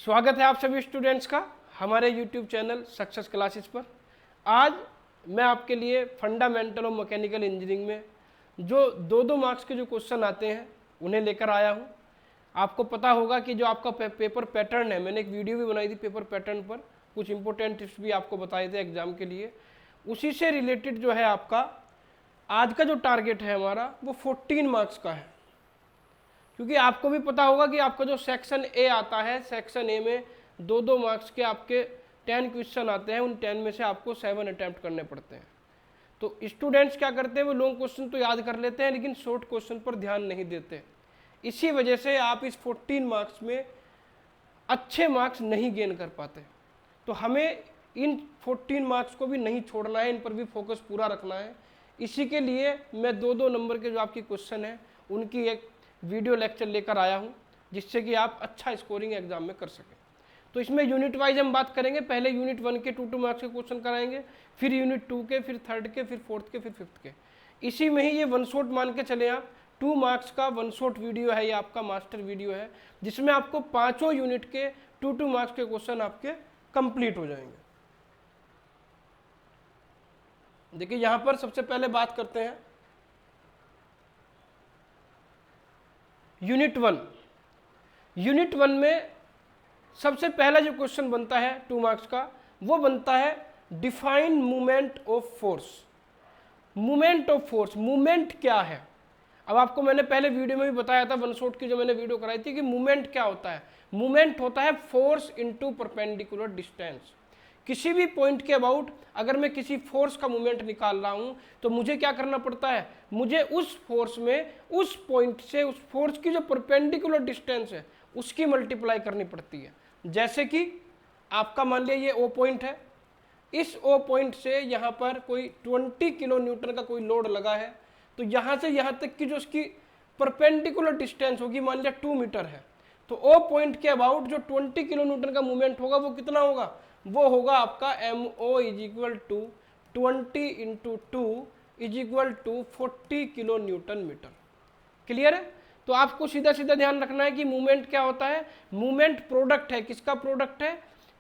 स्वागत है आप सभी स्टूडेंट्स का हमारे YouTube चैनल सक्सेस क्लासेस पर। आज मैं आपके लिए फंडामेंटल और मैकेनिकल इंजीनियरिंग में जो दो मार्क्स के जो क्वेश्चन आते हैं उन्हें लेकर आया हूं। आपको पता होगा कि जो आपका पेपर पैटर्न है, मैंने एक वीडियो भी बनाई थी पेपर पैटर्न पर, कुछ इंपॉर्टेंट टिप्स भी आपको बताए थे एग्जाम के लिए। उसी से रिलेटेड जो है आपका आज का जो टारगेट है हमारा वो 14 मार्क्स का है, क्योंकि आपको भी पता होगा कि आपका जो सेक्शन ए आता है, सेक्शन ए में दो मार्क्स के आपके 10 क्वेश्चन आते हैं। उन 10 में से आपको 7 अटैम्प्ट करने पड़ते हैं। तो स्टूडेंट्स क्या करते हैं, वो लॉन्ग क्वेश्चन तो याद कर लेते हैं लेकिन शॉर्ट क्वेश्चन पर ध्यान नहीं देते। इसी वजह से आप इस 14 मार्क्स में अच्छे मार्क्स नहीं गेन कर पाते। तो हमें इन 14 मार्क्स को भी नहीं छोड़ना है, इन पर भी फोकस पूरा रखना है। इसी के लिए मैं दो नंबर के जो आपकी क्वेश्चन है उनकी एक वीडियो लेक्चर लेकर आया हूं, जिससे कि आप अच्छा स्कोरिंग एग्जाम में कर सकें। तो इसमें यूनिट वाइज हम बात करेंगे। पहले यूनिट 1 के 2 मार्क्स के क्वेश्चन कराएंगे, फिर यूनिट 2 के, फिर 3rd के, फिर 4th के, फिर 5th के। इसी में ही ये वन शॉट मान के चले आप, 2 मार्क्स का वन शॉट वीडियो है, ये आपका मास्टर वीडियो है, जिसमें आपको पांचों यूनिट के 2 मार्क्स के क्वेश्चन आपके कंप्लीट हो जाएंगे। देखिए यहां पर सबसे पहले बात करते हैं यूनिट 1। यूनिट 1 में सबसे पहला जो क्वेश्चन बनता है 2 मार्क्स का, वो बनता है define movement of force. Movement of force, movement क्या है? अब आपको मैंने पहले वीडियो में भी बताया था, वन शॉट की जो मैंने वीडियो कराई थी, कि मूवमेंट क्या होता है। मूवमेंट होता है फोर्स इनटू परपेंडिकुलर डिस्टेंस। किसी भी पॉइंट के अबाउट अगर मैं किसी फोर्स का मूवमेंट निकाल रहा हूं तो मुझे क्या करना पड़ता है, मुझे उस फोर्स में उस पॉइंट से उस फोर्स की जो परपेंडिकुलर डिस्टेंस है उसकी मल्टीप्लाई करनी पड़ती है। जैसे कि आपका मान लिया ये ओ पॉइंट है, इस ओ पॉइंट से यहां पर कोई 20 किलो न्यूटन का कोई लोड लगा है, तो यहां से यहां तक की जो उसकी परपेंडिकुलर डिस्टेंस होगी मान लिया 2 मीटर है, तो ओ पॉइंट के अबाउट जो 20 किलो न्यूटन का मूवमेंट होगा वो कितना होगा, वो होगा आपका MO is equal to 20 into 2 is equal to 40 kilo newton metre. Clear है? तो आपको सीधा सीधा ध्यान रखना है कि मूवमेंट क्या होता है। मूवमेंट प्रोडक्ट है, किसका प्रोडक्ट है?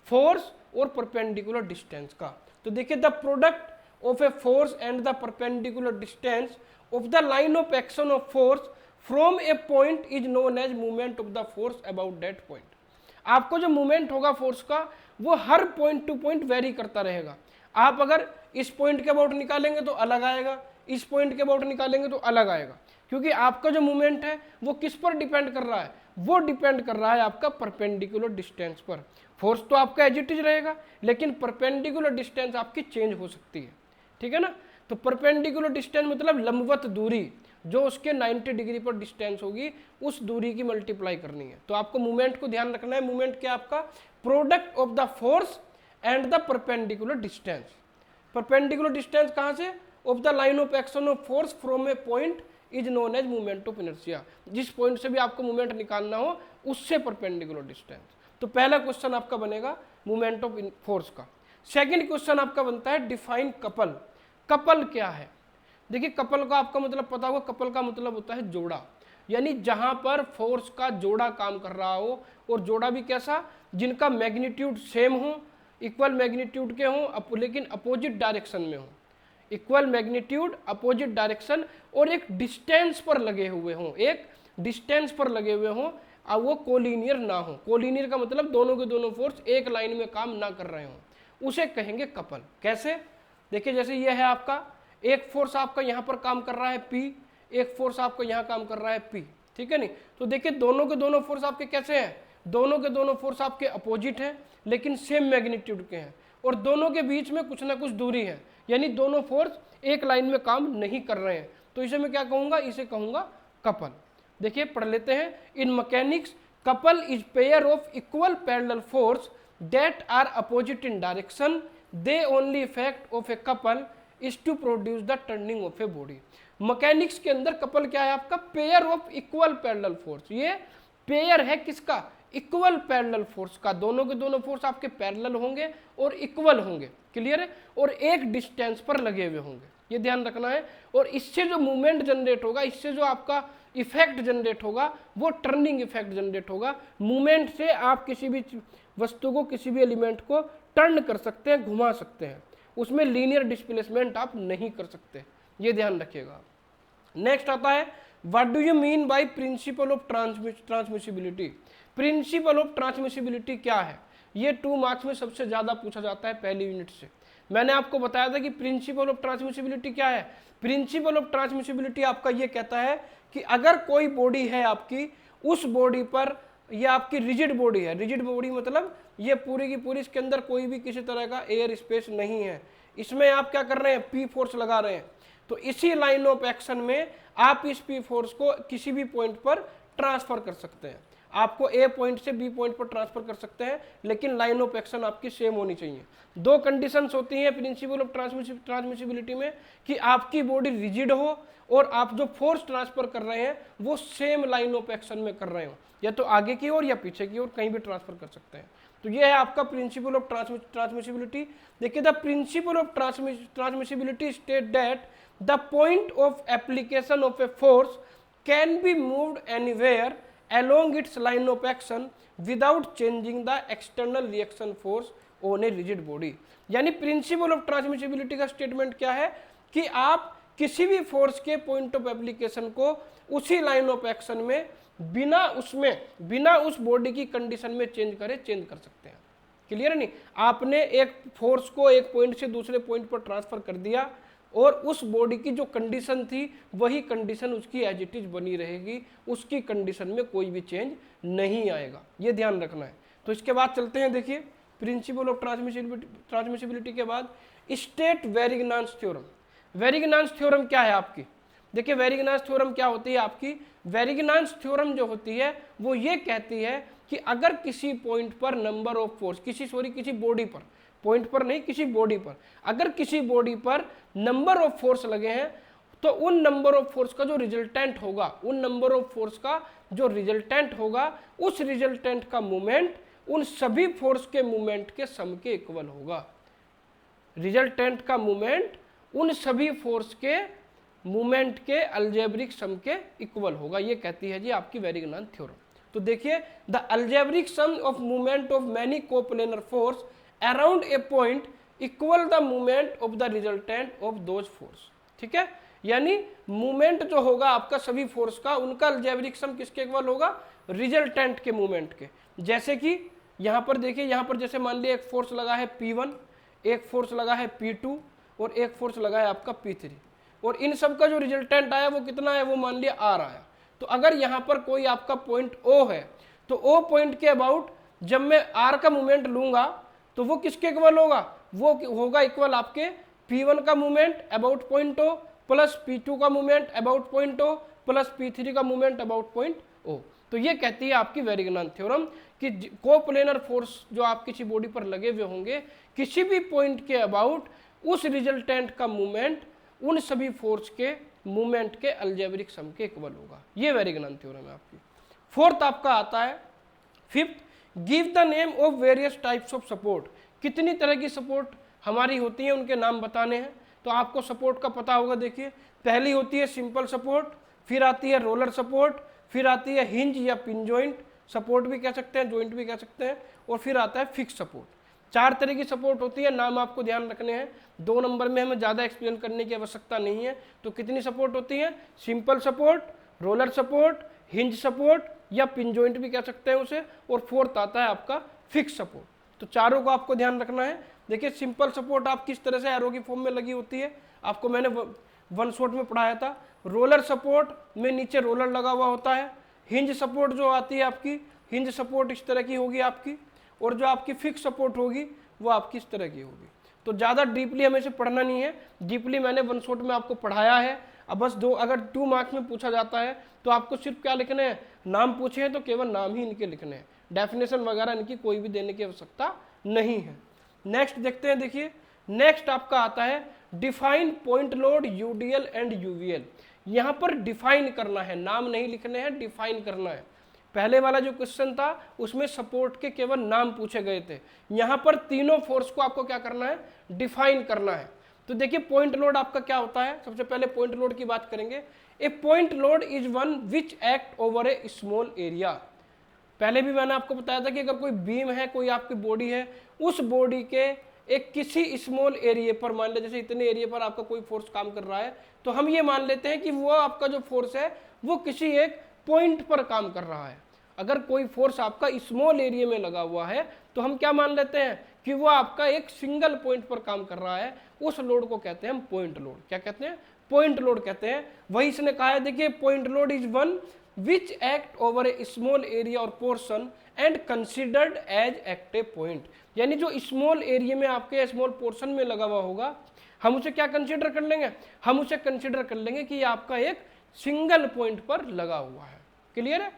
फोर्स और परपेंडिकुलर डिस्टेंस का। तो देखिए the product of a force and the perpendicular distance of the line of action of force from a point is known as movement of the force about that point. आपको जो movement होगा force का वो हर point to point vary करता रहेगा। आप अगर इस पॉइंट के अबाउट निकालेंगे तो अलग आएगा, इस पॉइंट के अबाउट निकालेंगे तो अलग आएगा, क्योंकि आपका जो मूवमेंट है वो किस पर डिपेंड कर रहा है, वो डिपेंड कर रहा है आपका परपेंडिकुलर डिस्टेंस पर। फोर्स तो आपका एज इट इज रहेगा, लेकिन परपेंडिकुलर डिस्टेंस आपकी चेंज हो सकती है। ठीक है ना? तो परपेंडिकुलर डिस्टेंस मतलब लंबवत दूरी, जो उसके 90 डिग्री पर डिस्टेंस होगी उस दूरी की मल्टीप्लाई करनी है। तो आपको मूवमेंट को ध्यान रखना है। मूवमेंट क्या आपका? Product of the force and the perpendicular distance. Perpendicular distance कहां से? Of the line of action of force from a point is known as movement of inertia. जिस पॉइंट से भी आपको मूवमेंट निकालना हो उससे परपेंडिकुलर डिस्टेंस। तो पहला क्वेश्चन आपका बनेगा मूवमेंट ऑफ फोर्स का। सेकेंड क्वेश्चन आपका बनता है डिफाइन कपल। कपल क्या है? देखिए कपल का आपका मतलब पता होगा, कपल का मतलब होता है जोड़ा, यानी जहां पर फोर्स का जोड़ा काम कर रहा हो, और जोड़ा भी कैसा? जिनका मैग्नीट्यूड सेम हो, इक्वल मैग्नीट्यूड के हों, लेकिन अपोजिट डायरेक्शन में हो। इक्वल मैग्नीट्यूड, अपोजिट डायरेक्शन, और एक डिस्टेंस पर लगे हुए हों, एक डिस्टेंस पर लगे हुए हों, और वो कोलिनियर ना हो। कोलिनियर का मतलब दोनों के दोनों फोर्स एक लाइन में काम ना कर रहे हों, उसे कहेंगे कपल। कैसे? देखिए जैसे ये है आपका, एक फोर्स आपका यहां पर काम कर रहा है P, एक फोर्स आपका यहां काम कर रहा है P। ठीक है नहीं? तो देखिए दोनों के दोनों फोर्स आपके कैसे हैं? दोनों के दोनों फोर्स आपके अपोजिट हैं लेकिन सेम मैग्नीट्यूड के हैं, और दोनों के बीच में कुछ ना कुछ दूरी है, यानी दोनों फोर्स एक लाइन में काम नहीं कर रहे हैं। तो इसे मैं क्या कहूंगा? इसे कहूंगा कपल। देखिए पढ़ लेते हैं। In mechanics couple is pair of equal parallel force that are opposite in direction. The only effect of a couple is to produce the turning of a body. Mechanics के अंदर कपल क्या है आपका? Pair of equal parallel force. ये pair है किसका? Equal parallel force का। दोनों के दोनों फोर्स आपके पैरेलल होंगे और इक्वल होंगे। क्लियर है? और एक डिस्टेंस पर लगे हुए होंगे, ये ध्यान रखना है। और इससे जो मूवमेंट जनरेट होगा, इससे जो आपका इफेक्ट जनरेट होगा वो टर्निंग इफेक्ट जनरेट होगा। मूवमेंट से आप किसी भी वस्तु को, किसी भी एलिमेंट को टर्न कर सकते हैं, घुमा सकते हैं, उसमें लीनियर डिस्प्लेसमेंट आप नहीं कर सकते, ये ध्यान रखिएगा। नेक्स्ट आता है what do you mean by principle of transmissibility. Principle of transmissibility क्या है, ये 2 मार्क्स में सबसे ज्यादा पूछा जाता है पहली यूनिट से। मैंने आपको बताया था कि प्रिंसिपल ऑफ ट्रांसमिसिबिलिटी क्या है। प्रिंसिपल ऑफ ट्रांसमिसिबिलिटी आपका ये कहता है कि अगर कोई बॉडी है आपकी, उस बॉडी पर, ये आपकी रिजिड बॉडी है, रिजिड बॉडी मतलब ये पूरी की पूरी, इसके अंदर कोई भी किसी तरह का एयर स्पेस नहीं है, इसमें आप क्या कर रहे हैं, पी फोर्स लगा रहे हैं, तो इसी लाइन ऑफ एक्शन में आप इस पी फोर्स को किसी भी पॉइंट पर ट्रांसफर कर सकते हैं। आपको ए पॉइंट से बी पॉइंट पर ट्रांसफर कर सकते हैं, लेकिन लाइन ऑफ एक्शन आपकी सेम होनी चाहिए। 2 कंडीशंस होती हैं प्रिंसिपल ऑफ ट्रांसमिसिबिलिटी में, कि आपकी बॉडी रिजिड हो और आप जो फोर्स ट्रांसफर कर रहे हैं वो सेम लाइन ऑफ एक्शन में कर रहे हो, या तो आगे की ओर या पीछे की ओर, कहीं भी ट्रांसफर कर सकते हैं। तो ये है आपका प्रिंसिपल ऑफ ट्रांसमिसिबिलिटी। देखिए, the principle of transmissibility state that the point of application of a force can be moved anywhere along its line of action without changing the external reaction force on a rigid body। यानी principle of transmissibility का statement क्या है कि आप किसी भी force के point of application को उसी लाइन ऑफ एक्शन में बिना उस बॉडी की कंडीशन में चेंज कर सकते हैं। क्लियर नहीं, आपने एक फोर्स को एक पॉइंट से दूसरे पॉइंट पर ट्रांसफर कर दिया और उस बॉडी की जो कंडीशन थी वही कंडीशन उसकी एज इट इज बनी रहेगी, उसकी कंडीशन में कोई भी चेंज नहीं आएगा, ये ध्यान रखना है। तो इसके बाद चलते हैं, देखिए प्रिंसिपल ऑफ ट्रांसमिसिबिलिटी के बाद स्टेट वेरिगनांस थ्योरम। वेरिगनांस थ्योरम क्या है आपकी, देखिए वेरिगनांस थ्योरम क्या होती है आपकी। वेरिगनांस थ्योरम जो होती है वो ये कहती है कि अगर किसी पॉइंट पर नंबर ऑफ फोर्स, किसी बॉडी पर, पॉइंट पर नहीं, किसी बॉडी पर, अगर किसी बॉडी पर नंबर ऑफ फोर्स लगे हैं तो उन नंबर ऑफ फोर्स का जो रिजल्टेंट होगा, उन नंबर ऑफ फोर्स का जो रिजल्टेंट होगा, उस रिजल्टेंट का मूवमेंट उन सभी फोर्स के मूवमेंट के सम के इक्वल होगा। रिजल्टेंट का मूवमेंट उन सभी फोर्स के मूवमेंट के अलजेब्रिक सम के इक्वल होगा, ये कहती है जी आपकी वेरिगनांस थ्योरम। तो देखिए, the algebraic sum of movement of many coplanar force around a point equal the movement of the resultant of those force. ठीक है, यानी मूवमेंट जो होगा आपका सभी फोर्स का, उनका अलजेब्रिक सम किसके इक्वल होगा, रिजल्टेंट के मूवमेंट के। जैसे कि यहाँ पर देखिए, यहाँ पर जैसे मान लिया एक फोर्स लगा है P1, एक फोर्स लगा है P2 और एक फोर्स लगा है आपका P3, और इन सब का जो रिजल्टेंट आया वो कितना है, वो मान लिया R आया। तो अगर यहाँ पर कोई आपका पॉइंट O है तो O पॉइंट के अबाउट जब मैं R का मूवमेंट लूंगा तो वो किसके इक्वल होगा, वो होगा इक्वल आपके P1 का movement about point O plus P2 का movement about point O plus P3 का मूवमेंट अबाउट पॉइंट O। तो ये कहती है आपकी वेरिगनांस थ्योरम कि कोप्लेनर फोर्स जो आप किसी बॉडी पर लगे हुए होंगे, किसी भी पॉइंट के अबाउट उस रिजल्टेंट का मूवमेंट उन सभी फोर्स के मूवमेंट के अलजेब्रिक सम के इक्वल होगा। ये वेरिगनांस थ्योरम है आपकी। फोर्थ आपका आता है fifth, give the name of various types of support. कितनी तरह की सपोर्ट हमारी होती है उनके नाम बताने हैं। तो आपको सपोर्ट का पता होगा, देखिए पहली होती है सिंपल सपोर्ट, फिर आती है रोलर सपोर्ट, फिर आती है हिंज या पिन जॉइंट सपोर्ट भी कह सकते हैं, जॉइंट भी कह सकते हैं, और फिर आता है फिक्स सपोर्ट। 4 तरह की सपोर्ट होती है, नाम आपको ध्यान रखने हैं। 2 नंबर में हमें ज़्यादा एक्सप्लेन करने की आवश्यकता नहीं है। तो कितनी सपोर्ट होती है, simple support, roller support, hinge support या पिन जॉइंट भी कह सकते हैं उसे, और फोर्थ आता है आपका फिक्स सपोर्ट। तो चारों को आपको ध्यान रखना है। देखिए सिंपल सपोर्ट आप किस तरह से एरो की फॉर्म में लगी होती है, आपको मैंने वन शॉट में पढ़ाया था। रोलर सपोर्ट में नीचे रोलर लगा हुआ होता है। हिंज सपोर्ट जो आती है आपकी, हिंज सपोर्ट इस तरह की होगी आपकी, और जो आपकी फिक्स सपोर्ट होगी वो आपकी इस तरह की होगी। तो ज़्यादा डीपली हमें इसे पढ़ना नहीं है, डीपली मैंने वन शॉट में आपको पढ़ाया है। अब बस अगर 2 मार्क्स में पूछा जाता है तो आपको सिर्फ क्या लिखने हैं, नाम पूछे हैं तो केवल नाम ही इनके लिखने हैं, डेफिनेशन वगैरह इनकी कोई भी देने की आवश्यकता नहीं है। नेक्स्ट देखते हैं, देखिए नेक्स्ट आपका आता है define point load UDL and UVL. यहाँ पर डिफाइन करना है, नाम नहीं लिखने हैं, डिफाइन करना है। पहले वाला जो क्वेश्चन था उसमें सपोर्ट के केवल नाम पूछे गए थे, यहाँ पर तीनों फोर्स को आपको क्या करना है, डिफाइन करना है। तो देखिए पॉइंट लोड आपका क्या होता है, सबसे पहले पॉइंट लोड की बात करेंगे। A point load is one which act over a small area. पहले भी मैंने आपको बताया था कि अगर कोई बीम है, कोई आपकी बॉडी है, उस बॉडी के एक किसी स्मॉल एरिया पर, मान ले जैसे इतने एरिया पर आपका कोई फोर्स काम कर रहा है, तो हम ये मान लेते हैं कि वो आपका जो फोर्स है वो किसी एक पॉइंट पर काम कर रहा है। अगर कोई फोर्स आपका स्मॉल एरिया में लगा हुआ है तो हम क्या मान लेते हैं कि वो आपका एक सिंगल पॉइंट पर काम कर रहा है। उस लोड को कहते हैं हम पॉइंट लोड। क्या कहते हैं? पॉइंट लोड कहते हैं। वही इसने कहा है, देखिए, point load is one which act over a small area और portion and considered as active point. यानी जो स्मॉल एरिया में आपके स्मॉल पोर्शन में लगा हुआ होगा, हम उसे क्या कंसिडर कर लेंगे? हम उसे कंसिडर कर लेंगे कि ये आपका एक सिंगल पॉइंट पर लगा हुआ है। क्लियर है?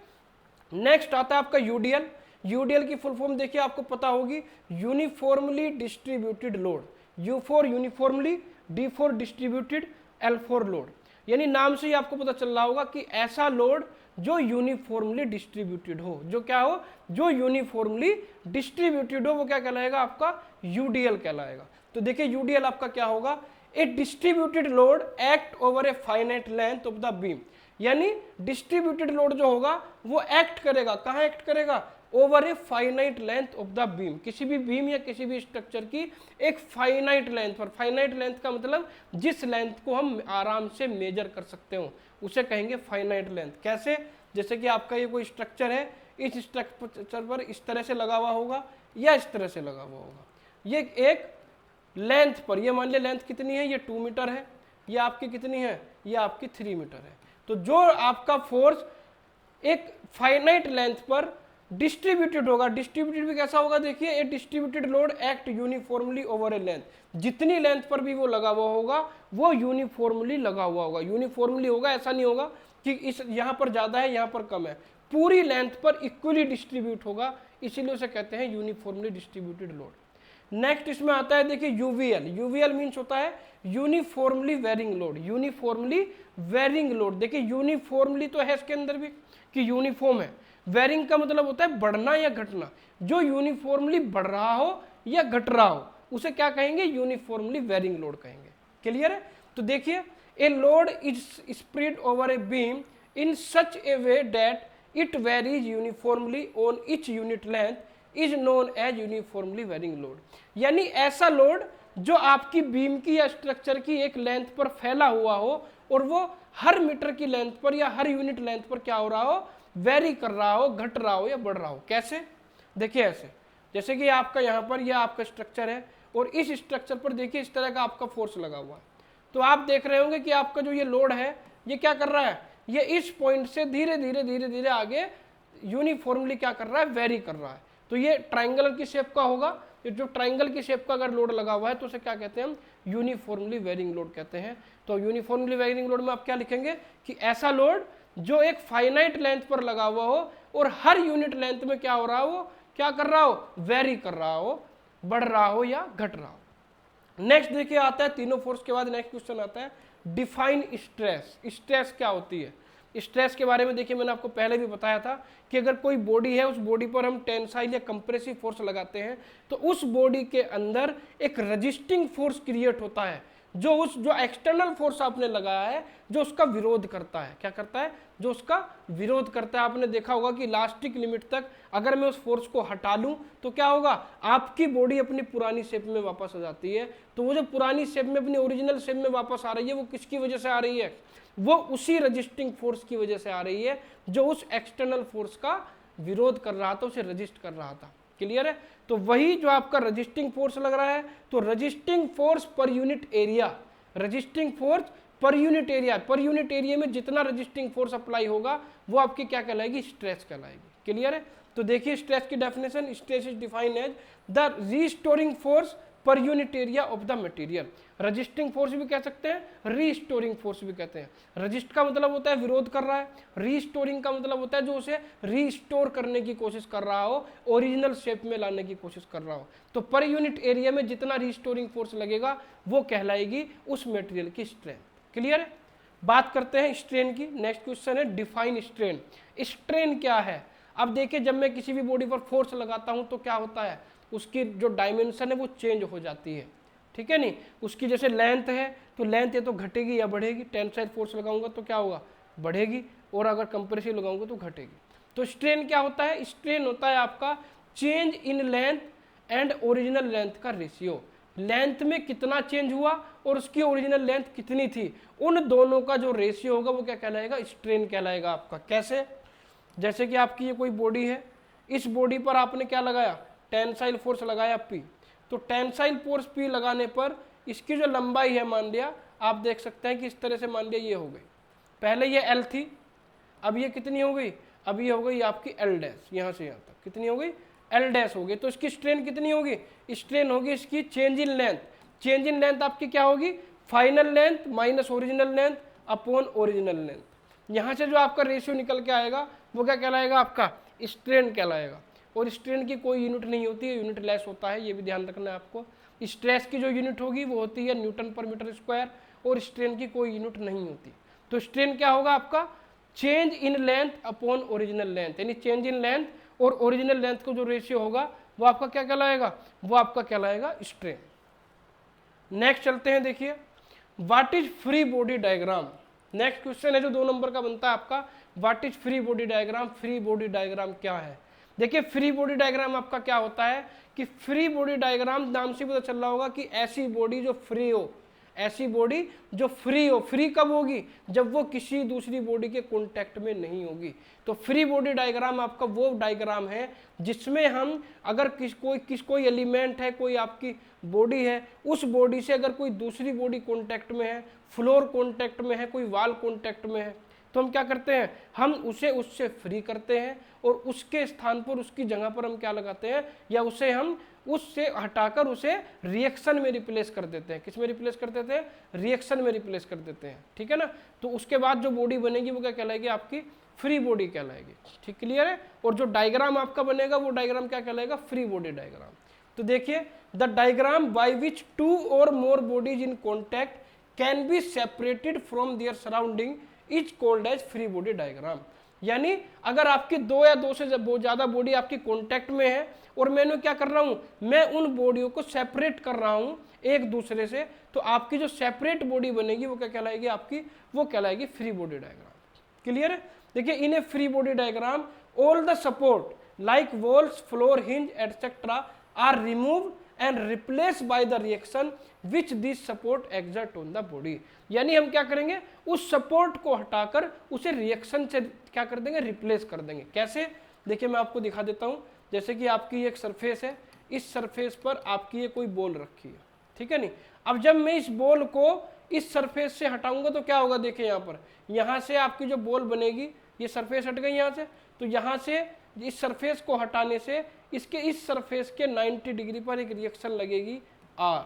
नेक्स्ट आता है आपका यूडीएल। यूडीएल की फुल फॉर्म देखिए, आपको पता होगी, uniformly distributed load. You for uniformly, D for distributed, L for load. यानी नाम से ही आपको पता चल रहा होगा कि ऐसा लोड जो यूनिफॉर्मली डिस्ट्रीब्यूटेड हो। जो क्या हो? जो यूनिफॉर्मली डिस्ट्रीब्यूटेड हो, वो क्या कहलाएगा? आपका यूडीएल कहलाएगा। तो देखिए यूडीएल आपका क्या होगा? A distributed load act over a finite length of the beam. यानी डिस्ट्रीब्यूटेड लोड जो होगा वो एक्ट करेगा, कहाँ एक्ट करेगा? Over a finite length of the beam. किसी भी बीम या किसी भी स्ट्रक्चर की एक फाइनाइट लेंथ पर, फाइनाइट लेंथ का मतलब जिस लेंथ को हम आराम से मेजर कर सकते हो उसे कहेंगे फाइनाइट लेंथ। कैसे? जैसे कि आपका ये कोई स्ट्रक्चर है, इस स्ट्रक्चर पर इस तरह से लगा हुआ होगा या इस तरह से लगा हुआ होगा, ये एक लेंथ पर, ये मान लिया लेंथ कितनी है? ये 2 मीटर है। ये आपकी कितनी है? ये आपकी 3 मीटर है। तो जो आपका फोर्स एक फाइनाइट लेंथ पर डिस्ट्रीब्यूटेड होगा, डिस्ट्रीब्यूटेड भी कैसा होगा? देखिए, a distributed load act uniformly over a length. जितनी लेंथ पर भी वो लगा हुआ होगा वो यूनिफॉर्मली लगा हुआ होगा। यूनिफॉर्मली होगा, ऐसा नहीं होगा कि इस यहाँ पर ज्यादा है यहाँ पर कम है, पूरी लेंथ पर इक्वली डिस्ट्रीब्यूट होगा, इसीलिए उसे कहते हैं यूनिफॉर्मली डिस्ट्रीब्यूटेड लोड। नेक्स्ट इसमें आता है, देखिए, यूवीएल। यूवीएल मीन्स होता है uniformly varying load. Uniformly varying load, देखिए यूनिफॉर्मली तो है इसके अंदर भी कि यूनिफॉर्म है, वेरिंग का मतलब होता है बढ़ना या घटना। जो यूनिफॉर्मली बढ़ रहा हो या घट रहा हो उसे क्या कहेंगे? यूनिफॉर्मली वेरिंग लोड कहेंगे। क्लियर है? तो देखिए, a load is spread over a beam in such a way that it varies uniformly on each unit length is known as uniformly varying load. यानी ऐसा लोड जो आपकी बीम की या स्ट्रक्चर की एक लेंथ पर फैला हुआ हो और वो हर मीटर की लेंथ पर या हर यूनिट लेंथ पर क्या हो रहा हो? वेरी कर रहा हो, घट रहा हो या बढ़ रहा हो। कैसे? देखिए ऐसे, जैसे कि आपका यहाँ पर यह आपका स्ट्रक्चर है और इस स्ट्रक्चर पर देखिए इस तरह का आपका फोर्स लगा हुआ है। तो आप देख रहे होंगे कि आपका जो ये लोड है ये क्या कर रहा है? ये इस पॉइंट से धीरे धीरे धीरे धीरे आगे यूनिफॉर्मली क्या कर रहा है? वेरी कर रहा है। तो ये ट्राइंगल की शेप का होगा। ये जो ट्राइंगल की शेप का अगर लोड लगा हुआ है तो उसे क्या कहते हैं? हम यूनिफॉर्मली वेरिंग लोड कहते हैं। तो यूनिफॉर्मली वेरिंग लोड में आप क्या लिखेंगे कि ऐसा लोड जो एक फाइनाइट लेंथ पर लगा हुआ हो और हर यूनिट लेंथ में क्या हो रहा हो? क्या कर रहा हो? वेरी कर रहा हो, बढ़ रहा हो या घट रहा हो। नेक्स्ट देखिए आता है, तीनों फोर्स के बाद नेक्स्ट क्वेश्चन आता है, डिफाइन स्ट्रेस। स्ट्रेस क्या होती है? स्ट्रेस के बारे में देखिए, मैंने आपको पहले भी बताया था कि अगर कोई बॉडी है, उस बॉडी पर हम टेंसाइल या कंप्रेसिव फोर्स लगाते हैं तो उस बॉडी के अंदर एक रजिस्टिंग फोर्स क्रिएट होता है जो एक्सटर्नल फोर्स आपने लगाया है जो उसका विरोध करता है। क्या करता है? जो उसका विरोध करता है। आपने देखा होगा कि इलास्टिक लिमिट तक अगर मैं उस फोर्स को हटा लूं तो क्या होगा? आपकी बॉडी अपनी पुरानी शेप में वापस आ जाती है। तो वो जो पुरानी शेप में, अपनी ओरिजिनल शेप में वापस आ रही है, वो किसकी वजह से आ रही है? वो उसी रजिस्टिंग फोर्स की वजह से आ रही है जो उस एक्सटर्नल फोर्स का विरोध कर रहा था, उसे रजिस्ट कर रहा था। क्लियर है? तो वही जो आपका रजिस्टिंग फोर्स लग रहा है, तो resisting force per unit area, resisting force per unit area, पर यूनिट एरिया में जितना रजिस्टिंग फोर्स अप्लाई होगा वो आपकी क्या कहलाएगी? स्ट्रेस कहलाएगी। क्लियर है? तो देखिए स्ट्रेस की definition, stress is defined as the restoring force per unit area of the material. Resisting force भी कह सकते हैं, रीस्टोरिंग फोर्स भी कहते हैं। रजिस्ट का मतलब होता है विरोध कर रहा है, रीस्टोरिंग का मतलब होता है जो उसे रीस्टोर करने की कोशिश कर रहा हो, ओरिजिनल शेप में लाने की कोशिश कर रहा हो। तो पर यूनिट एरिया में जितना रीस्टोरिंग फोर्स लगेगा वो कहलाएगी उस मटेरियल की स्ट्रेंथ। क्लियर है? बात करते हैं स्ट्रेन की। नेक्स्ट क्वेश्चन है डिफाइन स्ट्रेन। स्ट्रेन क्या है? अब देखिए, जब मैं किसी भी बॉडी पर फोर्स लगाता हूं तो क्या होता है? उसकी जो डायमेंशन है वो चेंज हो जाती है। ठीक है नहीं? उसकी जैसे लेंथ है तो लेंथ या तो घटेगी या बढ़ेगी। टेंसाइल फोर्स लगाऊंगा तो क्या होगा? बढ़ेगी, और अगर कंप्रेसिव लगाऊंगा तो घटेगी। तो स्ट्रेन क्या होता है? स्ट्रेन होता है आपका change in length and original length का रेशियो। लेंथ में कितना चेंज हुआ और उसकी ओरिजिनल लेंथ कितनी थी, उन दोनों का जो रेशियो होगा वो क्या कहलाएगा? स्ट्रेन कहलाएगा आपका। कैसे? जैसे कि आपकी ये कोई बॉडी है, इस बॉडी पर आपने क्या लगाया? टेंसाइल फोर्स लगाया P। तो टेंसाइल फोर्स P लगाने पर इसकी जो लंबाई है, मान लिया आप देख सकते हैं कि इस तरह से मान लिया ये हो गई, पहले ये L थी, अब ये कितनी हो गई? अब ये हो गई आपकी L डैश, यहाँ से यहाँ तक कितनी हो गई? L डैश हो गई। तो इसकी स्ट्रेन कितनी होगी? स्ट्रेन होगी इसकी change in length. Change in length आपकी क्या होगी? Final length minus original length upon original length. यहाँ से जो आपका रेशियो निकल के आएगा वो क्या कहलाएगा? आपका स्ट्रेन कहलाएगा। और स्ट्रेन की कोई यूनिट नहीं होती है, यूनिट लेस होता है, ये भी ध्यान रखना है आपको। स्ट्रेस की जो यूनिट होगी वो होती है न्यूटन पर मीटर स्क्वायर, और स्ट्रेन की कोई यूनिट नहीं होती। तो स्ट्रेन क्या होगा आपका? Change in length upon original length, यानी चेंज इन लेंथ और ओरिजिनल लेंथ को जो रेशियो होगा वो आपका क्या कहलाएगा? वो आपका कहलाएगा स्ट्रेन। नेक्स्ट चलते हैं, देखिए what is free body diagram. Next question है जो 2 नंबर का बनता है आपका, what is free body diagram. Free body diagram क्या है? देखिए फ्री बॉडी डायग्राम आपका क्या होता है कि फ्री बॉडी डायग्राम नाम से पता चल रहा होगा कि ऐसी बॉडी जो फ्री हो, ऐसी बॉडी जो फ्री हो। फ्री कब होगी? जब वो किसी दूसरी बॉडी के कांटेक्ट में नहीं होगी। तो फ्री बॉडी डायग्राम आपका वो डायग्राम है जिसमें हम अगर कोई एलिमेंट है, कोई आपकी बॉडी है, उस बॉडी से अगर कोई दूसरी बॉडी कांटेक्ट में है, फ्लोर कांटेक्ट में है, कोई वाल कांटेक्ट में है, तो हम क्या करते हैं? हम उसे उससे फ्री करते हैं और उसके स्थान पर, उसकी जगह पर हम क्या लगाते हैं, या उसे हम उससे हटाकर उसे रिएक्शन में रिप्लेस कर देते हैं। किस में रिप्लेस कर देते हैं? रिएक्शन में रिप्लेस कर देते हैं। ठीक है ना? तो उसके बाद जो बॉडी बनेगी वो क्या कहलाएगी? आपकी फ्री बॉडी कहलाएगी। ठीक, क्लियर है? और जो डायग्राम आपका बनेगा वो डायग्राम क्या कहलाएगा? Free body diagram. तो देखिए, द डायग्राम बाय विच 2 और more bodies in contact can be separated from their surrounding is called as free body diagram. यानी अगर आपकी 2 या 2 से ज्यादा बॉडी आपकी कांटेक्ट में है और मैंने क्या कर रहा हूं, मैं उन बॉडियों को सेपरेट कर रहा हूं एक दूसरे से, तो आपकी जो सेपरेट बॉडी बनेगी वो क्या कहलाएगी? आपकी वो कहलाएगी फ्री बॉडी डायग्राम। क्लियर है? देखिए, in a free body diagram all the support like walls, floor, hinge etcetera are remove and replace by the reaction which this support exert on the body. यानी हम क्या करेंगे? उस support को हटाकर उसे रिएक्शन से क्या कर देंगे? रिप्लेस कर देंगे। कैसे? देखिए मैं आपको दिखा देता हूं। जैसे कि आपकी एक सरफेस है, इस सरफेस पर आपकी ये कोई बॉल रखी है, ठीक है नहीं? अब जब मैं इस बॉल को इस सरफेस से हटाऊंगा तो क्या होगा? देखिए यहाँ पर, यहाँ से आपकी जो बॉल बनेगी, ये सरफेस हट गई यहाँ से, तो यहाँ से इस सरफेस को हटाने से इसके इस सरफेस के 90 डिग्री पर एक रिएक्शन लगेगी R,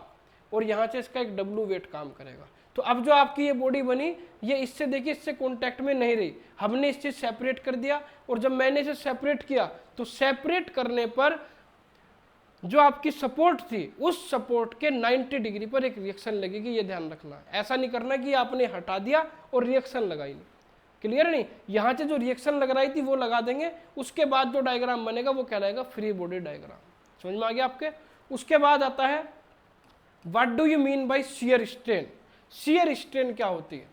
और यहाँ से इसका एक W वेट काम करेगा। तो अब जो आपकी ये बॉडी बनी, ये इससे देखिए इससे कांटेक्ट में नहीं रही, हमने इस चीज सेपरेट कर दिया, और जब मैंने इसे सेपरेट किया तो सेपरेट करने पर जो आपकी सपोर्ट थी, उस सपोर्ट के 90 डिग्री पर एक रिएक्शन लगेगी। ये ध्यान रखना, ऐसा नहीं करना कि आपने हटा दिया और रिएक्शन लगाई नहीं। क्लियर नहीं? यहाँ से जो रिएक्शन लग रही थी वो लगा देंगे, उसके बाद जो डायग्राम बनेगा वो कहलाएगा फ्री बॉडी डायग्राम। समझ में आ गया आपके? उसके बाद आता है what do you mean bye shear strain. Shear strain क्या होती है?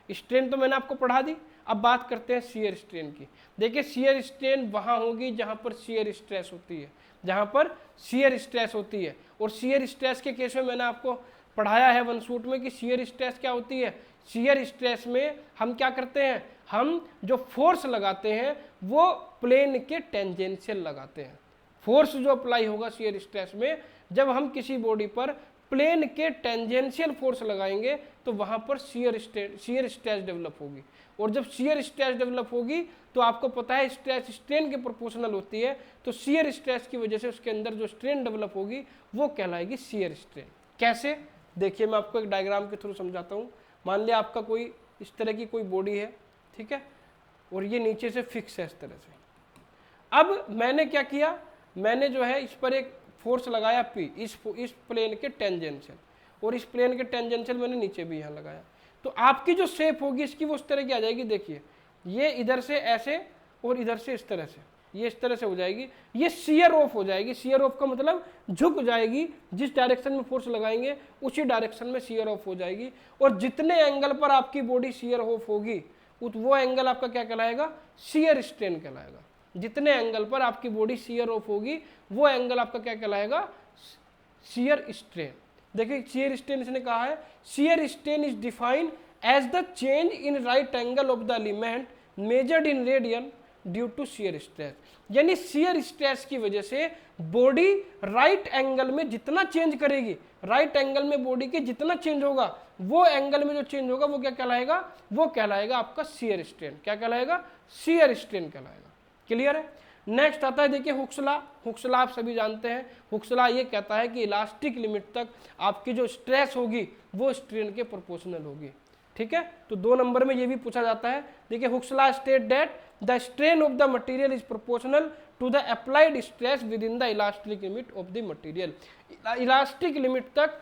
स्ट्रेन तो मैंने आपको पढ़ा दी, अब बात करते हैं शियर स्ट्रेन की। देखिए, शियर स्ट्रेन वहां होगी जहां पर शियर स्ट्रेस होती है, जहां पर शियर स्ट्रेस होती है। और शियर स्ट्रेस के केस में मैंने आपको पढ़ाया है 1 शूट में कि शियर स्ट्रेस क्या होती है। शियर स्ट्रेस में हम क्या करते हैं? हम जो फोर्स लगाते हैं वो प्लेन के टेंजेंशियल लगाते हैं। फोर्स जो अप्लाई होगा शियर स्ट्रेस में, जब हम किसी बॉडी पर प्लेन के टेंजेंशियल फोर्स लगाएंगे तो वहां पर शियर स्ट्रेस डेवलप होगी। और जब शियर स्ट्रेस डेवलप होगी तो आपको पता है स्ट्रेस स्ट्रेन के प्रोपोर्शनल होती है, तो शियर स्ट्रेस की वजह से उसके अंदर जो स्ट्रेन डेवलप होगी वो कहलाएगी शियर स्ट्रेन। कैसे? देखिए मैं आपको एक डायग्राम के थ्रू समझाता हूँ। मान लिया आपका कोई इस तरह की कोई बॉडी है, ठीक है, और ये नीचे से फिक्स है इस तरह से। अब मैंने क्या किया? मैंने जो है इस पर एक फोर्स लगाया P, इस प्लेन के टेंजेंशियल, और इस प्लेन के टेंजेंशियल मैंने नीचे भी यहाँ लगाया। तो आपकी जो शेप होगी इसकी वो इस तरह की आ जाएगी। देखिए, ये इधर से ऐसे और इधर से इस तरह से, ये इस तरह से हो जाएगी। ये शियर ऑफ हो जाएगी। शियर ऑफ का मतलब झुक जाएगी, जिस डायरेक्शन में फोर्स लगाएंगे उसी डायरेक्शन में शियर ऑफ हो जाएगी। और जितने एंगल पर आपकी बॉडी शियर ऑफ होगी वो एंगल आपका क्या कहलाएगा, शियर स्ट्रेन कहलाएगा। जितने एंगल पर आपकी बॉडी शियर ऑफ होगी वो एंगल आपका क्या कहलाएगा, शियर स्ट्रेन। देखिए शियर स्ट्रेन इसने कहा है, shear strain is defined as the change in right angle of the element measured in radian due to shear stress. यानी शियर स्ट्रेस की वजह से बॉडी राइट एंगल में जितना चेंज करेगी, राइट एंगल में बॉडी के जितना चेंज होगा, वो एंगल में जो चेंज होगा वो क्या कहलाएगा, वो कहलाएगा आपका शियर स्ट्रेन। क्या कहलाएगा, शियर स्ट्रेन कहलाएगा। क्लियर है। नेक्स्ट आता है देखिए हुक्स लॉ। हुक्स लॉ आप सभी जानते हैं। हुक्स लॉ ये कहता है कि इलास्टिक लिमिट तक आपकी जो स्ट्रेस होगी वो स्ट्रेन के प्रोपोर्शनल होगी। ठीक है, तो 2 नंबर में ये भी पूछा जाता है। देखिए Hooke's law state that the strain of the material is proportional to the applied stress within the elastic limit of the material. Elastic limit तक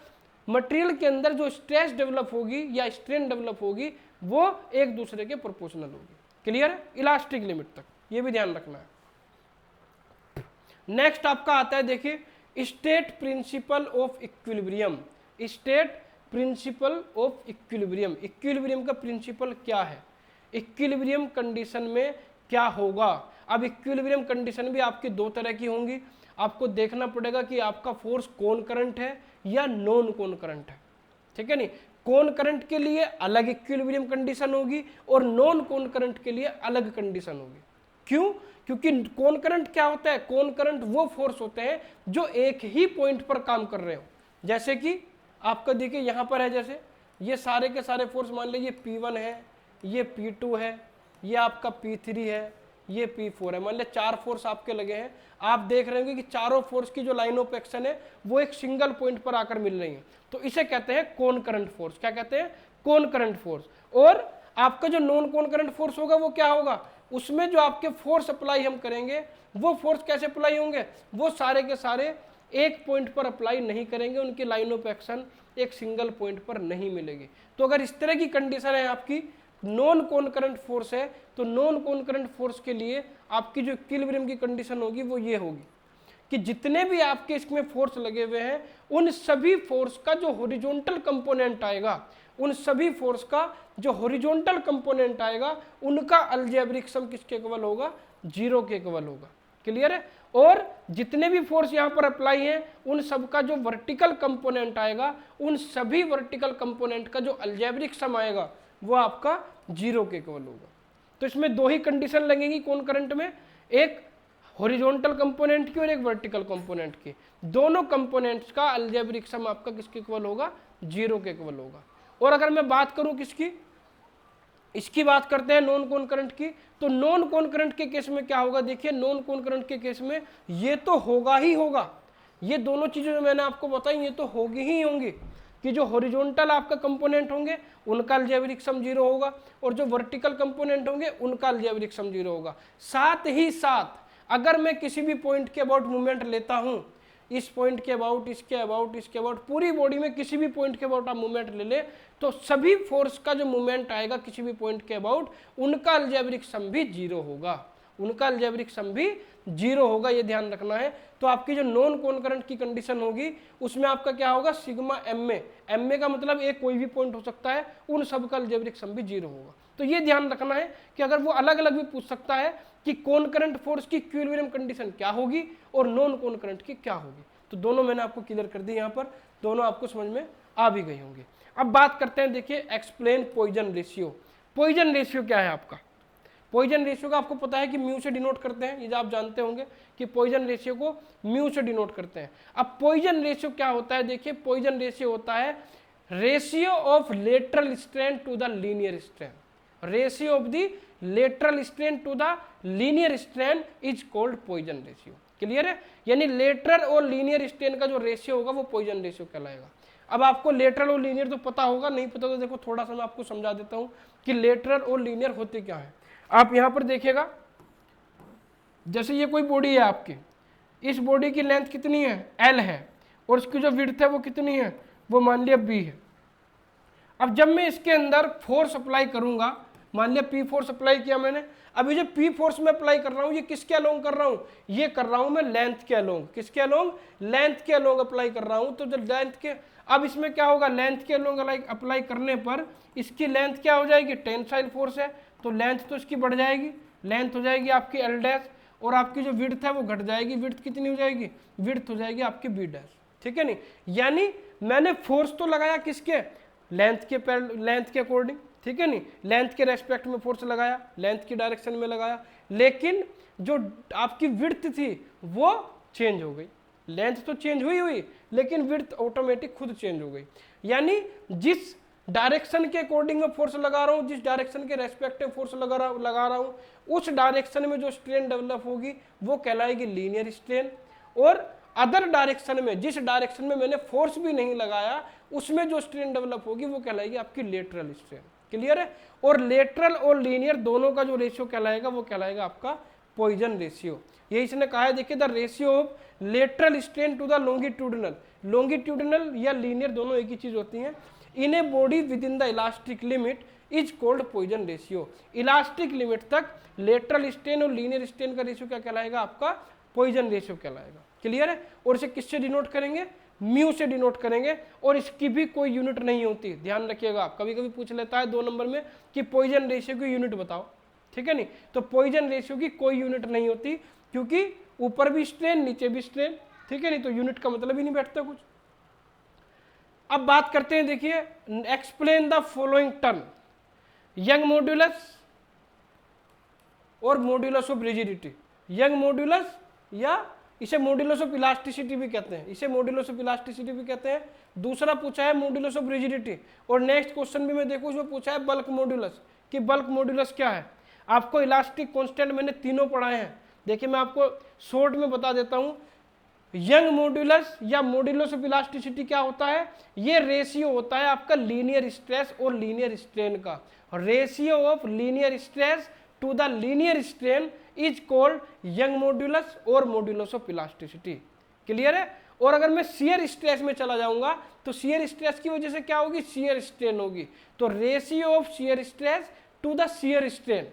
मटेरियल के अंदर जो स्ट्रेस डेवलप होगी या स्ट्रेन डेवलप होगी वो एक दूसरे के प्रोपोर्शनल होगी। क्लियर है, इलास्टिक लिमिट तक, ये भी ध्यान रखना है। नेक्स्ट आपका आता है देखिए state principle of equilibrium. State principle of equilibrium. Equilibrium का प्रिंसिपल क्या है, इक्विलिब्रियम कंडीशन में क्या होगा। अब इक्विलिब्रियम कंडीशन भी आपकी 2 तरह की होंगी। आपको देखना पड़ेगा कि आपका फोर्स कौन करंट है या नॉन कौन करंट है। ठीक है नहीं, कौन करंट के लिए अलग इक्विलिब्रियम कंडीशन होगी और नॉन कौन करंट के लिए अलग कंडीशन होगी। क्यों, क्योंकि कौन करंट क्या होता है, कौन करंट वो फोर्स होते हैं जो एक ही पॉइंट पर काम कर रहे हो। जैसे कि आपका देखिए यहां पर है, जैसे ये सारे के सारे फोर्स मान लीजिए P1 है, ये P2 है, ये आपका P3 है, ये P4 है। मान लिया 4 फोर्स आपके लगे हैं। आप देख रहे होंगे कि चारों फोर्स की जो लाइन ऑफ एक्शन है वो एक सिंगल पॉइंट पर आकर मिल रही है, तो इसे कहते हैं कौन करंट फोर्स। क्या कहते हैं, कौन करंट फोर्स। और आपका जो नॉन कौन करंट फोर्स होगा वो क्या होगा, उसमें जो आपके फोर्स अप्लाई हम करेंगे वो फोर्स कैसे अप्लाई होंगे, वो सारे के सारे एक पॉइंट पर अप्लाई नहीं करेंगे, उनकी लाइन ऑफ एक्शन एक सिंगल पॉइंट पर नहीं मिलेगी। तो अगर इस तरह की कंडीशन है आपकी, नॉन कौन करंट फोर्स है, तो नॉन कौन करंट फोर्स के लिए आपकी जो इक्विलिब्रियम की कंडीशन होगी वो ये होगी कि जितने भी आपके इसमें फोर्स लगे हुए हैं उन सभी फोर्स का जो हॉरिजॉन्टल कंपोनेंट आएगा, उन सभी फोर्स का जो हॉरिजॉन्टल कंपोनेंट आएगा उनका अलजेब्रिक सम किसके इक्वल होगा, 0 के इक्वल होगा। क्लियर है। और जितने भी फोर्स यहाँ पर अप्लाई हैं उन सब का जो वर्टिकल कंपोनेंट आएगा, उन सभी वर्टिकल कंपोनेंट का जो अलजेब्रिक सम आएगा वो आपका 0 के इक्वल होगा। तो इसमें 2 ही कंडीशन लगेंगी कौन करंट में, एक हॉरिजॉन्टल कंपोनेंट की और एक वर्टिकल कंपोनेंट की। दोनों कंपोनेंट्स का अलजेब्रिक सम आपका किसके इक्वल होगा, 0 के इक्वल होगा। और अगर मैं बात करूं किसकी, इसकी बात करते हैं नॉन कौन करंट की, तो नॉन कौन करंट के केस में क्या होगा, देखिए नॉन कौन करंट के केस में ये तो होगा ही होगा, ये दोनों चीजें जो मैंने आपको बताई ये तो होगी ही होंगी कि जो हॉरिजॉन्टल आपका कंपोनेंट होंगे उनका अलजेब्रिक सम 0 होगा और जो वर्टिकल कंपोनेंट होंगे उनका अलजेब्रिक सम 0 होगा। साथ ही साथ अगर मैं किसी भी पॉइंट के अबाउट मूवमेंट लेता हूं, इस पॉइंट के अबाउट, इसके अबाउट, इसके अबाउट, पूरी बॉडी में किसी भी पॉइंट के अबाउट आप मूवमेंट ले ले, तो सभी फोर्स का जो मूवमेंट आएगा किसी भी पॉइंट के अबाउट उनका अलजेब्रिक सम भी 0 होगा, उनका अलजेब्रिक सम भी 0 होगा, ये ध्यान रखना है। तो आपकी जो नॉन कौन करंट की कंडीशन होगी उसमें आपका क्या होगा, सिग्मा एम ए का मतलब एक कोई भी पॉइंट हो सकता है, उन सब का अलजेब्रिक सम भी 0 होगा। तो ये ध्यान रखना है कि अगर वो अलग अलग भी पूछ सकता है कि कौन करंट फोर्स की इक्विलिब्रियम कंडीशन क्या होगी और नॉन कौन करंट की क्या होगी। तो दोनों मैंने आपको क्लियर कर दी, यहाँ पर दोनों आपको समझ में आ भी गई होंगी। अब बात करते हैं देखिए explain Poisson ratio. Poisson ratio क्या है आपका, पॉइजन रेशियो का आपको पता है कि म्यू से डिनोट करते हैं, ये आप जानते होंगे कि पॉइजन रेशियो को म्यू से डिनोट करते हैं। अब पॉइजन रेशियो क्या होता है, देखिए पॉइजन रेशियो होता है ratio of lateral strain to the linear strain. Ratio of the lateral strain to the linear strain is called Poisson ratio. Clear है, यानी लेटरल और लीनियर स्ट्रेन का जो रेशियो होगा वो पॉइजन रेशियो कहलाएगा। अब आपको लेटरल और लीनियर तो पता होगा, नहीं पता तो देखो थोड़ा सा मैं आपको समझा देता हूं कि लेटरल और लीनियर होते क्या है। आप यहां पर देखिएगा, जैसे ये कोई बॉडी है आपकी, इस बॉडी की लेंथ कितनी है, L है, और इसकी जो विड्थ है वो कितनी है, वो मान लिया B है। अब जब मैं इसके अंदर फोर्स अप्लाई करूंगा, मान लिया P फोर्स अप्लाई किया मैंने, अभी जो P फोर्स में अप्लाई कर रहा हूं ये किसके अलोंग कर रहा हूं, ये कर रहा हूं मैं लेंथ के अलोंग। किसके अलोंग, लेंथ के अलोंग अप्लाई कर रहा हूं। तो जो लेंथ के, अब इसमें क्या होगा, लेंथ के अलोंग अप्लाई करने पर इसकी लेंथ क्या हो जाएगी, टेंसाइल फोर्स है, तो लेंथ तो इसकी बढ़ जाएगी, लेंथ हो जाएगी आपकी एल डैश, और आपकी जो विड्थ है वो घट जाएगी, विड्थ कितनी हो जाएगी, विड्थ हो जाएगी आपकी बी डैश, ठीक है नहीं। यानी मैंने फोर्स तो लगाया किसके, लेंथ के अकॉर्डिंग, ठीक है नहीं, लेंथ के रेस्पेक्ट में फोर्स लगाया, लेंथ की डायरेक्शन में लगाया, लेकिन जो आपकी विड्थ थी वो चेंज हो गई। लेंथ तो चेंज हुई लेकिन विड्थ ऑटोमेटिक खुद चेंज हो गई। यानी जिस डायरेक्शन के अकॉर्डिंग मैं फोर्स लगा रहा हूँ, जिस डायरेक्शन के रेस्पेक्ट में फोर्स लगा रहा हूँ, उस डायरेक्शन में जो स्ट्रेन डेवलप होगी वो कहलाएगी लीनियर स्ट्रेन, और अदर डायरेक्शन में, जिस डायरेक्शन में मैंने फोर्स भी नहीं लगाया, उसमें जो स्ट्रेन डेवलप होगी वो कहलाएगी आपकी लेटरल स्ट्रेन। क्लियर है। और लेटरल और लीनियर दोनों का जो रेशियो कहलाएगा वो कहलाएगा आपका पॉइजन रेशियो। ये इसने कहा है, देखिए the ratio of lateral strain to the longitudinal या लीनियर दोनों एक ही चीज होती हैं, in a body within the elastic limit is called Poisson ratio. Elastic limit तक लेटरल स्ट्रेन और लीनियर स्ट्रेन का रेशियो क्या कहलाएगा, आपका पॉइजन रेशियो कहलाएगा। क्लियर है। और इसे किससे डिनोट करेंगे, म्यू से डिनोट करेंगे, और इसकी भी कोई यूनिट नहीं होती, ध्यान रखिएगा। आप कभी कभी पूछ लेता है 2 नंबर में कि पॉइजन रेशियो की यूनिट बताओ, ठीक है नहीं, तो पॉइजन रेशियो की कोई यूनिट नहीं होती, क्योंकि ऊपर भी स्ट्रेन नीचे भी स्ट्रेन, ठीक है नहीं, तो यूनिट का मतलब ही नहीं बैठता कुछ। अब बात करते हैं, देखिए explain the following term, Young modulus और modulus of rigidity. Young modulus या इसे मॉड्यूलस ऑफ इलास्टिसिटी भी कहते हैं, इसे मॉड्यूलस ऑफ इलास्टिसिटी भी कहते हैं। दूसरा पूछा है मॉड्यूलस ऑफ रिजिडिटी, और नेक्स्ट क्वेश्चन भी मैं देखूं उसमें पूछा है बल्क मॉड्यूलस, कि बल्क मॉड्यूलस क्या है। आपको इलास्टिक कांस्टेंट मैंने तीनों पढ़ाए हैं, देखिए मैं आपको शॉर्ट में बता देता हूं। यंग मॉड्यूलस या मॉड्यूलस ऑफ इलास्टिसिटी क्या होता है, ये रेशियो होता है आपका लीनियर स्ट्रेस और लीनियर स्ट्रेन का। Ratio of linear stress to the linear strain is called Young modulus और मॉड्यूलस ऑफ इलास्टिसिटी। क्लियर है। और अगर मैं शियर स्ट्रेस में चला जाऊंगा तो शियर स्ट्रेस की वजह से क्या होगी, शियर स्ट्रेन होगी, तो ratio of shear stress to the shear strain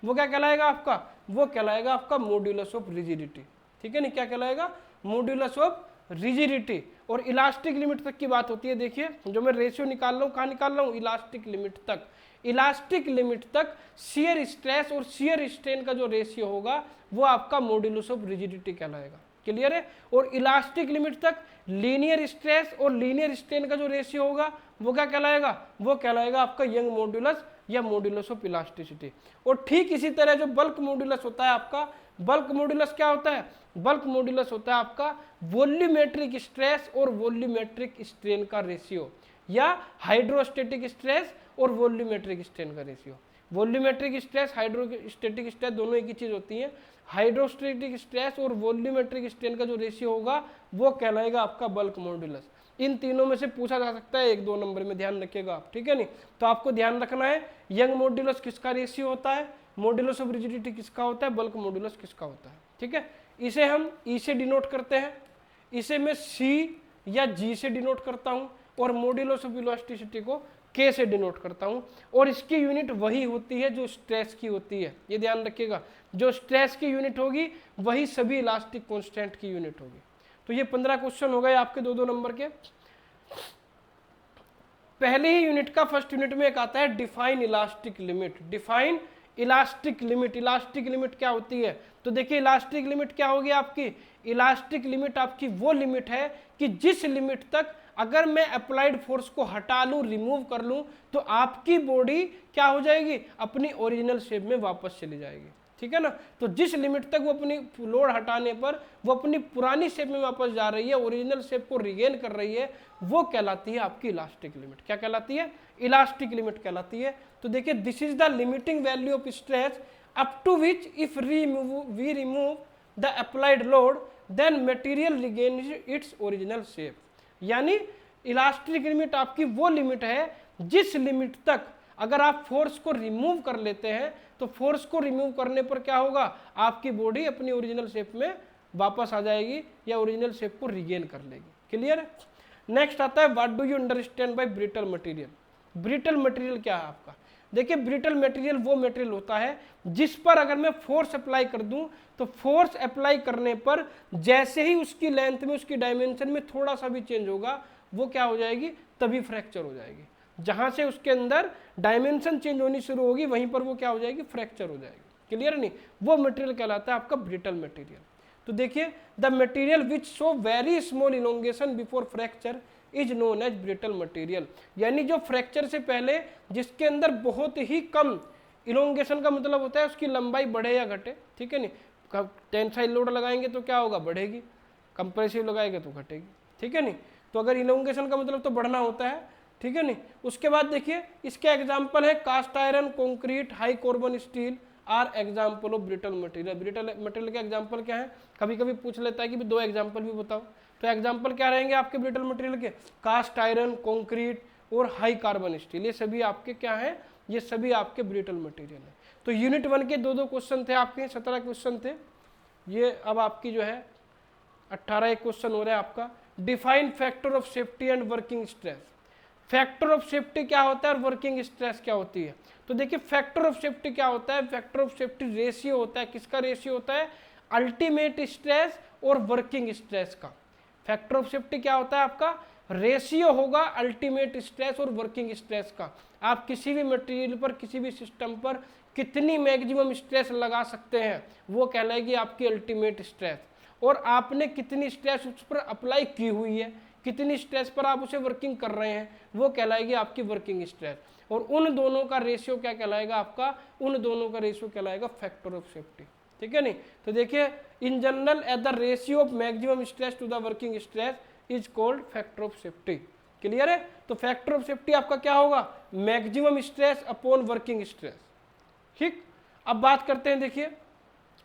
वो क्या कहलाएगा आपका, वो कहलाएगा आपका मॉड्यूलस ऑफ रिजिडिटी, ठीक है नहीं, क्या कहलाएगा, मॉड्यूलस ऑफ रिजिडिटी। और इलास्टिक लिमिट तक की बात होती है, देखिए जो मैं रेशियो निकाल रहा हूँ, कहाँ निकाल रहा हूँ, इलास्टिक लिमिट तक। इलास्टिक लिमिट तक शियर स्ट्रेस और शियर स्ट्रेन का जो रेशियो होगा वो आपका मॉड्यूलस ऑफ रिजिडिटी कहलाएगा। क्लियर है। और इलास्टिक लिमिट तक लीनियर स्ट्रेस और लीनियर स्ट्रेन का जो रेशियो होगा वो क्या कहलाएगा, वो कहलाएगा आपका यंग मॉड्यूलस या मॉड्यूलस ऑफ इलास्टिसिटी। और ठीक इसी तरह जो बल्क मॉड्यूलस होता है आपका, बल्क मॉड्यूलस क्या होता है, बल्क मॉड्यूलस होता है आपका वॉल्यूमेट्रिक स्ट्रेस और वॉल्यूमेट्रिक स्ट्रेन का रेशियो, या हाइड्रोस्टेटिक स्ट्रेस और वॉल्यूमेट्रिक स्ट्रेन का ratio. Volumetric stress hydrostatic stress दोनों एक ही चीज होती है। हाइड्रोस्टेटिक स्ट्रेस और वॉल्यूमेट्रिक स्ट्रेन का जो रेशियो होगा वो कहलाएगा आपका बल्क मॉड्यूलस। इन तीनों में से पूछा जा सकता है 1-2 नंबर में, ध्यान रखिएगा आप, ठीक है नहीं। तो आपको ध्यान रखना है यंग मॉड्यूलस किसका रेशियो होता है, मॉड्यूलस ऑफ रिजिडिटी किसका होता है, बल्क मॉड्यूलस किसका होता है, ठीक है। इसे हम ई से डिनोट करते हैं, इसे मैं सी या जी से डिनोट करता हूं, और मॉड्यूलस ऑफ इलास्टिसिटी को के से डिनोट करता हूं। और इसकी यूनिट वही होती है जो स्ट्रेस की होती है, ये ध्यान रखिएगा, जो स्ट्रेस की यूनिट होगी वही सभी इलास्टिक कांस्टेंट की यूनिट होगी। तो ये 15 क्वेश्चन हो गए आपके 2-2 नंबर के। पहले ही यूनिट का फर्स्ट यूनिट में एक आता है define elastic limit. Define elastic limit, elastic limit क्या होती है, तो देखिए इलास्टिक लिमिट क्या होगी आपकी, इलास्टिक लिमिट आपकी वो लिमिट है कि जिस लिमिट तक अगर मैं अप्लाइड फोर्स को हटा लूं, रिमूव कर लूं, तो आपकी बॉडी क्या हो जाएगी, अपनी ओरिजिनल शेप में वापस चली जाएगी, ठीक है ना। तो जिस लिमिट तक वो अपनी लोड हटाने पर वो अपनी पुरानी शेप में वापस जा रही है, ओरिजिनल शेप को रिगेन कर रही है, वो कहलाती है आपकी इलास्टिक लिमिट। क्या कहलाती है, इलास्टिक लिमिट कहलाती है। तो देखिए this is the limiting value of stress up to which if we remove the applied load then material regains its original shape. यानी इलास्टिक लिमिट आपकी वो लिमिट है जिस लिमिट तक अगर आप फोर्स को रिमूव कर लेते हैं तो फोर्स को रिमूव करने पर क्या होगा, आपकी बॉडी अपनी ओरिजिनल शेप में वापस आ जाएगी या ओरिजिनल शेप को रिगेन कर लेगी। क्लियर है। नेक्स्ट आता है what do you understand by brittle material. Brittle material क्या है आपका, देखिए ब्रिटल मटेरियल वो मटेरियल होता है जिस पर अगर मैं फोर्स अप्लाई कर दूं तो फोर्स अप्लाई करने पर जैसे ही उसकी लेंथ में, उसकी डायमेंशन में थोड़ा सा भी चेंज होगा वो क्या हो जाएगी, तभी फ्रैक्चर हो जाएगी। जहां से उसके अंदर डायमेंशन चेंज होनी शुरू होगी वहीं पर वो क्या हो जाएगी, फ्रैक्चर हो जाएगी। क्लियर नहीं, वो मटेरियल कहलाता है आपका ब्रिटल मटेरियल। तो देखिए the material which show very small elongation before fracture is known as brittle material, यानी जो फ्रैक्चर से पहले जिसके अंदर बहुत ही कम इलोंगेशन का मतलब होता है उसकी लंबाई बढ़े या घटे, ठीक है नहीं। टेंसाइल लोड लगाएंगे तो क्या होगा, बढ़ेगी, कंप्रेसिव लगाएंगे तो घटेगी, ठीक है नहीं। तो अगर इलोंगेशन का मतलब तो बढ़ना होता है, ठीक है नहीं। उसके बाद देखिए इसके एग्जाम्पल है cast iron, concrete, high carbon steel are example of brittle material. Brittle material के एग्जाम्पल क्या है, कभी कभी पूछ लेता है कि दो एग्जाम्पल भी बताओ, तो एग्जाम्पल क्या रहेंगे आपके ब्रिटल मटेरियल के, कास्ट आयरन, कंक्रीट और हाई कार्बन स्टील, ये सभी आपके क्या है, ये सभी आपके ब्रिटल मटेरियल है। तो यूनिट 1 के दो क्वेश्चन थे आपके, 17 क्वेश्चन थे, ये अब आपकी जो है 18 क्वेश्चन हो रहा है आपका। Define factor of safety and working stress. Factor of safety क्या होता है और वर्किंग स्ट्रेस क्या होती है। तो देखिए फैक्टर ऑफ सेफ्टी क्या होता है, फैक्टर ऑफ सेफ्टी रेशियो होता है, किसका रेशियो होता है, अल्टीमेट स्ट्रेस और वर्किंग स्ट्रेस का। फैक्टर ऑफ सेफ्टी क्या होता है आपका, रेशियो होगा अल्टीमेट स्ट्रेस और वर्किंग स्ट्रेस का। आप किसी भी मटेरियल पर, किसी भी सिस्टम पर कितनी मैक्सिमम स्ट्रेस लगा सकते हैं वो कहलाएगी आपकी अल्टीमेट स्ट्रेस, और आपने कितनी स्ट्रेस उस पर अप्लाई की हुई है, कितनी स्ट्रेस पर आप उसे वर्किंग कर रहे हैं वो कहलाएगी आपकी वर्किंग स्ट्रेस। और उन दोनों का रेशियो क्या कहलाएगा आपका, उन दोनों का रेशियो कहलाएगा फैक्टर ऑफ सेफ्टी, ठीक है नहीं। तो देखिए in general at the ratio of maximum stress to the working stress is called factor of safety. Clear है। तो फैक्टर ऑफ सेफ्टी आपका क्या होगा, maximum stress upon working stress. ठीक, अब बात करते हैं देखिए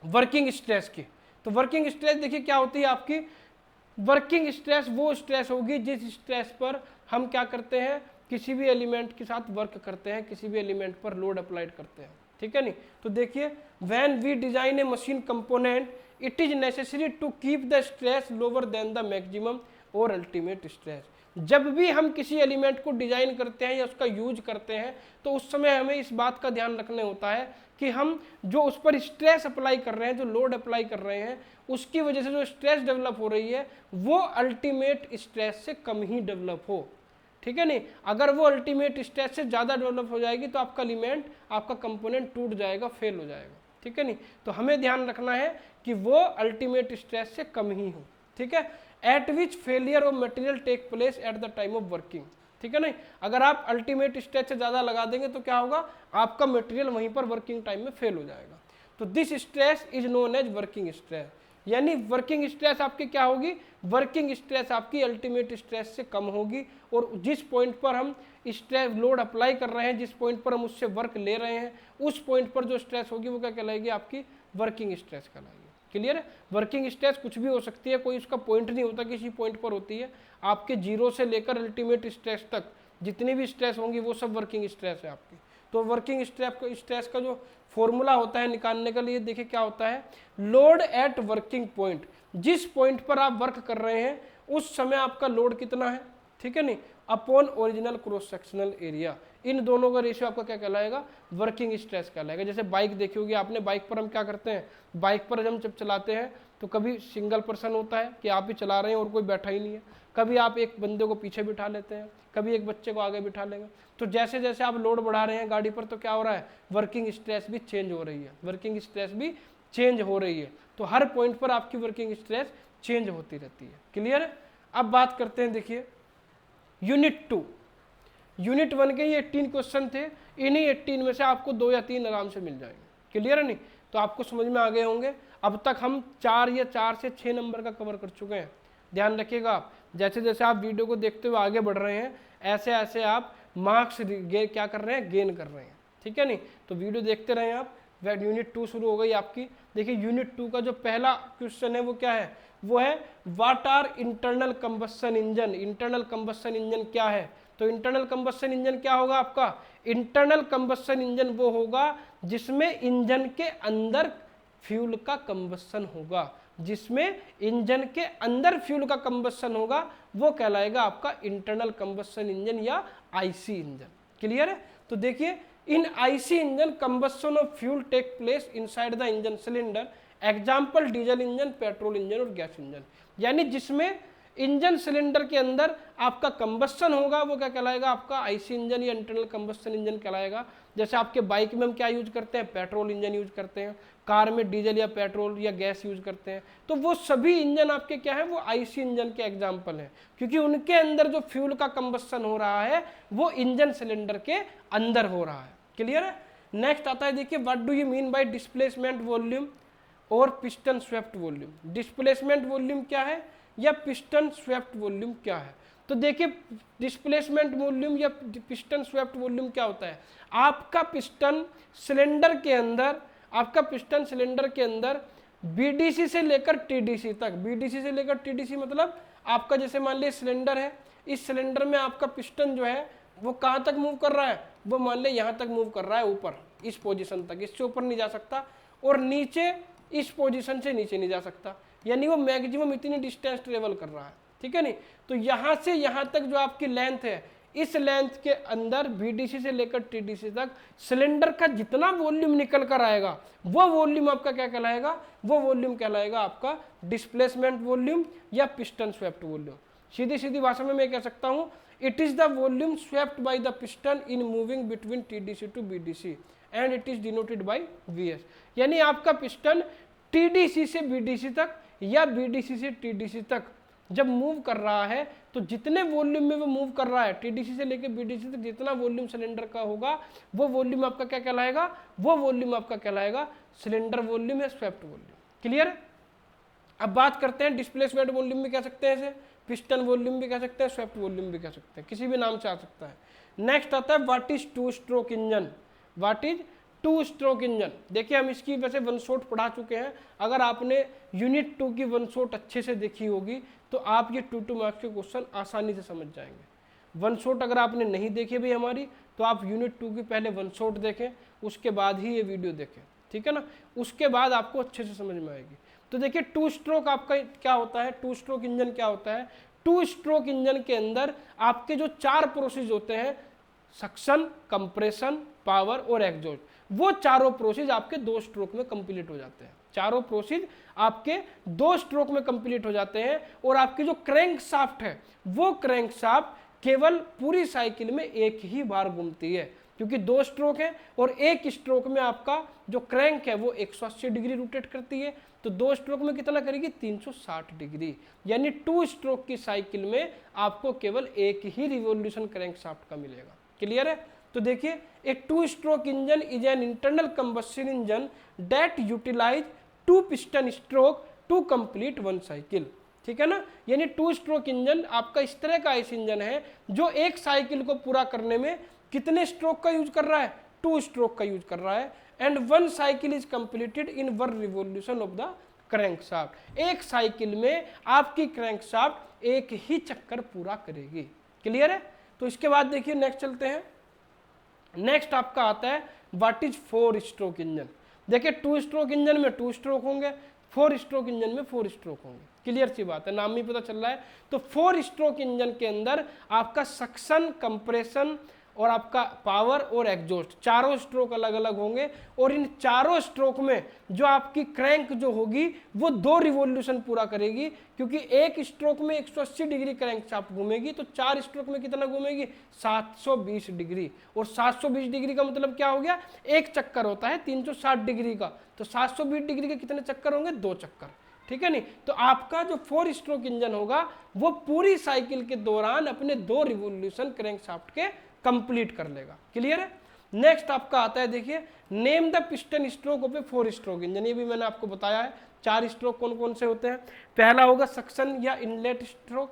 वर्किंग स्ट्रेस की। तो वर्किंग स्ट्रेस देखिए क्या होती है आपकी, वर्किंग स्ट्रेस वो स्ट्रेस होगी जिस स्ट्रेस पर हम क्या करते हैं, किसी भी एलिमेंट के साथ वर्क करते हैं, किसी भी एलिमेंट पर लोड अप्लाइड करते हैं, ठीक है नहीं। तो देखिए when we design a machine component it is necessary to keep the stress lower than the maximum और अल्टीमेट स्ट्रेस। जब भी हम किसी एलिमेंट को डिजाइन करते हैं या उसका यूज करते हैं तो उस समय हमें इस बात का ध्यान रखना होता है कि हम जो उस पर स्ट्रेस अप्लाई कर रहे हैं, जो लोड अप्लाई कर रहे हैं, उसकी वजह से जो स्ट्रेस डेवलप हो रही है वो अल्टीमेट स्ट्रेस से कम ही डेवलप हो, ठीक है नहीं। अगर वो अल्टीमेट स्ट्रेस से ज़्यादा डेवलप हो जाएगी तो आपका एलिमेंट, आपका कंपोनेंट टूट जाएगा, फेल हो जाएगा, ठीक है नहीं। तो हमें ध्यान रखना है कि वो अल्टीमेट स्ट्रेस से कम ही हो, ठीक है। At which failure of material take place at the time of working, ठीक है नहीं। अगर आप अल्टीमेट स्ट्रेस से ज़्यादा लगा देंगे तो क्या होगा, आपका मटेरियल वहीं पर वर्किंग टाइम में फेल हो जाएगा। तो this stress is known as working stress, यानी वर्किंग स्ट्रेस आपकी क्या होगी, वर्किंग स्ट्रेस आपकी अल्टीमेट स्ट्रेस से कम होगी, और जिस पॉइंट पर हम स्ट्रेस लोड अप्लाई कर रहे हैं, जिस पॉइंट पर हम उससे वर्क ले रहे हैं, उस पॉइंट पर जो स्ट्रेस होगी वो क्या कहलाएगी, आपकी वर्किंग स्ट्रेस कहलाएगी। क्लियर है। वर्किंग स्ट्रेस कुछ भी हो सकती है, कोई उसका पॉइंट नहीं होता, किसी पॉइंट पर होती है। आपके जीरो से लेकर अल्टीमेट स्ट्रेस तक जितनी भी स्ट्रेस होंगी वो सब वर्किंग स्ट्रेस है आपकी। तो वर्किंग स्ट्रेस का जो फॉर्मूला होता है निकालने के लिए, देखिए क्या होता है, लोड एट वर्किंग पॉइंट, जिस पॉइंट पर आप वर्क कर रहे हैं उस समय आपका लोड कितना है, ठीक है नहीं, upon original cross sectional area. इन दोनों का रेशियो आपका क्या कहलाएगा, वर्किंग स्ट्रेस कहलाएगा। जैसे बाइक देखी होगी आपने, बाइक पर हम क्या करते हैं, बाइक पर हम जब चलाते हैं तो कभी सिंगल पर्सन होता है कि आप ही चला रहे हैं और कोई बैठा ही नहीं है, कभी आप एक बंदे को पीछे बिठा लेते हैं, कभी एक बच्चे को आगे बिठा लेंगे। तो जैसे जैसे आप लोड बढ़ा रहे हैं गाड़ी पर तो क्या हो रहा है, वर्किंग स्ट्रेस भी चेंज हो रही है, वर्किंग स्ट्रेस भी चेंज हो रही है। तो हर पॉइंट पर आपकी वर्किंग स्ट्रेस चेंज होती रहती है। क्लियर है। अब बात करते हैं देखिए यूनिट 2। यूनिट 1 के ये 18 क्वेश्चन थे, इन्हीं 18 में से आपको 2 या 3 आराम से मिल जाएंगे। क्लियर है नहीं, तो आपको समझ में आ गए होंगे। अब तक हम 4 से 6 नंबर का कवर कर चुके हैं। ध्यान रखिएगा आप, जैसे जैसे आप वीडियो को देखते हुए आगे बढ़ रहे हैं ऐसे ऐसे आप मार्क्स क्या कर रहे हैं, गेन कर रहे हैं, ठीक है नहीं। तो वीडियो देखते रहें आप। यूनिट 2 शुरू हो गई आपकी। देखिए यूनिट 2 का जो पहला क्वेश्चन है वो क्या है, वो है what are internal combustion engine. Internal combustion engine क्या है, तो इंटरनल कंबस्शन इंजन क्या होगा आपका, इंटरनल कंबस्शन इंजन वो होगा जिसमें इंजन के अंदर फ्यूल का कंबस्शन होगा, जिसमें इंजन के अंदर फ्यूल का कंबस्शन होगा वो कहलाएगा आपका इंटरनल कंबस्शन इंजन या आईसी इंजन। क्लियर है। तो देखिए in IC engine combustion of fuel take place inside the engine cylinder. Example diesel engine, petrol engine और गैस इंजन, यानी जिसमें इंजन सिलेंडर के अंदर आपका कंबस्शन होगा, वो क्या कहलाएगा, आपका आईसी इंजन या इंटरनल कंबस्शन इंजन कहलाएगा। जैसे आपके बाइक में हम क्या यूज करते हैं, पेट्रोल इंजन यूज करते हैं, कार में डीजल या पेट्रोल या गैस यूज करते हैं। तो वो सभी इंजन आपके क्या है, वो आईसी इंजन के एग्जाम्पल हैं, क्योंकि उनके अंदर जो फ्यूल का कंबस्शन हो रहा है वो इंजन सिलेंडर के अंदर हो रहा है। क्लियर है। नेक्स्ट आता है, देखिए what do you mean by displacement volume और piston swept volume. Displacement volume क्या है या पिस्टन स्वेप्ट वॉल्यूम क्या है। तो देखिए डिस्प्लेसमेंट वॉल्यूम या पिस्टन स्वेप्ट वॉल्यूम क्या होता है, आपका पिस्टन सिलेंडर के अंदर बीडीसी से लेकर टीडीसी तक, बीडीसी से लेकर टीडीसी मतलब आपका जैसे मान लीजिए सिलेंडर है, इस सिलेंडर में आपका पिस्टन जो है वो कहाँ तक मूव कर रहा है, वो मान ले यहाँ तक मूव कर रहा है, ऊपर इस पोजीशन तक, इससे ऊपर नहीं जा सकता, और नीचे इस पोजीशन से नीचे नहीं जा सकता, यानी वो मैक्सिमम इतनी डिस्टेंस ट्रेवल कर रहा है। ठीक है नहीं। तो यहाँ से यहाँ तक जो आपकी लेंथ है, इस लेंथ के अंदर बीडीसी से लेकर टीडीसी तक सिलेंडर का जितना वॉल्यूम निकल कर आएगा वो वॉल्यूम आपका क्या कहलाएगा, वो वॉल्यूम कहलाएगा आपका डिस्प्लेसमेंट वॉल्यूम या पिस्टन स्वेप्ट वॉल्यूम। सीधी सीधी भाषा में मैं कह सकता हूँ, it is the volume swept by the piston in moving between TDC to BDC and it is denoted by VS. यानी आपका पिस्टन टीडीसी से बीडीसी तक या बीडीसी से टीडीसी तक जब मूव कर रहा है, तो जितने वॉल्यूम में वो मूव कर रहा है, टीडीसी से लेकर बीडीसी तक जितना वॉल्यूम सिलेंडर का होगा वो वॉल्यूम आपका क्या कहलाएगा, वो वॉल्यूम आपका कहलाएगा सिलेंडर वॉल्यूम या स्वेप्ट वॉल्यूम। क्लियर है। अब बात करते हैं डिस्प्लेसमेंट वॉल्यूम भी कह सकते हैं, इसे पिस्टन वॉल्यूम भी कह सकते हैं, स्वेप्ट वॉल्यूम भी कह सकते हैं, किसी भी नाम से आ सकता है। नेक्स्ट आता है what is two stroke engine. What is two stroke engine. देखिए हम इसकी वैसे वन शॉट पढ़ा चुके हैं, अगर आपने यूनिट 2 की वन शॉट अच्छे से देखी होगी तो आप ये 2 मार्क्स के क्वेश्चन आसानी से समझ जाएंगे। वन शॉट अगर आपने नहीं देखी भी हमारी, तो आप यूनिट 2 की पहले वन शॉट देखें, उसके बाद ही ये वीडियो देखें, ठीक है ना, उसके बाद आपको अच्छे से समझ में आएगी। तो देखिए टू स्ट्रोक आपका क्या होता है, टू स्ट्रोक इंजन क्या होता है। टू स्ट्रोक इंजन के अंदर आपके जो 4 प्रोसेस होते हैं, सक्शन, कंप्रेशन, पावर और एग्जॉस्ट, वो चारों प्रोसेस आपके 2 स्ट्रोक में कंप्लीट हो जाते हैं। चारों प्रोसेस आपके 2 स्ट्रोक में कंप्लीट हो जाते हैं, और आपकी जो क्रैंक शाफ्ट है वो क्रैंक शाफ्ट केवल पूरी साइकिल में एक ही बार घूमती है, क्योंकि 2 स्ट्रोक है और एक स्ट्रोक में आपका जो क्रैंक है वो 180 डिग्री रोटेट करती है, तो 2 स्ट्रोक में कितना करेगी, 360 डिग्री। यानी 2 स्ट्रोक की साइकिल में आपको केवल एक ही रिवॉल्यूशन क्रैंक शाफ्ट का मिलेगा। क्लियर है। तो देखिए एक 2 stroke engine is an internal combustion engine that utilize 2 piston stroke to complete 1 cycle. ठीक है ना। यानी 2 स्ट्रोक इंजन आपका इस तरह का ऐसा इंजन है जो एक साइकिल को पूरा करने में कितने स्ट्रोक का यूज कर रहा है, 2 स्ट्रोक का यूज कर रहा है, and 1 cycle is completed in 1 revolution of the crankshaft. एक साइकिल में आपकी क्रैंकशाफ्ट एक ही चक्कर पूरा करेगी। क्लियर है। तो इसके बाद देखिए नेक्स्ट चलते हैं। नेक्स्ट आपका आता है व्हाट इज 4 स्ट्रोक इंजन। देखिए 2 स्ट्रोक इंजन में 2 स्ट्रोक होंगे, 4 स्ट्रोक इंजन में 4 स्ट्रोक होंगे। क्लियर सी बात है, नाम ही पता चल रहा है। तो 4 स्ट्रोक इंजन के अंदर आपका सक्शन, कंप्रेशन और आपका पावर और एग्जॉस्ट, चारों स्ट्रोक अलग अलग होंगे, और इन चारों स्ट्रोक में जो आपकी क्रैंक जो होगी वो 2 रिवॉल्यूशन पूरा करेगी, क्योंकि एक स्ट्रोक में 180 डिग्री क्रैंक शाफ्ट घूमेगी, तो 4 स्ट्रोक में कितना घूमेगी, 720 डिग्री। और 720 डिग्री का मतलब क्या हो गया, एक चक्कर होता है 360 डिग्री का, तो 720 डिग्री के कितने चक्कर होंगे, 2 चक्कर। ठीक है नहीं। तो आपका जो 4 स्ट्रोक इंजन होगा वो पूरी साइकिल के दौरान अपने 2 रिवॉल्यूशन क्रैंक शाफ्ट के कंप्लीट कर लेगा। क्लियर है। नेक्स्ट आपका आता है, देखिए name the piston stroke of A 4 stroke engine. ये भी मैंने आपको बताया है 4 स्ट्रोक कौन कौन से होते हैं। पहला होगा सक्शन या इनलेट स्ट्रोक,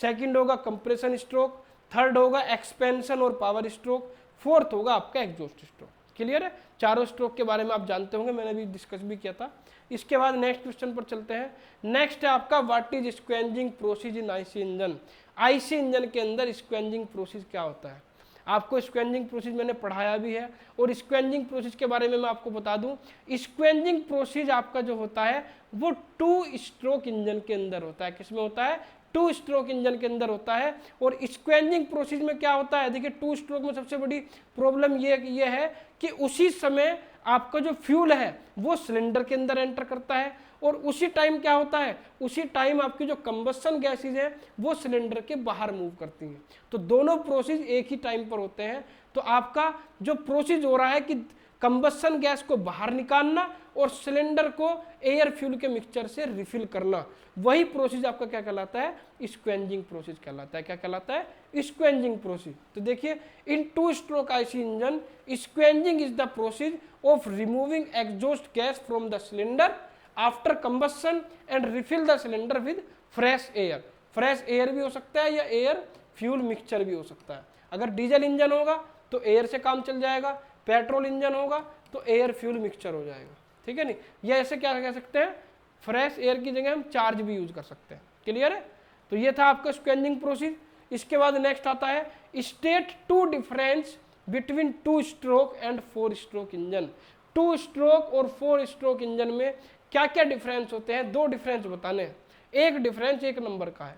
सेकंड होगा कंप्रेशन स्ट्रोक, थर्ड होगा एक्सपेंशन और पावर स्ट्रोक, फोर्थ होगा आपका एग्जॉस्ट स्ट्रोक। क्लियर है। चारों स्ट्रोक के बारे में आप जानते होंगे, मैंने भी डिस्कस भी किया था। इसके बाद नेक्स्ट क्वेश्चन पर चलते हैं। नेक्स्ट है आपका what is scavenging process in IC engine. IC engine के अंदर स्क्वेंजिंग प्रोसेस क्या होता है, आपको स्क्वेंजिंग प्रोसेस मैंने पढ़ाया भी है, और स्क्वेंजिंग प्रोसेस के बारे में मैं आपको बता दूं, स्क्वेंजिंग प्रोसेस आपका जो होता है वो 2 स्ट्रोक इंजन के अंदर होता है। किसमें होता है, 2 स्ट्रोक इंजन के अंदर होता है। और स्क्वेंजिंग प्रोसेस में क्या होता है, देखिए 2 स्ट्रोक में सबसे बड़ी प्रॉब्लम ये है कि उसी समय आपका जो फ्यूल है वो सिलेंडर के अंदर एंटर करता है, और उसी टाइम क्या होता है, उसी टाइम आपकी जो कंबस्शन गैसेज है वो सिलेंडर के बाहर मूव करती हैं। तो दोनों प्रोसेस एक ही टाइम पर होते हैं। तो आपका जो प्रोसेस हो रहा है कि कंबस्शन गैस को बाहर निकालना और सिलेंडर को एयर फ्यूल के मिक्सचर से रिफिल करना, वही प्रोसेस आपका क्या कहलाता है, स्क्वेंजिंग प्रोसेस कहलाता है। क्या कहलाता है, स्क्वेंजिंग प्रोसेस। तो देखिए, in two stroke IC engine scavenging is the process of removing exhaust gas from the cylinder after combustion and refill the cylinder with fresh air. Fresh air भी हो सकता है या एयर फ्यूल मिक्सचर भी हो सकता है। अगर डीजल इंजन होगा तो एयर से काम चल जाएगा, पेट्रोल इंजन होगा तो एयर फ्यूल मिक्सचर हो जाएगा, ठीक है नहीं। या ऐसे क्या कह सकते हैं, फ्रेश एयर की जगह हम चार्ज भी यूज कर सकते हैं। क्लियर है। तो ये था आपका स्क्वेंजिंग प्रोसेस। इसके बाद नेक्स्ट आता है state to difference between two stroke and four stroke engine. Two stroke और फोर स्ट्रोक इंजन में क्या क्या डिफरेंस होते हैं, दो डिफरेंस बताने हैं। एक डिफरेंस एक नंबर का है।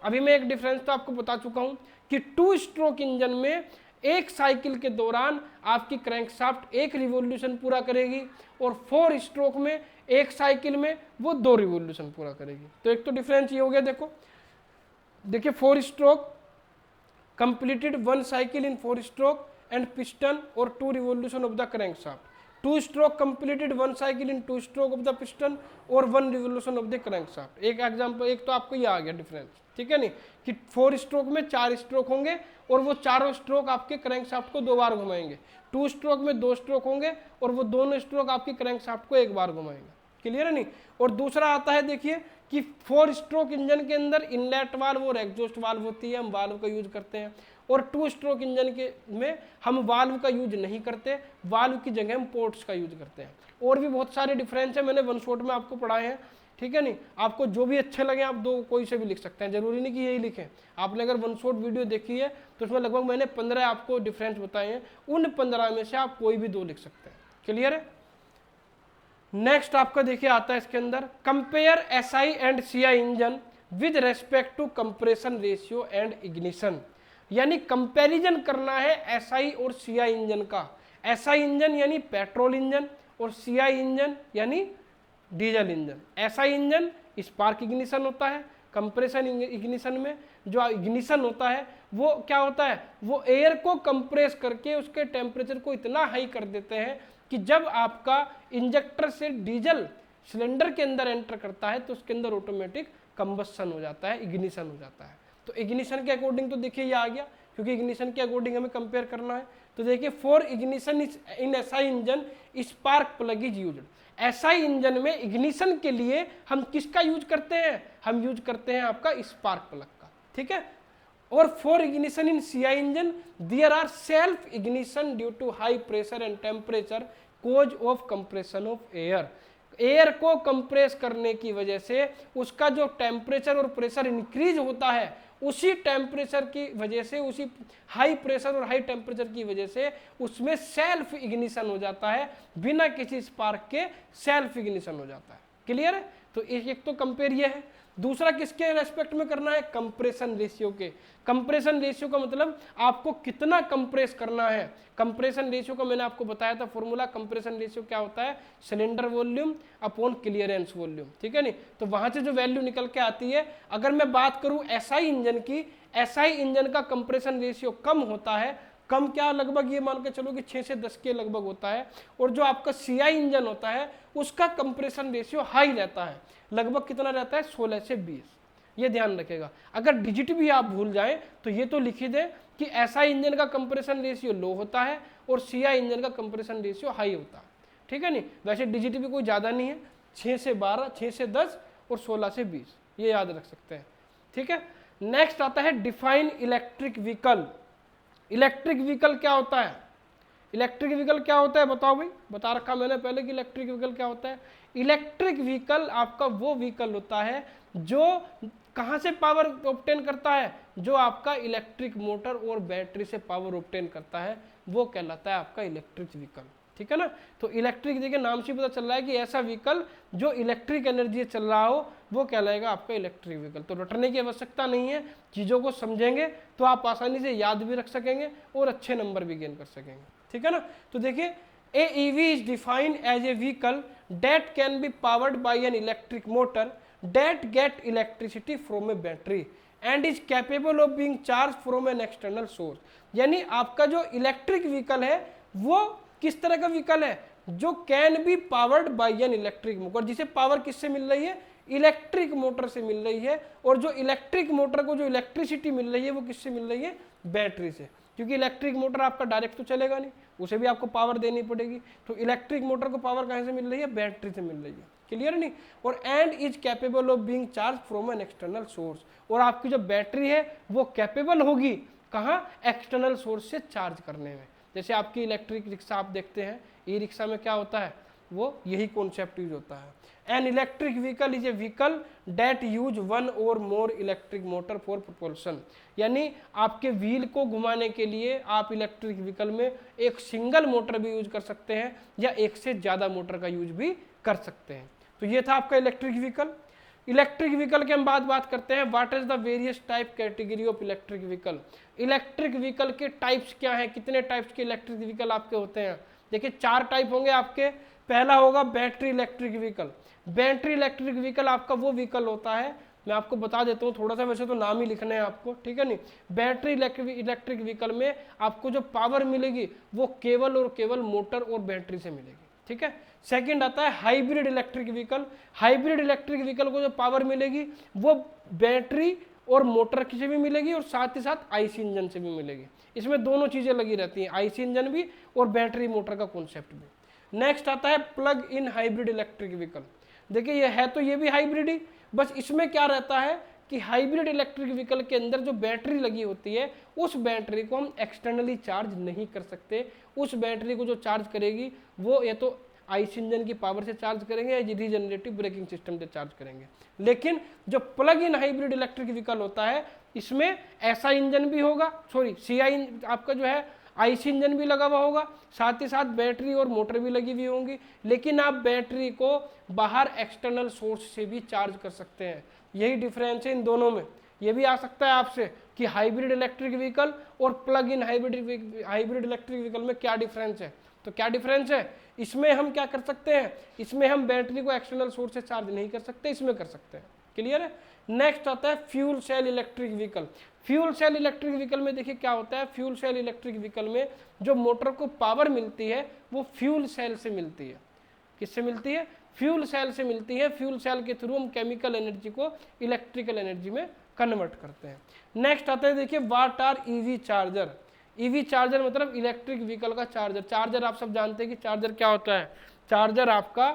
अभी मैं एक डिफरेंस तो आपको बता चुका हूं कि टू स्ट्रोक इंजन में एक साइकिल के दौरान आपकी क्रैंकशाफ्ट एक रिवॉल्यूशन पूरा करेगी और फोर स्ट्रोक में एक साइकिल में वो 2 रिवॉल्यूशन पूरा करेगी। तो एक तो डिफरेंस ये हो गया। देखिए four stroke completed 1 cycle in 4 stroke and piston और 2 revolution of the crankshaft. 2 stroke completed 1 cycle in 2 stroke of the piston और 1 रिवॉल्यूशन ऑफ द क्रैंकशाफ्ट। एक एग्जांपल, एक तो आपको ये आ गया डिफरेंस, ठीक है नहीं, कि 4 स्ट्रोक में 4 स्ट्रोक होंगे और वो चारों स्ट्रोक आपके क्रैंकशाफ्ट को 2 बार घुमाएंगे। 2 स्ट्रोक में 2 स्ट्रोक होंगे और वो दोनों स्ट्रोक आपके क्रैंकशाफ्ट को 1 बार घुमाएंगे। क्लियर है नहीं। और दूसरा आता है देखिए कि 4 स्ट्रोक इंजन के अंदर इनलेट वाल्व और एग्जॉस्ट वाल्व होती है, हम वाल्व का यूज करते हैं। और 2 स्ट्रोक इंजन के में हम वाल्व का यूज नहीं करते, वाल्व की जगह हम पोर्ट्स का यूज करते हैं। और भी बहुत सारे डिफरेंस है, मैंने वन शॉट में आपको पढ़ाए हैं, ठीक है नहीं। आपको जो भी अच्छे लगे आप दो कोई से भी लिख सकते हैं, जरूरी नहीं कि यही लिखें। आपने अगर वन शॉट वीडियो देखी है तो उसमें लगभग मैंने 15 आपको डिफरेंस बताए हैं, उन 15 में से आप कोई भी 2 लिख सकते हैं। क्लियर है। नेक्स्ट आपका देखिए आता है इसके अंदर compare SI and CI engine with respect to compression ratio and ignition. यानी कंपैरिजन करना है एसआई और सीआई इंजन का। एसआई इंजन यानी पेट्रोल इंजन और सीआई इंजन यानी diesel engine. SI engine spark ignition होता है, कंप्रेशन इग्निशन में जो इग्निशन होता है वो क्या होता है, वो एयर को कंप्रेस करके उसके टेम्परेचर को इतना हाई कर देते हैं कि जब आपका इंजेक्टर से डीजल सिलेंडर के अंदर एंटर करता है तो उसके अंदर ऑटोमेटिक कंबस्शन हो जाता है, इग्निशन हो जाता है। तो इग्निशन के अकॉर्डिंग तो देखिए ये आ गया, क्योंकि इग्निशन के अकॉर्डिंग हमें कंपेयर करना है। तो देखिए for ignition in SI engine spark plug is used. SI engine में इग्निशन के लिए हम किसका यूज करते हैं, हम यूज करते हैं आपका स्पार्क प्लग का, ठीक है। और for ignition in CI engine there are self ignition due to high pressure and temperature cause of compression of air. Air को कंप्रेस करने की वजह से उसका जो टेम्परेचर और प्रेशर इंक्रीज होता है, उसी टेम्परेचर की वजह से, उसी हाई प्रेशर और हाई टेम्परेचर की वजह से उसमें सेल्फ इग्निशन हो जाता है, बिना किसी स्पार्क के सेल्फ इग्निशन हो जाता है। क्लियर है। तो एक तो कंपेयर ये है। दूसरा किसके रेस्पेक्ट में करना है, कंप्रेशन रेशियो के। कंप्रेशन रेशियो का मतलब आपको कितना कंप्रेस करना है। कंप्रेशन रेशियो का मैंने आपको बताया था फॉर्मूला। कंप्रेशन रेशियो क्या होता है, cylinder volume upon clearance volume, ठीक है नहीं। तो वहां से जो वैल्यू निकल के आती है, अगर मैं बात करूं एसआई इंजन की, एसआई इंजन का कंप्रेशन रेशियो कम होता है, कम क्या, लगभग ये मान के चलो कि 6 से 10 के लगभग होता है। और जो आपका सीआई इंजन होता है उसका कंप्रेशन रेशियो हाई रहता है, लगभग कितना रहता है, 16 से 20। ये ध्यान रखेगा। अगर डिजिट भी आप भूल जाएं तो ये तो लिख ही दें कि एसआई इंजन का कंप्रेशन रेशियो लो होता है और सीआई इंजन का कंप्रेशन रेशियो हाई होता है, ठीक है नहीं। वैसे डिजिट भी कोई ज़्यादा नहीं है, 6 से 12, 6 से 10 और 16 से 20, ये याद रख सकते हैं, ठीक है। नेक्स्ट आता है define electric vehicle. Electric vehicle क्या होता है, इलेक्ट्रिक व्हीकल क्या होता है बताओ भाई, बता रखा मैंने पहले कि इलेक्ट्रिक व्हीकल क्या होता है। इलेक्ट्रिक व्हीकल आपका वो व्हीकल होता है जो कहाँ से पावर ऑब्टेन करता है, जो आपका इलेक्ट्रिक मोटर और बैटरी से पावर ऑब्टेन करता है, वो कहलाता है आपका इलेक्ट्रिक व्हीकल, ठीक है ना। तो इलेक्ट्रिक देखिए नाम से पता चल रहा है कि ऐसा व्हीकल जो इलेक्ट्रिक एनर्जी चल रहा हो वो कहलाएगा आपका इलेक्ट्रिक व्हीकल। तो रटने की आवश्यकता नहीं है, चीज़ों को समझेंगे तो आप आसानी से याद भी रख सकेंगे और अच्छे नंबर भी गेन कर सकेंगे, ठीक है ना। तो देखिए a EV is defined as a vehicle that can be powered by an electric motor that get electricity from a battery and is capable of being charged from an external source। यानी आपका जो electric vehicle है वो किस तरह का vehicle है, जो can be powered by an electric motor, जिसे पावर किससे मिल रही है, इलेक्ट्रिक मोटर से मिल रही है। और जो इलेक्ट्रिक मोटर को जो इलेक्ट्रिसिटी मिल रही है वो किससे मिल रही है, बैटरी से, क्योंकि इलेक्ट्रिक मोटर आपका डायरेक्ट तो चलेगा नहीं, उसे भी आपको पावर देनी पड़ेगी। तो इलेक्ट्रिक मोटर को पावर कहाँ से मिल रही है, बैटरी से मिल रही है। क्लियर नहीं। और and is capable of being charge from an external source, और आपकी जो बैटरी है वो कैपेबल होगी कहाँ, एक्सटर्नल सोर्स से चार्ज करने में। जैसे आपकी इलेक्ट्रिक रिक्शा आप देखते हैं, ई रिक्शा में क्या होता है, वो यही कॉन्सेप्ट यूज होता है। An electric vehicle is a vehicle that use one और more electric motor for propulsion, यानी आपके व्हील को घुमाने के लिए आप इलेक्ट्रिक व्हीकल में एक सिंगल मोटर भी यूज कर सकते हैं या एक से ज़्यादा मोटर का यूज भी कर सकते हैं। तो ये था आपका इलेक्ट्रिक व्हीकल। इलेक्ट्रिक व्हीकल के हम बात करते हैं, what is the various type category of electric vehicle. Electric vehicle के टाइप्स क्या हैं, कितने टाइप्स के इलेक्ट्रिक व्हीकल आपके होते हैं। देखिए 4 टाइप होंगे आपके। पहला होगा battery electric vehicle. Battery electric vehicle आपका वो व्हीकल होता है, मैं आपको बता देता हूँ थोड़ा सा, वैसे तो नाम ही लिखना है आपको, ठीक है नहीं। बैटरी इलेक्ट्रिक व्हीकल में आपको जो पावर मिलेगी वो केवल और केवल मोटर और बैटरी से मिलेगी, ठीक है। सेकंड आता है hybrid electric vehicle. Hybrid electric vehicle को जो पावर मिलेगी वो बैटरी और मोटर से भी मिलेगी और साथ ही साथ आईसी इंजन से भी मिलेगी। इसमें दोनों चीजें लगी रहती हैं, आईसी इंजन भी और बैटरी मोटर का कॉन्सेप्ट भी। नेक्स्ट आता है plug in hybrid electric vehicle. देखिए ये है तो ये भी हाइब्रिड ही, बस इसमें क्या रहता है कि हाइब्रिड इलेक्ट्रिक व्हीकल के अंदर जो बैटरी लगी होती है उस बैटरी को हम एक्सटर्नली चार्ज नहीं कर सकते। उस बैटरी को जो चार्ज करेगी वो या तो आईसी इंजन की पावर से चार्ज करेंगे या रीजनरेटिव ब्रेकिंग सिस्टम से चार्ज करेंगे। लेकिन जो plug in hybrid electric vehicle होता है इसमें ऐसा इंजन भी होगा, सॉरी सीआई आपका जो है आईसी इंजन भी लगा हुआ होगा, साथ ही साथ बैटरी और मोटर भी लगी हुई होंगी, लेकिन आप बैटरी को बाहर एक्सटर्नल सोर्स से भी चार्ज कर सकते हैं। यही डिफरेंस है इन दोनों में। ये भी आ सकता है आपसे कि हाइब्रिड इलेक्ट्रिक व्हीकल और plug in hybrid electric vehicle में क्या डिफरेंस है। तो क्या डिफरेंस है, इसमें हम क्या कर सकते हैं, इसमें हम बैटरी को एक्सटर्नल सोर्स से चार्ज नहीं कर सकते, इसमें कर सकते हैं। क्लियर है। नेक्स्ट आता है fuel cell electric vehicle. Fuel cell electric vehicle में देखिए क्या होता है, फ्यूल सेल इलेक्ट्रिक व्हीकल में जो मोटर को पावर मिलती है वो फ्यूल सेल से मिलती है। किससे मिलती है, फ्यूल सेल से मिलती है। फ्यूल सेल के थ्रू हम केमिकल एनर्जी को इलेक्ट्रिकल एनर्जी में कन्वर्ट करते हैं। नेक्स्ट आता है देखिए what are EV charger. EV charger मतलब इलेक्ट्रिक व्हीकल का चार्जर। चार्जर आप सब जानते हैं कि चार्जर क्या होता है। चार्जर आपका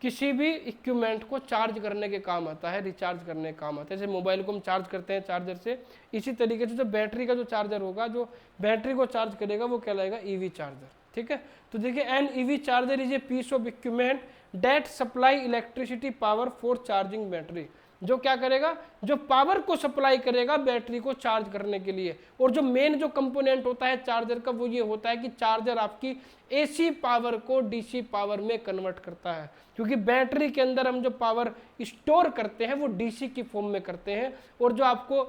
किसी भी इक्विपमेंट को चार्ज करने के काम आता है, रिचार्ज करने के काम आता है। जैसे मोबाइल को हम चार्ज करते हैं चार्जर से, इसी तरीके से जो बैटरी का जो चार्जर होगा, जो बैटरी को चार्ज करेगा वो कहलाएगा ईवी चार्जर, ठीक है। तो देखिए an EV charger is a piece of equipment that supply electricity power for charging battery. जो क्या करेगा, जो पावर को सप्लाई करेगा बैटरी को चार्ज करने के लिए। और जो मेन जो कंपोनेंट होता है चार्जर का वो ये होता है कि चार्जर आपकी एसी पावर को डीसी पावर में कन्वर्ट करता है, क्योंकि बैटरी के अंदर हम जो पावर स्टोर करते हैं वो डीसी की फॉर्म में करते हैं, और जो आपको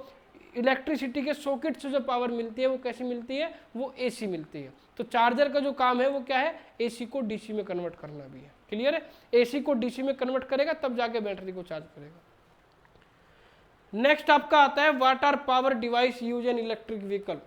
इलेक्ट्रिसिटी के सॉकेट से जो पावर मिलती है वो कैसी मिलती है, वो एसी मिलती है। तो चार्जर का जो काम है वो क्या है, एसी को डीसी में कन्वर्ट करना भी है। क्लियर है। एसी को डीसी में कन्वर्ट करेगा तब जाके बैटरी को चार्ज करेगा। नेक्स्ट आपका आता है what are power device use in electric vehicle.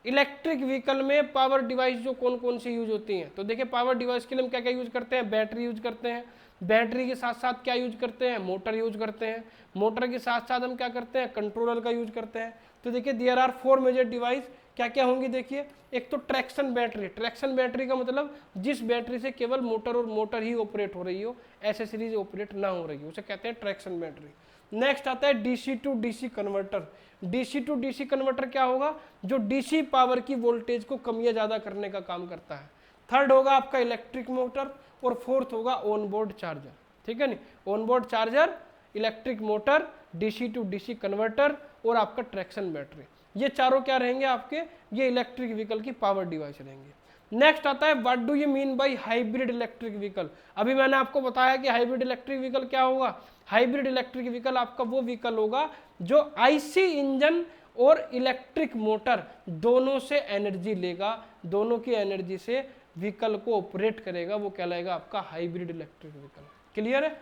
Electric vehicle में पावर डिवाइस जो कौन कौन सी यूज होती हैं, तो देखिए पावर डिवाइस के लिए हम क्या क्या यूज करते हैं, बैटरी यूज करते हैं। बैटरी के साथ साथ क्या यूज करते हैं, मोटर यूज करते हैं। मोटर के साथ साथ हम क्या करते हैं, कंट्रोलर का यूज करते हैं। तो देखिए देयर आर 4 मेजर डिवाइस, क्या क्या होंगी देखिए। एक तो ट्रैक्शन बैटरी। ट्रैक्शन बैटरी का मतलब जिस बैटरी से केवल मोटर और मोटर ही ऑपरेट हो रही हो, एसेसरीज ऑपरेट ना हो रही हो, उसे कहते हैं ट्रैक्शन बैटरी। नेक्स्ट आता है DC to DC converter. DC to DC converter क्या होगा, जो डीसी पावर की वोल्टेज को कम या ज्यादा करने का काम करता है। थर्ड होगा आपका इलेक्ट्रिक मोटर, और फोर्थ होगा ऑन बोर्ड चार्जर, ठीक है नहीं। On board charger, electric motor, DC to DC converter और आपका ट्रैक्शन बैटरी, ये चारों क्या रहेंगे आपके, ये इलेक्ट्रिक व्हीकल की पावर डिवाइस रहेंगे। नेक्स्ट आता है what do you mean bye hybrid electric vehicle. अभी मैंने आपको बताया कि हाइब्रिड इलेक्ट्रिक व्हीकल क्या होगा। हाइब्रिड इलेक्ट्रिक व्हीकल आपका वो व्हीकल होगा जो आईसी इंजन और इलेक्ट्रिक मोटर दोनों से एनर्जी लेगा, दोनों की एनर्जी से व्हीकल को ऑपरेट करेगा, वो कहलाएगा आपका हाइब्रिड इलेक्ट्रिक व्हीकल। क्लियर है।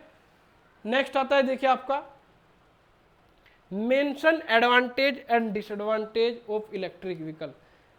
नेक्स्ट आता है देखिए आपका mention advantage and disadvantage of electric vehicle.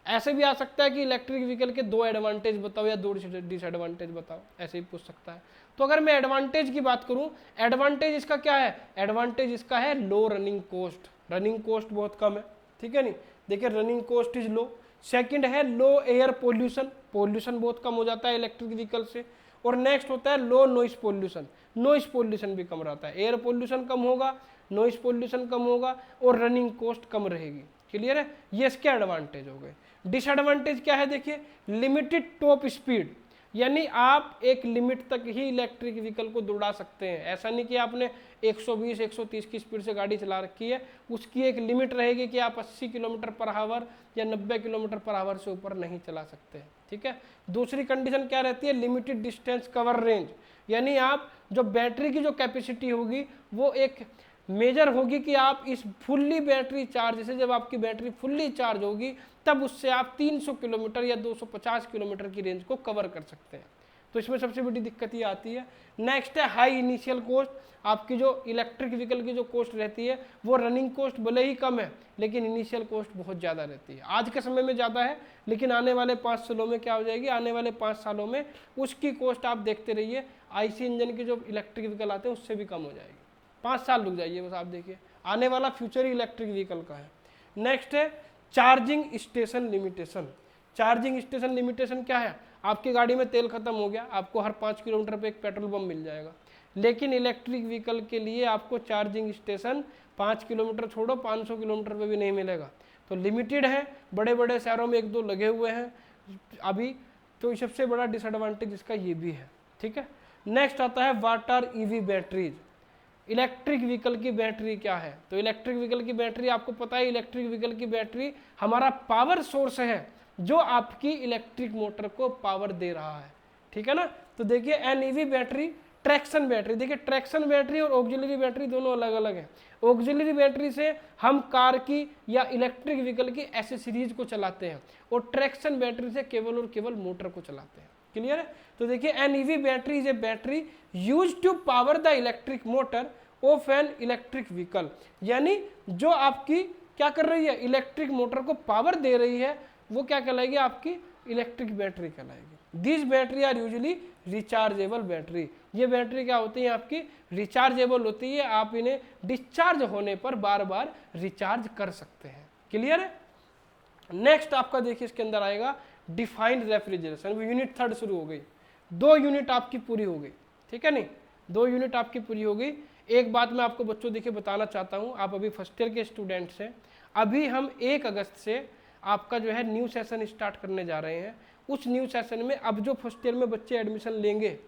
ऐसे भी आ सकता है कि इलेक्ट्रिक व्हीकल के 2 एडवांटेज बताओ या 2 डिसएडवांटेज बताओ, ऐसे भी पूछ सकता है। तो अगर मैं एडवांटेज की बात करूं, एडवांटेज इसका क्या है, एडवांटेज इसका है लो रनिंग कॉस्ट, रनिंग कॉस्ट बहुत कम है, ठीक है नहीं, देखिए running cost is low. Second है लो एयर पोल्यूशन, पोल्यूशन बहुत कम हो जाता है इलेक्ट्रिक व्हीकल से। और नेक्स्ट होता है low noise pollution, noise pollution भी कम रहता है, एयर पोल्यूशन कम होगा, नॉइस पोल्यूशन कम होगा और रनिंग कॉस्ट कम रहेगी। क्लियर है, ये इसके एडवांटेज हो गए। डिसएडवांटेज क्या है देखिए, लिमिटेड टॉप स्पीड, यानी आप एक लिमिट तक ही इलेक्ट्रिक व्हीकल को दौड़ा सकते हैं। ऐसा नहीं कि आपने 120 130 की स्पीड से गाड़ी चला रखी है, उसकी एक लिमिट रहेगी कि आप 80 किलोमीटर पर आवर या 90 किलोमीटर पर आवर से ऊपर नहीं चला सकते, ठीक है। दूसरी कंडीशन क्या रहती है, लिमिटेड डिस्टेंस कवर रेंज, यानी आप जो बैटरी की जो कैपेसिटी होगी वो एक मेजर होगी कि आप इस फुल्ली बैटरी चार्ज से, जब आपकी बैटरी फुल्ली चार्ज होगी तब उससे आप 300 किलोमीटर या 250 किलोमीटर की रेंज को कवर कर सकते हैं। तो इसमें सबसे बड़ी दिक्कत ये आती है। नेक्स्ट है हाई इनिशियल कॉस्ट, आपकी जो इलेक्ट्रिक व्हीकल की जो कॉस्ट रहती है वो रनिंग कॉस्ट भले ही कम है लेकिन इनिशियल कॉस्ट बहुत ज़्यादा रहती है। आज के समय में ज़्यादा है लेकिन आने वाले 5 सालों में क्या हो जाएगी, आने वाले 5 सालों में उसकी कॉस्ट आप देखते रहिए, आईसी इंजन के जो इलेक्ट्रिक व्हीकल आते हैं उससे भी कम हो जाएगी। 5 साल रुक जाइए बस, आप देखिए आने वाला फ्यूचर इलेक्ट्रिक व्हीकल का है। नेक्स्ट है charging station limitation. Charging station limitation क्या है, आपकी गाड़ी में तेल खत्म हो गया, आपको हर 5 किलोमीटर पे एक पेट्रोल पंप मिल जाएगा, लेकिन इलेक्ट्रिक व्हीकल के लिए आपको चार्जिंग स्टेशन 5 किलोमीटर छोड़ो 500 किलोमीटर पे भी नहीं मिलेगा। तो लिमिटेड है, बड़े बड़े शहरों में 1-2 लगे हुए हैं अभी, तो सबसे बड़ा डिसएडवांटेज इसका ये भी है, ठीक है। नेक्स्ट आता है what are EV batteries. Electric vehicle की बैटरी क्या है, तो इलेक्ट्रिक व्हीकल की बैटरी आपको पता है, इलेक्ट्रिक व्हीकल की बैटरी हमारा पावर सोर्स है जो आपकी इलेक्ट्रिक मोटर को पावर दे रहा है, ठीक है ना। तो देखिए an EV battery, traction battery, देखिए ट्रैक्शन बैटरी और ऑक्सिलरी बैटरी दोनों अलग अलग हैं। ऑक्सिलरी बैटरी से हम कार की या इलेक्ट्रिक व्हीकल की एसेसरीज को चलाते हैं और ट्रैक्शन बैटरी से केवल और केवल मोटर को चलाते हैं। क्लियर है। तो देखिए an EV battery is a battery use to power the electric motor of an electric vehicle, यानी जो आपकी क्या कर रही है, इलेक्ट्रिक मोटर को पावर दे रही है, वो क्या कहलाएगी, आपकी इलेक्ट्रिक बैटरी कहलाएगी। This battery are usually rechargeable battery, ये बैटरी क्या होती है, आपकी रिचार्जेबल होती है, आप इन्हें डिस्चार्ज होने पर बार बार रिचार्ज कर सकते हैं। क्लियर है। नेक्स्ट आपका देखिए इसके अंदर आएगा डिफाइंड रेफ्रिजरेशन, यूनिट 3 शुरू हो गई, 2 यूनिट आपकी पूरी हो गई, ठीक है नहीं, 2 यूनिट आपकी पूरी हो गई। एक बात मैं आपको बच्चों देखिए बताना चाहता हूँ, आप अभी फर्स्ट ईयर के स्टूडेंट्स हैं, अभी हम 1 अगस्त से आपका जो है न्यू सेशन स्टार्ट करने जा रहे हैं। उस न्यू सेशन में अब जो फर्स्ट ईयर में बच्चे एडमिशन लेंगे,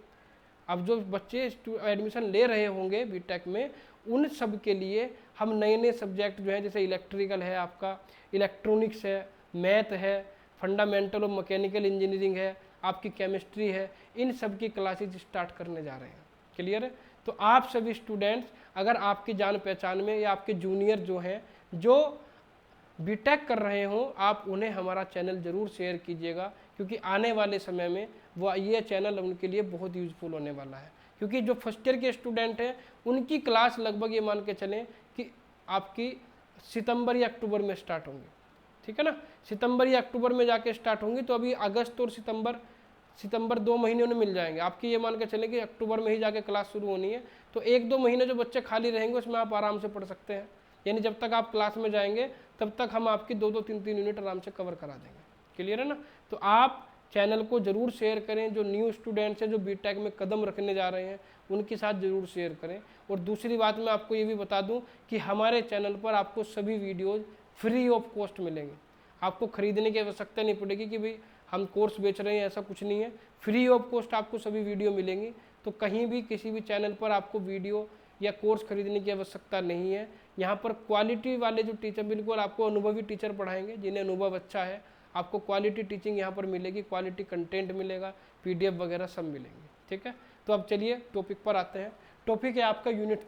अब जो बच्चे एडमिशन ले रहे होंगे बीटेक में, उन सब के लिए हम नए नए सब्जेक्ट जो हैं, जैसे इलेक्ट्रिकल है, आपका इलेक्ट्रॉनिक्स है, मैथ है, फंडामेंटल ऑफ मैकेनिकल इंजीनियरिंग है, आपकी केमिस्ट्री है, इन सब की क्लासेज स्टार्ट करने जा रहे हैं। क्लियर है। तो आप सभी स्टूडेंट्स अगर आपकी जान पहचान में या आपके जूनियर जो हैं जो बीटेक कर रहे हों, आप उन्हें हमारा चैनल ज़रूर शेयर कीजिएगा, क्योंकि आने वाले समय में वो ये चैनल उनके लिए बहुत यूज़फुल होने वाला है। क्योंकि जो फर्स्ट ईयर के स्टूडेंट हैं उनकी क्लास लगभग ये मान के चलें कि आपकी सितंबर या अक्टूबर में स्टार्ट होंगी, ठीक है ना, सितंबर या अक्टूबर में जाके स्टार्ट होंगी। तो अभी अगस्त और सितंबर 2 महीने में मिल जाएंगे, आपकी ये मान के चलें कि अक्टूबर में ही जाके क्लास शुरू होनी है। तो 1-2 महीने जो बच्चे खाली रहेंगे उसमें आप आराम से पढ़ सकते हैं, यानी जब तक आप क्लास में जाएंगे तब तक हम आपकी 2-2 3-3 यूनिट आराम से कवर करा देंगे। क्लियर है ना। तो आप चैनल को ज़रूर शेयर करें, जो न्यू स्टूडेंट्स हैं जो बीटेक में कदम रखने जा रहे हैं उनके साथ ज़रूर शेयर करें। और दूसरी बात मैं आपको ये भी बता दूं कि हमारे चैनल पर आपको सभी वीडियोज़ फ्री ऑफ कॉस्ट मिलेंगे, आपको खरीदने की आवश्यकता नहीं पड़ेगी कि भाई हम कोर्स बेच रहे हैं, ऐसा कुछ नहीं है, फ्री ऑफ कॉस्ट आपको सभी वीडियो मिलेंगी। तो कहीं भी किसी भी चैनल पर आपको वीडियो या कोर्स खरीदने की आवश्यकता नहीं है। यहाँ पर क्वालिटी वाले जो टीचर, बिल्कुल आपको अनुभवी टीचर पढ़ाएंगे जिन्हें अनुभव अच्छा है, आपको क्वालिटी टीचिंग यहाँ पर मिलेगी, क्वालिटी कंटेंट मिलेगा, पीडीएफ वगैरह सब मिलेंगे, ठीक है। तो अब चलिए टॉपिक पर आते हैं। टॉपिक है आपका यूनिट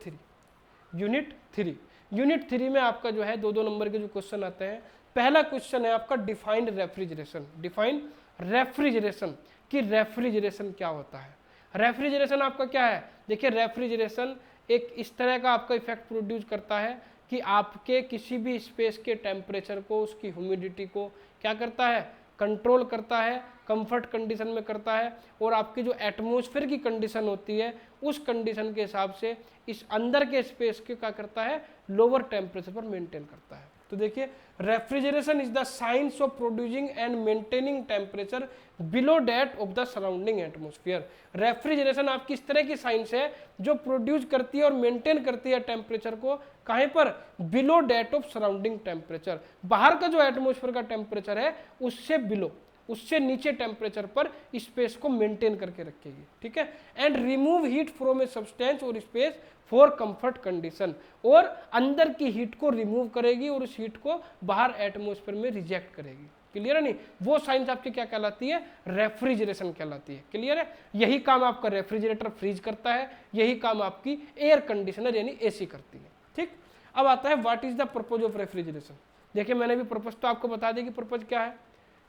3 में आपका जो है 2-2 नंबर के जो क्वेश्चन आते हैं। पहला क्वेश्चन है आपका डिफाइंड रेफ्रिजरेशन। डिफाइन रेफ्रिजरेशन कि रेफ्रिजरेशन क्या होता है। रेफ्रिजरेशन आपका क्या है, देखिए रेफ्रिजरेशन एक इस तरह का आपका इफेक्ट प्रोड्यूस करता है कि आपके किसी भी स्पेस के टेम्परेचर को, उसकी ह्यूमिडिटी को क्या करता है, कंट्रोल करता है, कंफर्ट कंडीशन में करता है, और आपकी जो एटमॉस्फेयर की कंडीशन होती है उस कंडीशन के हिसाब से इस अंदर के स्पेस के क्या करता है, लोअर टेम्परेचर पर मेंटेन करता है। तो देखिए refrigeration is the science of producing and maintaining temperature below that of the surrounding atmosphere. Refrigeration आपकी इस तरह की साइंस है जो प्रोड्यूस करती है और मेंटेन करती है टेम्परेचर को, कहीं पर, below that of surrounding temperature, बाहर का जो एटमॉस्फेयर का टेम्परेचर है उससे बिलो, उससे नीचे टेम्परेचर पर स्पेस को मेंटेन करके रखेगी, ठीक है। And remove heat from a substance और स्पेस फॉर कंफर्ट कंडीशन, और अंदर की हीट को रिमूव करेगी और उस हीट को बाहर एटमॉस्फेयर में रिजेक्ट करेगी। क्लियर है नहीं, वो साइंस आपकी क्या कहलाती है, रेफ्रिजरेशन कहलाती है। क्लियर है, यही काम आपका रेफ्रिजरेटर फ्रीज करता है, यही काम आपकी एयर कंडीशनर यानी एसी करती है। ठीक, अब आता है what is the purpose of refrigeration. देखिए मैंने भी पर्पज तो आपको बता दिया कि पर्पज क्या है,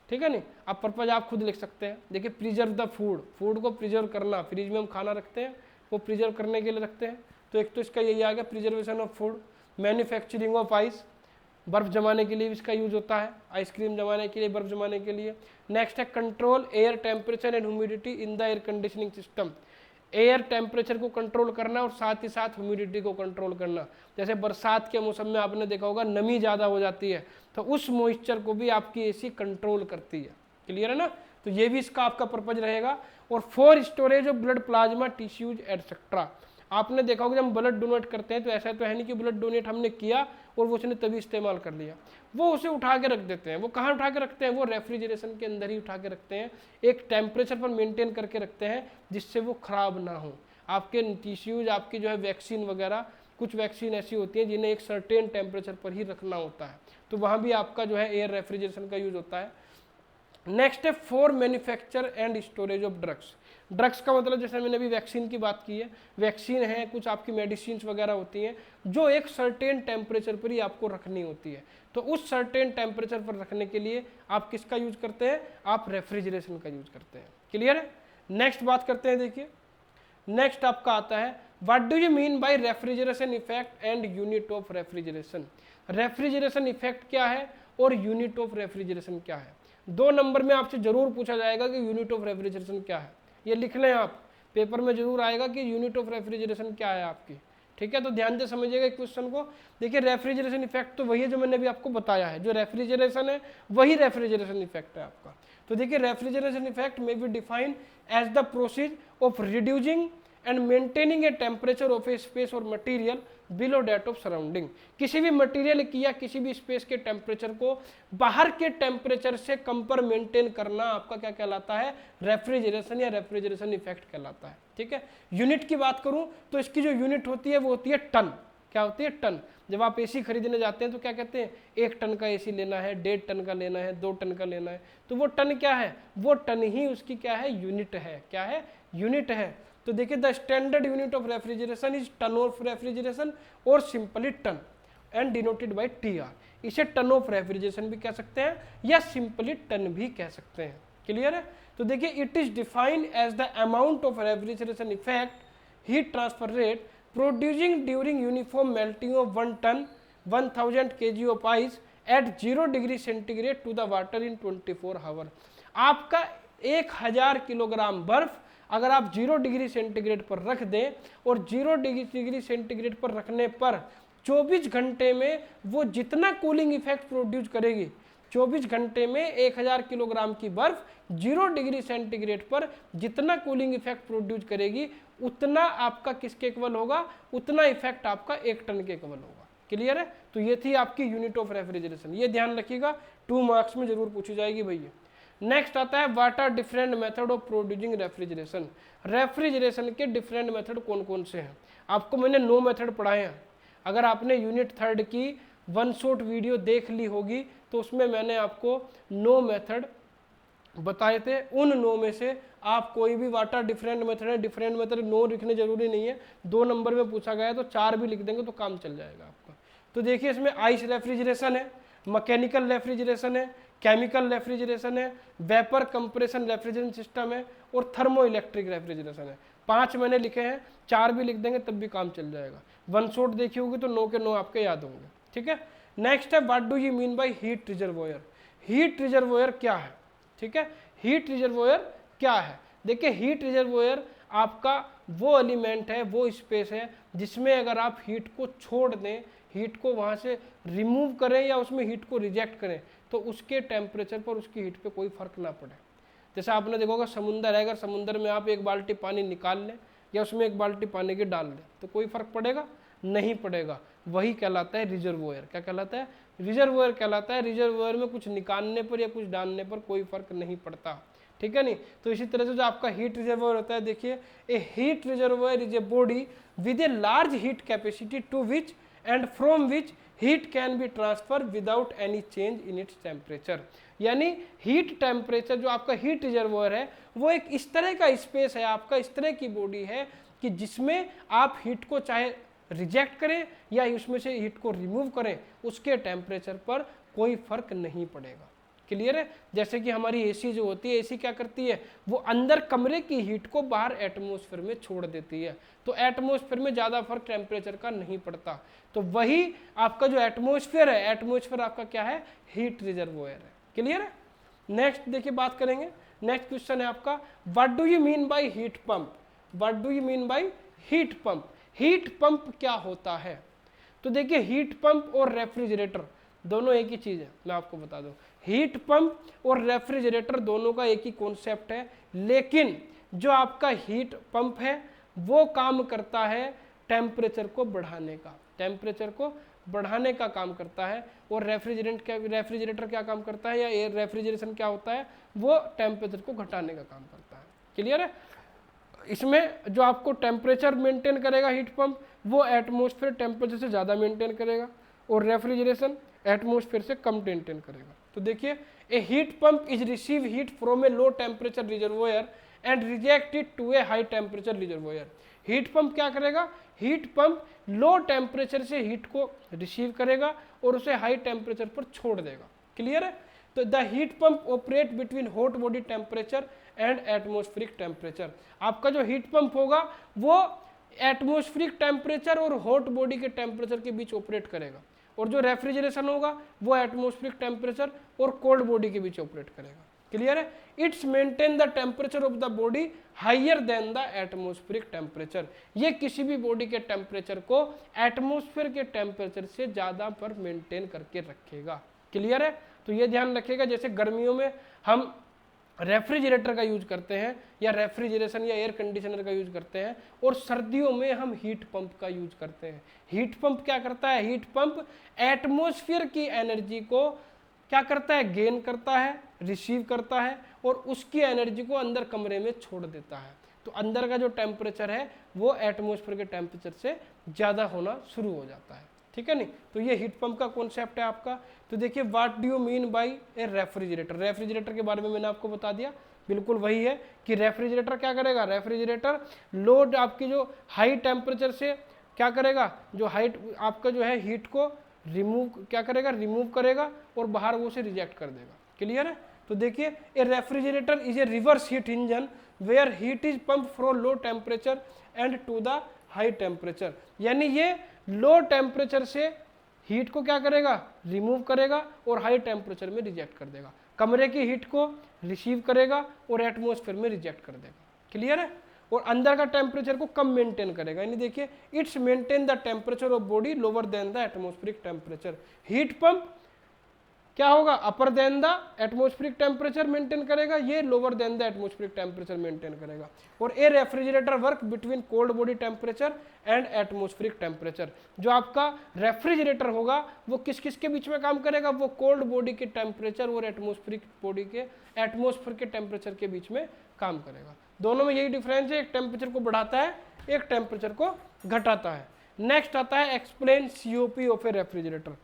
ठीक है नहीं। अब पर्पज आप खुद लिख सकते हैं। देखिए प्रिजर्व द फूड, फूड को प्रिजर्व करना, फ्रिज में हम खाना रखते हैं वो प्रिजर्व करने के लिए रखते हैं, तो एक तो इसका यही आ गया preservation of food. Manufacturing of ice, बर्फ जमाने के लिए भी इसका यूज होता है, आइसक्रीम जमाने के लिए, बर्फ जमाने के लिए। नेक्स्ट है control air temperature and humidity in the air conditioning system, air temperature को कंट्रोल करना और साथ ही साथ ह्यूमिडिटी को कंट्रोल करना। जैसे बरसात के मौसम में आपने देखा होगा नमी ज़्यादा हो जाती है, तो उस मॉइस्चर को भी आपकी एसी कंट्रोल करती है। क्लियर है ना, तो ये भी इसका आपका पर्पज रहेगा। और for storage of blood plasma tissues etcetera, आपने देखा होगा जब हम ब्लड डोनेट करते हैं तो ऐसा तो है नहीं कि ब्लड डोनेट हमने किया और वो उसने तभी इस्तेमाल कर लिया, वो उसे उठा के रख देते हैं। वो कहाँ उठा के रखते हैं, वो रेफ्रिजरेशन के अंदर ही उठा के रखते हैं, एक टेम्परेचर पर मेंटेन करके रखते हैं जिससे वो खराब ना हो। आपके टिश्यूज, आपकी जो है वैक्सीन वगैरह, कुछ वैक्सीन ऐसी होती हैं जिन्हें एक सर्टेन टेम्परेचर पर ही रखना होता है, तो वहाँ भी आपका जो है एयर रेफ्रिजरेशन का यूज होता है। नेक्स्ट है for manufacture and storage of drugs. Drugs का मतलब जैसे मैंने अभी वैक्सीन की बात की है, वैक्सीन है, कुछ आपकी मेडिसिन वगैरह होती हैं जो एक सर्टेन टेम्परेचर पर ही आपको रखनी होती है, तो उस सर्टेन टेम्परेचर पर रखने के लिए आप किसका यूज करते हैं, आप रेफ्रिजरेशन का यूज करते हैं। क्लियर है, नेक्स्ट बात करते हैं। देखिए नेक्स्ट आपका आता है what do you mean bye refrigeration effect and unit of refrigeration. Refrigeration effect क्या है और यूनिट ऑफ रेफ्रिजरेशन क्या है। 2 नंबर में आपसे जरूर पूछा जाएगा कि यूनिट ऑफ रेफ्रिजरेशन क्या है, ये लिख लें आप, पेपर में जरूर आएगा कि यूनिट ऑफ रेफ्रिजरेशन क्या है आपकी। ठीक है, तो ध्यान से समझिएगा क्वेश्चन को। देखिए रेफ्रिजरेशन इफेक्ट तो वही है जो मैंने अभी आपको बताया है, जो रेफ्रिजरेशन है वही रेफ्रिजरेशन इफेक्ट है आपका। तो देखिए refrigeration effect may be defined as the process of reducing and maintaining a temperature of a space और material below that of surrounding. किसी भी मटेरियल की या किसी भी स्पेस के टेम्परेचर को बाहर के टेम्परेचर से कम पर मेंटेन करना आपका क्या कहलाता है, रेफ्रिजरेशन या रेफ्रिजरेशन इफेक्ट कहलाता है। ठीक है, यूनिट की बात करूं तो इसकी जो यूनिट होती है वो होती है टन। क्या होती है, टन। जब आप एसी खरीदने जाते हैं तो क्या कहते हैं, 1 टन का एसी लेना है, 1.5 टन का लेना है, 2 टन का लेना है, तो वो टन क्या है, वो टन ही उसकी क्या है, यूनिट है। क्या है, यूनिट है। तो देखिए the standard unit of refrigeration is ton of refrigeration और simply ton and denoted by TR। इसे टन ऑफ रेफ्रिजरेशन भी कह सकते हैं या सिंपली टन भी कह सकते हैं। क्लियर है, तो देखिए it is defined as the amount of refrigeration effect heat transfer rate producing during uniform melting of 1 ton 1000 kg of ice at 0 degree centigrade to the water in 24 hour. आपका 1000 kilogram बर्फ अगर आप 0 degree centigrade पर रख दें और 0 degree centigrade पर रखने पर 24 घंटे में वो जितना कूलिंग इफेक्ट प्रोड्यूस करेगी, 24 घंटे में 1000 किलोग्राम की बर्फ 0 डिग्री सेंटीग्रेड पर जितना कूलिंग इफेक्ट प्रोड्यूस करेगी उतना आपका किसके इक्वल होगा, उतना इफेक्ट आपका 1 टन के इक्वल होगा। क्लियर है, तो ये थी आपकी यूनिट ऑफ रेफ्रिजरेशन, ये ध्यान रखिएगा, 2 मार्क्स में जरूर पूछी जाएगी भैया। नेक्स्ट आता है what are different method of producing refrigeration. Refrigeration के डिफरेंट मेथड कौन कौन से हैं, आपको मैंने 9 मेथड पढ़ाए हैं। अगर आपने यूनिट 3 की 1 शॉट वीडियो देख ली होगी तो उसमें मैंने आपको 9 मेथड बताए थे। उन 9 में से आप कोई भी व्हाट आर डिफरेंट मेथड है, डिफरेंट मेथड 9 लिखने जरूरी नहीं है, 2 नंबर में पूछा गया है तो 4 भी लिख देंगे तो काम चल जाएगा आपका। तो देखिए इसमें आइस रेफ्रिजरेशन है, मैकेनिकल रेफ्रिजरेशन है, केमिकल रेफ्रिजरेशन है, वेपर कंप्रेशन रेफ्रिजरेशन सिस्टम है और थर्मो इलेक्ट्रिक रेफ्रिजरेशन है। 5 मैंने लिखे हैं, 4 भी लिख देंगे तब भी काम चल जाएगा। वन शॉट देखी होगी तो 9 के 9 आपके याद होंगे, ठीक है। नेक्स्ट है what do you mean by heat reservoir. Heat reservoir क्या है, ठीक है, हीट रिजर्वोयर क्या है। देखिए हीट रिजर्वोयर आपका वो एलिमेंट है, वो स्पेस है जिसमें अगर आप हीट को छोड़ दें, हीट को वहाँ से रिमूव करें या उसमें हीट को रिजेक्ट करें, तो उसके टेम्परेचर पर, उसकी हीट पे कोई फर्क ना पड़े। जैसे आपने देखा होगा समुंदर है, अगर समुंदर में आप 1 बाल्टी पानी निकाल लें या उसमें 1 बाल्टी पानी की डाल दें तो कोई फर्क पड़ेगा, नहीं पड़ेगा। वही कहलाता है रिजर्वोयर। क्या कहलाता है, रिजर्वोयर कहलाता है। रिजर्वोयर में कुछ निकालने पर या कुछ डालने पर कोई फर्क नहीं पड़ता, ठीक है नहीं। तो इसी तरह से जो आपका हीट रिजर्वोयर होता है, देखिए a heat reservoir is a body with a large heat capacity to which and from which heat can be transfer without any change in its temperature. यानी हीट टेम्परेचर, जो आपका हीट रिजर्वोयर है वो एक इस तरह का स्पेस है आपका, इस तरह की बॉडी है कि जिसमें आप हीट को चाहे रिजेक्ट करें या उसमें से हीट को रिमूव करें, उसके टेम्परेचर पर कोई फर्क नहीं पड़ेगा। क्लियर है। जैसे कि हमारी एसी जो होती है, एसी क्या करती है, वो अंदर कमरे की हीट को बाहर एटमॉस्फेयर में छोड़ देती है, तो एटमॉस्फेयर में ज़्यादा फर्क टेम्परेचर का नहीं पड़ता। तो वही आपका जो एटमॉस्फेयर है, एटमॉस्फेयर आपका क्या है, हीट रिजर्वोयर है। क्लियर है। नेक्स्ट देखिए बात करेंगे, नेक्स्ट क्वेश्चन है आपका what do you mean by heat pump. What do you mean by heat pump. Heat pump क्या होता है। तो देखिए हीट पंप और रेफ्रिजरेटर दोनों एक ही चीज है, मैं आपको बता दूं। हीट पंप और रेफ्रिजरेटर दोनों का एक ही कॉन्सेप्ट है, लेकिन जो आपका हीट पंप है वो काम करता है टेम्परेचर को बढ़ाने का, टेम्परेचर को बढ़ाने का काम करता है। और रेफ्रिजरेटर क्या काम करता है, या एयर रेफ्रिजरेशन क्या होता है, वो टेम्परेचर को घटाने का काम करता है। क्लियर है। इसमें जो आपको टेम्परेचर मेंटेन करेगा हीट पंप, वो एटमॉस्फेयर टेम्परेचर से ज़्यादा मेंटेन करेगा, और रेफ्रिजरेशन एटमॉस्फेयर से कम मेंटेन करेगा। तो देखिए a heat pump is receive heat from a low temperature reservoir and reject it to a high temperature reservoir. Heat pump क्या करेगा, हीट पंप लो टेम्परेचर से हीट को रिसीव करेगा और उसे हाई टेम्परेचर पर छोड़ देगा। क्लियर है। तो the heat pump operate between hot body temperature and atmospheric temperature. आपका जो हीट पंप होगा वो एटमॉस्फेरिक टेम्परेचर और हॉट बॉडी के टेम्परेचर के बीच ऑपरेट करेगा, और जो रेफ्रिजरेशन होगा वो एटमॉस्फेरिक टेम्परेचर और कोल्ड बॉडी के बीच ऑपरेट करेगा। क्लियर है। It's maintain the temperature of the body higher than the atmospheric temperature. ये किसी भी बॉडी के टेम्परेचर को एटमॉस्फेयर के टेम्परेचर से ज़्यादा पर मेंटेन करके रखेगा। क्लियर है। तो ये ध्यान रखिएगा, जैसे गर्मियों में हम रेफ्रिजरेटर का यूज करते हैं या रेफ्रिजरेशन या एयर कंडीशनर का यूज करते हैं, और सर्दियों में हम हीट पंप का यूज करते हैं। हीट पंप क्या करता है, हीट पंप एटमॉस्फेयर की एनर्जी को क्या करता है, गेन करता है, रिसीव करता है, और उसकी एनर्जी को अंदर कमरे में छोड़ देता है। तो अंदर का जो टेम्परेचर है वो एटमॉस्फेयर के टेम्परेचर से ज़्यादा होना शुरू हो जाता है। ठीक है नहीं। तो ये हीट पंप का कॉन्सेप्ट है आपका। तो देखिए what do you mean bye A refrigerator. Refrigerator के बारे में मैंने आपको बता दिया, बिल्कुल वही है कि रेफ्रिजरेटर क्या करेगा, रेफ्रिजरेटर लोड आपकी जो हाई टेम्परेचर से क्या करेगा, जो हाइट आपका जो है हीट को रिमूव क्या करेगा, रिमूव करेगा और बाहर वो से रिजेक्ट कर देगा। क्लियर है। तो देखिए a refrigerator is a reverse heat engine where heat is pump from low temperature and to the high temperature. यानी ये लो टेम्परेचर से हीट को क्या करेगा, रिमूव करेगा और हाई टेम्परेचर में रिजेक्ट कर देगा। कमरे की हीट को रिसीव करेगा और एटमॉस्फेयर में रिजेक्ट कर देगा। क्लियर है। और अंदर का टेम्परेचर को कम मेंटेन करेगा। यानी देखिए its maintain the temperature of body lower than the atmospheric temperature. Heat pump क्या होगा, upper than the atmospheric temperature maintain करेगा, ये lower than the atmospheric temperature maintain करेगा। और a refrigerator work between cold body temperature and atmospheric temperature. जो आपका refrigerator होगा वो किस किस के बीच में काम करेगा, वो कोल्ड बॉडी के टेम्परेचर और एटमॉस्फेरिक बॉडी के एटमॉस्फेयर के टेम्परेचर के बीच में काम करेगा। दोनों में यही डिफरेंस है, एक टेम्परेचर को बढ़ाता है, एक टेम्परेचर को घटाता है। नेक्स्ट आता है explain COP of A refrigerator.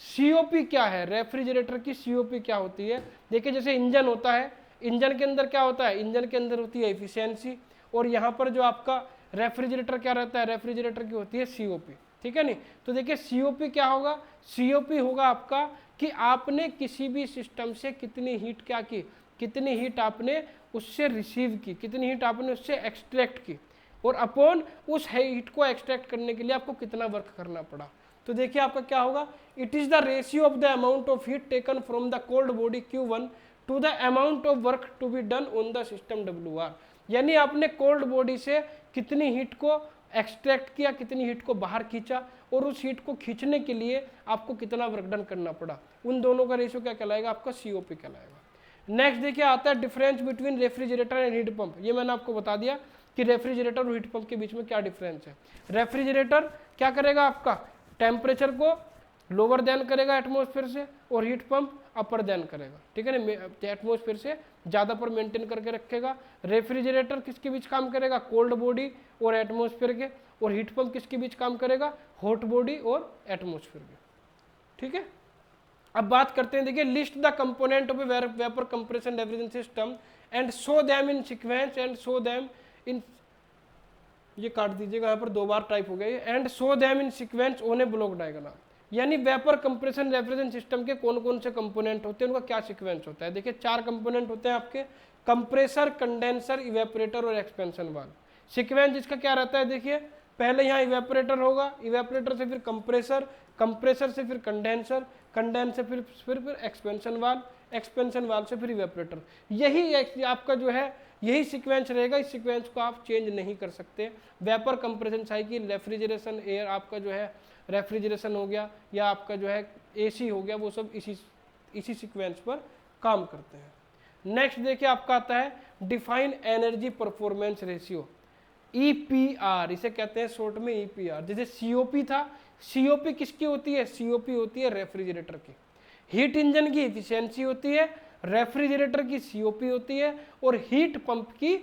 COP क्या है, रेफ्रिजरेटर की सीओपी क्या होती है। देखिए जैसे इंजन होता है, इंजन के अंदर क्या होता है, इंजन के अंदर होती है एफिशिएंसी, और यहाँ पर जो आपका रेफ्रिजरेटर क्या रहता है, रेफ्रिजरेटर की होती है सीओपी। ठीक है नहीं। तो देखिए सीओपी क्या होगा, सीओपी होगा आपका कि आपने किसी भी सिस्टम से कितनी हीट क्या की, कितनी हीट आपने उससे रिसीव की, कितनी हीट आपने उससे एक्सट्रैक्ट की, और अपॉन उस हीट को एक्सट्रैक्ट करने के लिए आपको कितना वर्क करना पड़ा। तो देखिए आपका क्या होगा, it is the ratio of the amount of heat taken from the cold body Q1 to the amount of work to be done on the system WR। यानी आपने कोल्ड बॉडी से कितनी हीट को एक्सट्रैक्ट किया, कितनी heat को बाहर खींचा, और उस हीट को खींचने के लिए आपको कितना वर्क डन करना पड़ा, उन दोनों का रेशियो क्या कहलाएगा, आपका COP कहलाएगा। नेक्स्ट देखिए आता है difference between refrigerator and heat pump. ये मैंने आपको बता दिया कि रेफ्रिजरेटर और हीट पंप के बीच में क्या डिफरेंस है। रेफ्रिजरेटर क्या करेगा, आपका टेम्परेचर को लोअर देन करेगा एटमॉस्फेयर से, और हीट पंप अपर देन करेगा, ठीक है ना, एटमॉस्फेयर से ज़्यादा पर मेंटेन करके रखेगा। रेफ्रिजरेटर किसके बीच काम करेगा, कोल्ड बॉडी और एटमॉस्फेयर के, और हीट पंप किसके बीच काम करेगा, हॉट बॉडी और एटमॉस्फेयर के, ठीक है। अब बात करते हैं, देखिए list the component of A vapour compression refrigeration system and show them in sequence and show them in, ये काट दीजिएगा, यहाँ पर 2 बार टाइप हो गया है, and show them in sequence on A block diagram. यानी वेपर कंप्रेशन रेफ्रिजरेशन सिस्टम के कौन कौन से कंपोनेंट होते हैं, उनका क्या सीक्वेंस होता है। देखिए 4 कंपोनेंट होते हैं आपके, कंप्रेसर, कंडेंसर, इवेपोरेटर और एक्सपेंशन वाल्व। सीक्वेंस इसका क्या रहता है, देखिए पहले यहाँ इवेपोरेटर होगा, इवेपोरेटर से फिर कंप्रेसर, कंप्रेसर से फिर कंडेंसर, कंडेंसर फिर एक्सपेंशन वाल्व, एक्सपेंशन वाल्व से फिर इवेपोरेटर। यही आपका जो है यही सीक्वेंस रहेगा, इस सीक्वेंस को आप चेंज नहीं कर सकते। Vapour compression cycle, refrigeration, air आपका जो है रेफ्रिजरेशन हो गया, या आपका जो है AC हो गया, वो सब इसी सीक्वेंस पर काम करते हैं। नेक्स्ट देखिए आपका आता है define energy performance ratio, EPR, इसे कहते हैं शॉर्ट में EPR। जैसे COP था, COP किसकी होती है, COP होती है रेफ्रिजरेटर की। हीट इंजन की एफिशिएंसी होती है, रेफ्रिजरेटर की COP होती है, और हीट पंप की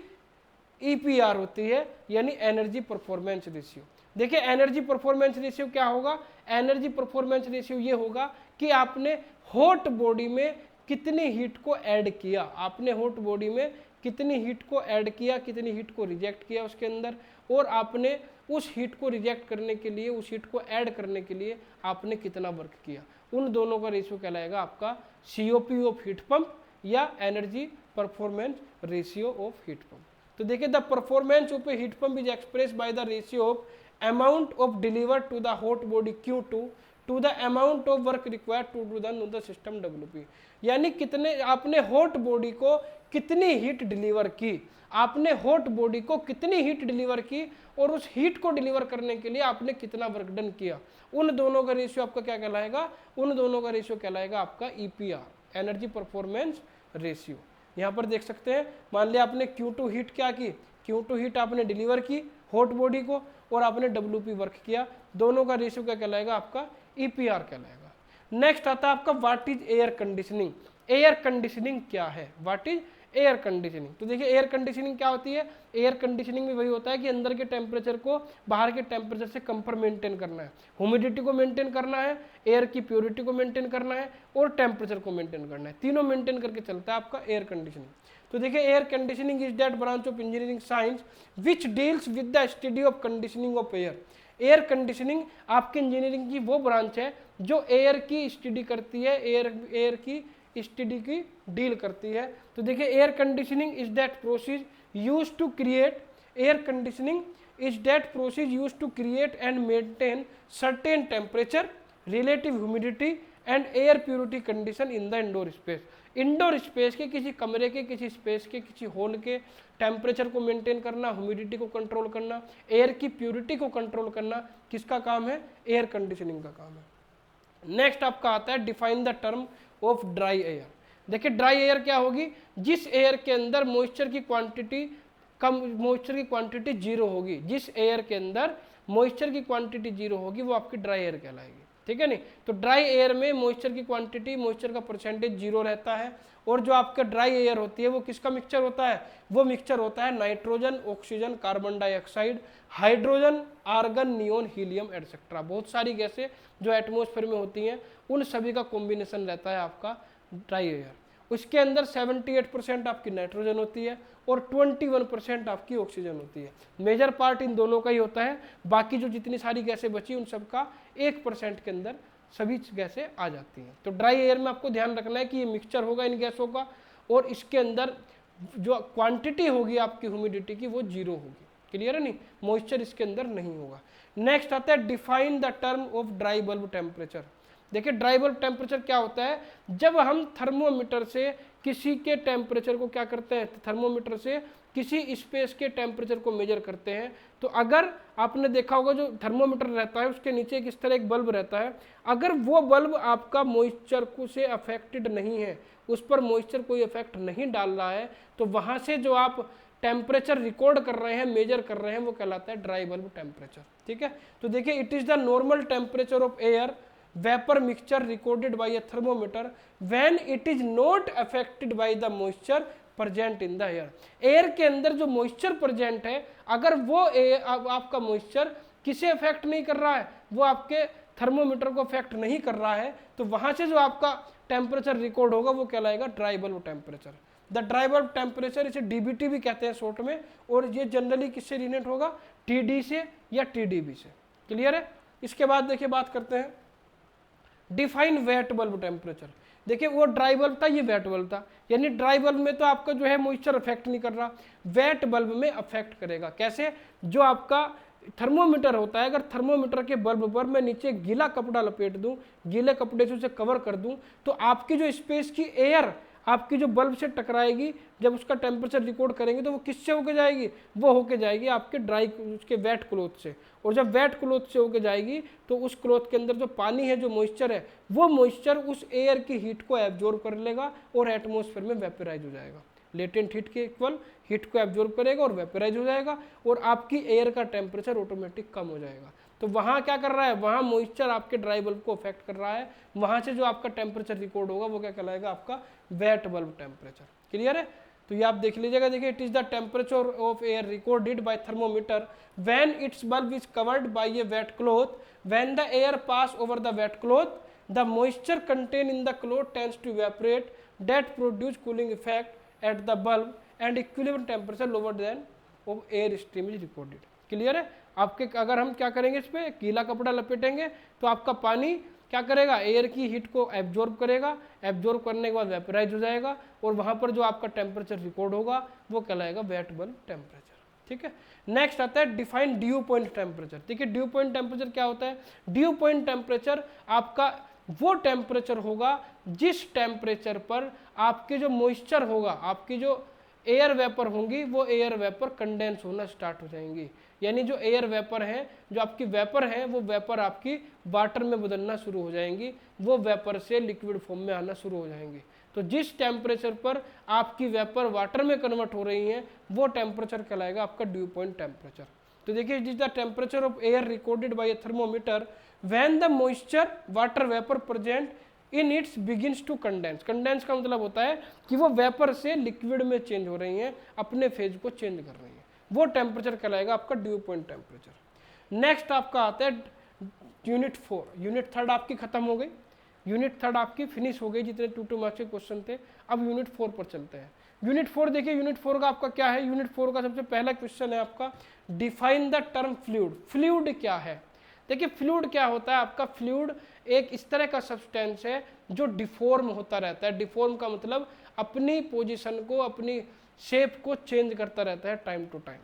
EPR होती है, यानी एनर्जी परफॉर्मेंस रेशियो। देखिए एनर्जी परफॉर्मेंस रेशियो क्या होगा, एनर्जी परफॉर्मेंस रेशियो ये होगा कि आपने हॉट बॉडी में कितनी हीट को ऐड किया, आपने हॉट बॉडी में कितनी हीट को ऐड किया, कितनी हीट को रिजेक्ट किया उसके अंदर, और आपने उस हीट को रिजेक्ट करने के लिए, उस हीट को ऐड करने के लिए आपने कितना वर्क किया। उन दोनों का रेशियो कहलाएगा आपका COP ऑफ हीट पंप या energy performance ratio of heat pump. तो देखिए the performance of a heat pump is express by the ratio of amount of deliver to the hot body Q2 to the amount of work required to do the system WP। यानी कितने आपने hot body को कितनी heat deliver की, आपने hot body को कितनी heat deliver की, और उस हीट को डिलीवर करने के लिए आपने कितना वर्क डन किया। उन दोनों का रेशियो आपका क्या कहलाएगा, उन दोनों का रेशियो कहलाएगा आपका EPR, एनर्जी परफॉर्मेंस रेशियो। यहाँ पर देख सकते हैं, मान लिया आपने Q2 हीट क्या की, Q2 हीट आपने डिलीवर की हॉट बॉडी को, और आपने WP वर्क किया, दोनों का रेशियो क्या कहलाएगा, आपका EPR कहलाएगा। नेक्स्ट आता है आपका what is air conditioning. Air conditioning क्या है, व्हाट इज एयर कंडीशनिंग। तो देखिए एयर कंडीशनिंग क्या होती है, एयर कंडीशनिंग में वही होता है कि अंदर के टेम्परेचर को बाहर के टेम्परेचर से कम पर मेंटेन करना है, ह्यूमिडिटी को मेंटेन करना है, एयर की प्योरिटी को मेंटेन करना है, और टेम्परेचर को मेंटेन करना है। तीनों मेंटेन करके चलता है आपका एयर कंडीशनिंग। तो देखिए air conditioning is that branch of engineering science which deals with the study of conditioning of air. Air conditioning आपकी इंजीनियरिंग की वो ब्रांच है जो एयर की स्टडी करती है, एयर की स्टडी की डील करती है। तो देखिए air conditioning is that process used to create, air conditioning is that process used to create and maintain certain temperature, relative humidity and air purity condition in the indoor space. Indoor space के किसी कमरे के, किसी space के, किसी hall के temperature को maintain करना, ह्यूमिडिटी को कंट्रोल करना, एयर की प्योरिटी को कंट्रोल करना किसका काम है, एयर कंडीशनिंग का काम है। नेक्स्ट आपका आता है define the term of dry air. देखिए ड्राई एयर क्या होगी, जिस एयर के अंदर मॉइस्चर की क्वांटिटी कम, मॉइस्चर की क्वांटिटी 0 होगी, जिस एयर के अंदर मॉइस्चर की क्वांटिटी 0 होगी वो आपकी ड्राई एयर कहलाएगी, ठीक है नहीं। तो ड्राई एयर में मॉइस्चर की क्वांटिटी, मॉइस्चर का परसेंटेज 0 रहता है, और जो आपका ड्राई एयर होती है वो किसका मिक्सचर होता है, वो मिक्सचर होता है nitrogen, oxygen, carbon dioxide, hydrogen, argon, neon, helium etcetera. बहुत सारी गैसें जो एटमॉस्फेयर में होती हैं उन सभी का कॉम्बिनेशन रहता है आपका ड्राई एयर। उसके अंदर 78% आपकी नाइट्रोजन होती है और 21% आपकी ऑक्सीजन होती है। मेजर पार्ट इन दोनों का ही होता है, बाकी जो जितनी सारी गैसें बची उन सब का 1% के अंदर सभी गैसें आ जाती हैं। तो ड्राई एयर में आपको ध्यान रखना है कि ये मिक्सचर होगा इन गैसों का, और इसके अंदर जो क्वांटिटी होगी आपकी ह्यूमिडिटी की वो 0 होगी। क्लियर है नहीं, मॉइस्चर इसके अंदर नहीं होगा। नेक्स्ट आता है define the term of dry bulb temperature. देखिए ड्राई बल्ब टेम्परेचर क्या होता है, जब हम थर्मोमीटर से किसी के टेम्परेचर को क्या करते हैं, थर्मोमीटर से किसी स्पेस के टेम्परेचर को मेजर करते हैं, तो अगर आपने देखा होगा जो थर्मोमीटर रहता है उसके नीचे इस तरह एक बल्ब रहता है, अगर वो बल्ब आपका मॉइस्चर को से अफेक्टेड नहीं है, उस पर मॉइस्चर कोई इफेक्ट नहीं डाल रहा है, तो वहाँ से जो आप टेम्परेचर रिकॉर्ड कर रहे हैं, मेजर कर रहे हैं, वो कहलाता है ड्राई बल्ब टेम्परेचर। ठीक है, तो देखिए it is the normal temperature of air vapour mixture recorded by a thermometer when it is not affected by the moisture present in the air. Air के अंदर जो मॉइस्चर प्रेजेंट है, अगर वो आपका मॉइस्चर किसे अफेक्ट नहीं कर रहा है, वो आपके थर्मोमीटर को अफेक्ट नहीं कर रहा है, तो वहां से जो आपका टेम्परेचर रिकॉर्ड होगा वो कहलाएगा dry bulb temperature. The dry bulb temperature इसे डीबीटी भी कहते हैं शॉर्ट में, और ये जनरली किससे रिलेट होगा, टीडी से या टीडीबी से। क्लियर है। इसके बाद देखिए बात करते हैं डिफाइन वेट बल्ब टेम्परेचर। देखिए वो ड्राई बल्ब था, ये वेट बल्ब था, यानी ड्राई बल्ब में तो आपका जो है मॉइस्चर अफेक्ट नहीं कर रहा, वेट बल्ब में अफेक्ट करेगा। कैसे, जो आपका थर्मोमीटर होता है, अगर थर्मोमीटर के बल्ब पर मैं नीचे गीला कपड़ा लपेट दूं, गीले कपड़े से उसे कवर कर दूं, तो आपकी जो स्पेस की एयर आपकी जो बल्ब से टकराएगी, जब उसका टेम्परेचर रिकॉर्ड करेंगे तो वो किससे होके जाएगी, वो होके जाएगी आपके ड्राई उसके वेट क्लॉथ से। और जब वेट क्लॉथ से होके जाएगी तो उस क्लॉथ के अंदर जो पानी है, जो मॉइस्चर है, वो मॉइस्चर उस एयर की हीट को एब्जॉर्ब कर लेगा और एटमॉस्फेयर में वेपराइज हो जाएगा। लेटेंट हीट के इक्वल हीट को एब्जॉर्ब करेगा और वेपराइज हो जाएगा, और आपकी एयर का टेम्परेचर ऑटोमेटिक कम हो जाएगा। तो वहाँ क्या कर रहा है, वहाँ मॉइस्चर आपके ड्राई बल्ब को अफेक्ट कर रहा है, वहाँ से जो आपका टेम्परेचर रिकॉर्ड होगा वो क्या कहलाएगा, आपका वेट बल्ब टेम्परेचर। क्लियर है। तो ये आप देख लीजिएगा। देखिए it is the temperature of air recorded by thermometer when its bulb is covered by a wet cloth, when the air pass over the wet cloth the moisture content in the cloth tends to evaporate that produce cooling effect at the bulb and equilibrium temperature lower than of air stream is recorded. Clear है। आपके अगर हम क्या करेंगे, इस पर गीला कपड़ा लपेटेंगे तो आपका पानी क्या करेगा, एयर की हीट को एब्जॉर्ब करेगा, एब्जॉर्ब करने के बाद वेपराइज हो जाएगा, और वहां पर जो आपका टेम्परेचर रिकॉर्ड होगा वो कहलाएगा वेट बल्ब टेम्परेचर। ठीक है। नेक्स्ट आता है डिफाइन ड्यू पॉइंट टेम्परेचर। देखिए ड्यू पॉइंट टेम्परेचर क्या होता है, ड्यू पॉइंट टेम्परेचर आपका वो टेम्परेचर होगा जिस टेम्परेचर पर आपके जो मॉइस्चर होगा, आपकी जो एयर वेपर होंगी, वो एयर वेपर कंडेंस होना स्टार्ट हो जाएंगी। यानी जो एयर वेपर है, जो आपकी वेपर है, वो वेपर आपकी वाटर में बदलना शुरू हो जाएंगी, वो वेपर से लिक्विड फॉर्म में आना शुरू हो जाएंगी। तो जिस टेम्परेचर पर आपकी वेपर वाटर में कन्वर्ट हो रही है, वो टेम्परेचर कहलाएगा आपका ड्यू पॉइंट टेम्परेचर। तो देखिए it is the temperature of air recorded by a thermometer when the moisture water vapour present in its begins to condense. Condense का मतलब होता है कि वो वेपर से लिक्विड में चेंज हो रही हैं, अपने फेज को चेंज कर रही हैं, वो टेम्परेचर कहलाएगा आपका ड्यू पॉइंट टेम्परेचर। नेक्स्ट आपका आता है यूनिट 4। यूनिट 3 आपकी खत्म हो गई, यूनिट 3 आपकी फिनिश हो गई, जितने 2 मार्क्स के क्वेश्चन थे। अब यूनिट 4 पर चलते हैं। यूनिट 4 देखिए, यूनिट 4 का आपका क्या है, यूनिट 4 का सबसे पहला क्वेश्चन है आपका define the term fluid. Fluid क्या है। देखिए फ्लूइड क्या होता है, आपका फ्लूइड एक इस तरह का सब्सटेंस है जो डिफॉर्म होता रहता है। डिफॉर्म का मतलब अपनी पोजीशन को, अपनी शेप को चेंज करता रहता है टाइम टू टाइम।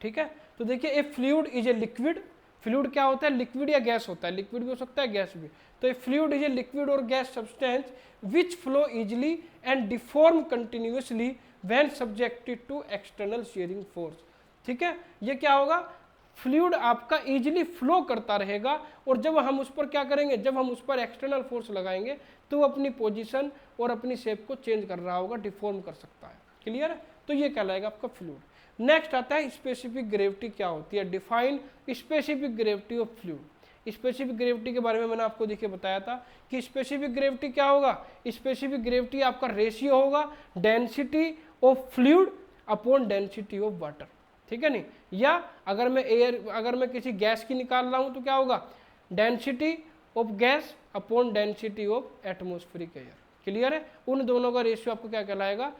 ठीक है। तो देखिए ए fluid is a liquid. Fluid क्या होता है, लिक्विड या गैस होता है, लिक्विड भी हो सकता है, गैस भी। तो a fluid is a liquid और gas substance which flow easily and deform continuously when subjected to external shearing force. ठीक है। ये क्या होगा, फ्लूइड आपका इजीली फ्लो करता रहेगा, और जब हम उस पर क्या करेंगे, जब हम उस पर एक्सटर्नल फोर्स लगाएंगे तो वो अपनी पोजीशन और अपनी शेप को चेंज कर रहा होगा, डिफॉर्म कर सकता है। क्लियर है। तो ये कहलाएगा आपका फ्लूइड। नेक्स्ट आता है स्पेसिफिक ग्रेविटी क्या होती है। Define specific gravity of fluid. Specific gravity के बारे में मैंने आपको देखिए बताया था कि स्पेसिफिक ग्रेविटी क्या होगा। स्पेसिफिक ग्रेविटी आपका रेशियो होगा density of fluid upon density of water. ठीक है नहीं, या अगर मैं किसी गैस की निकाल रहा हूं तो क्या होगा, density of gas upon density of atmospheric air. Clear है। उन दोनों का रेशियो आपको क्या कहलाएगा,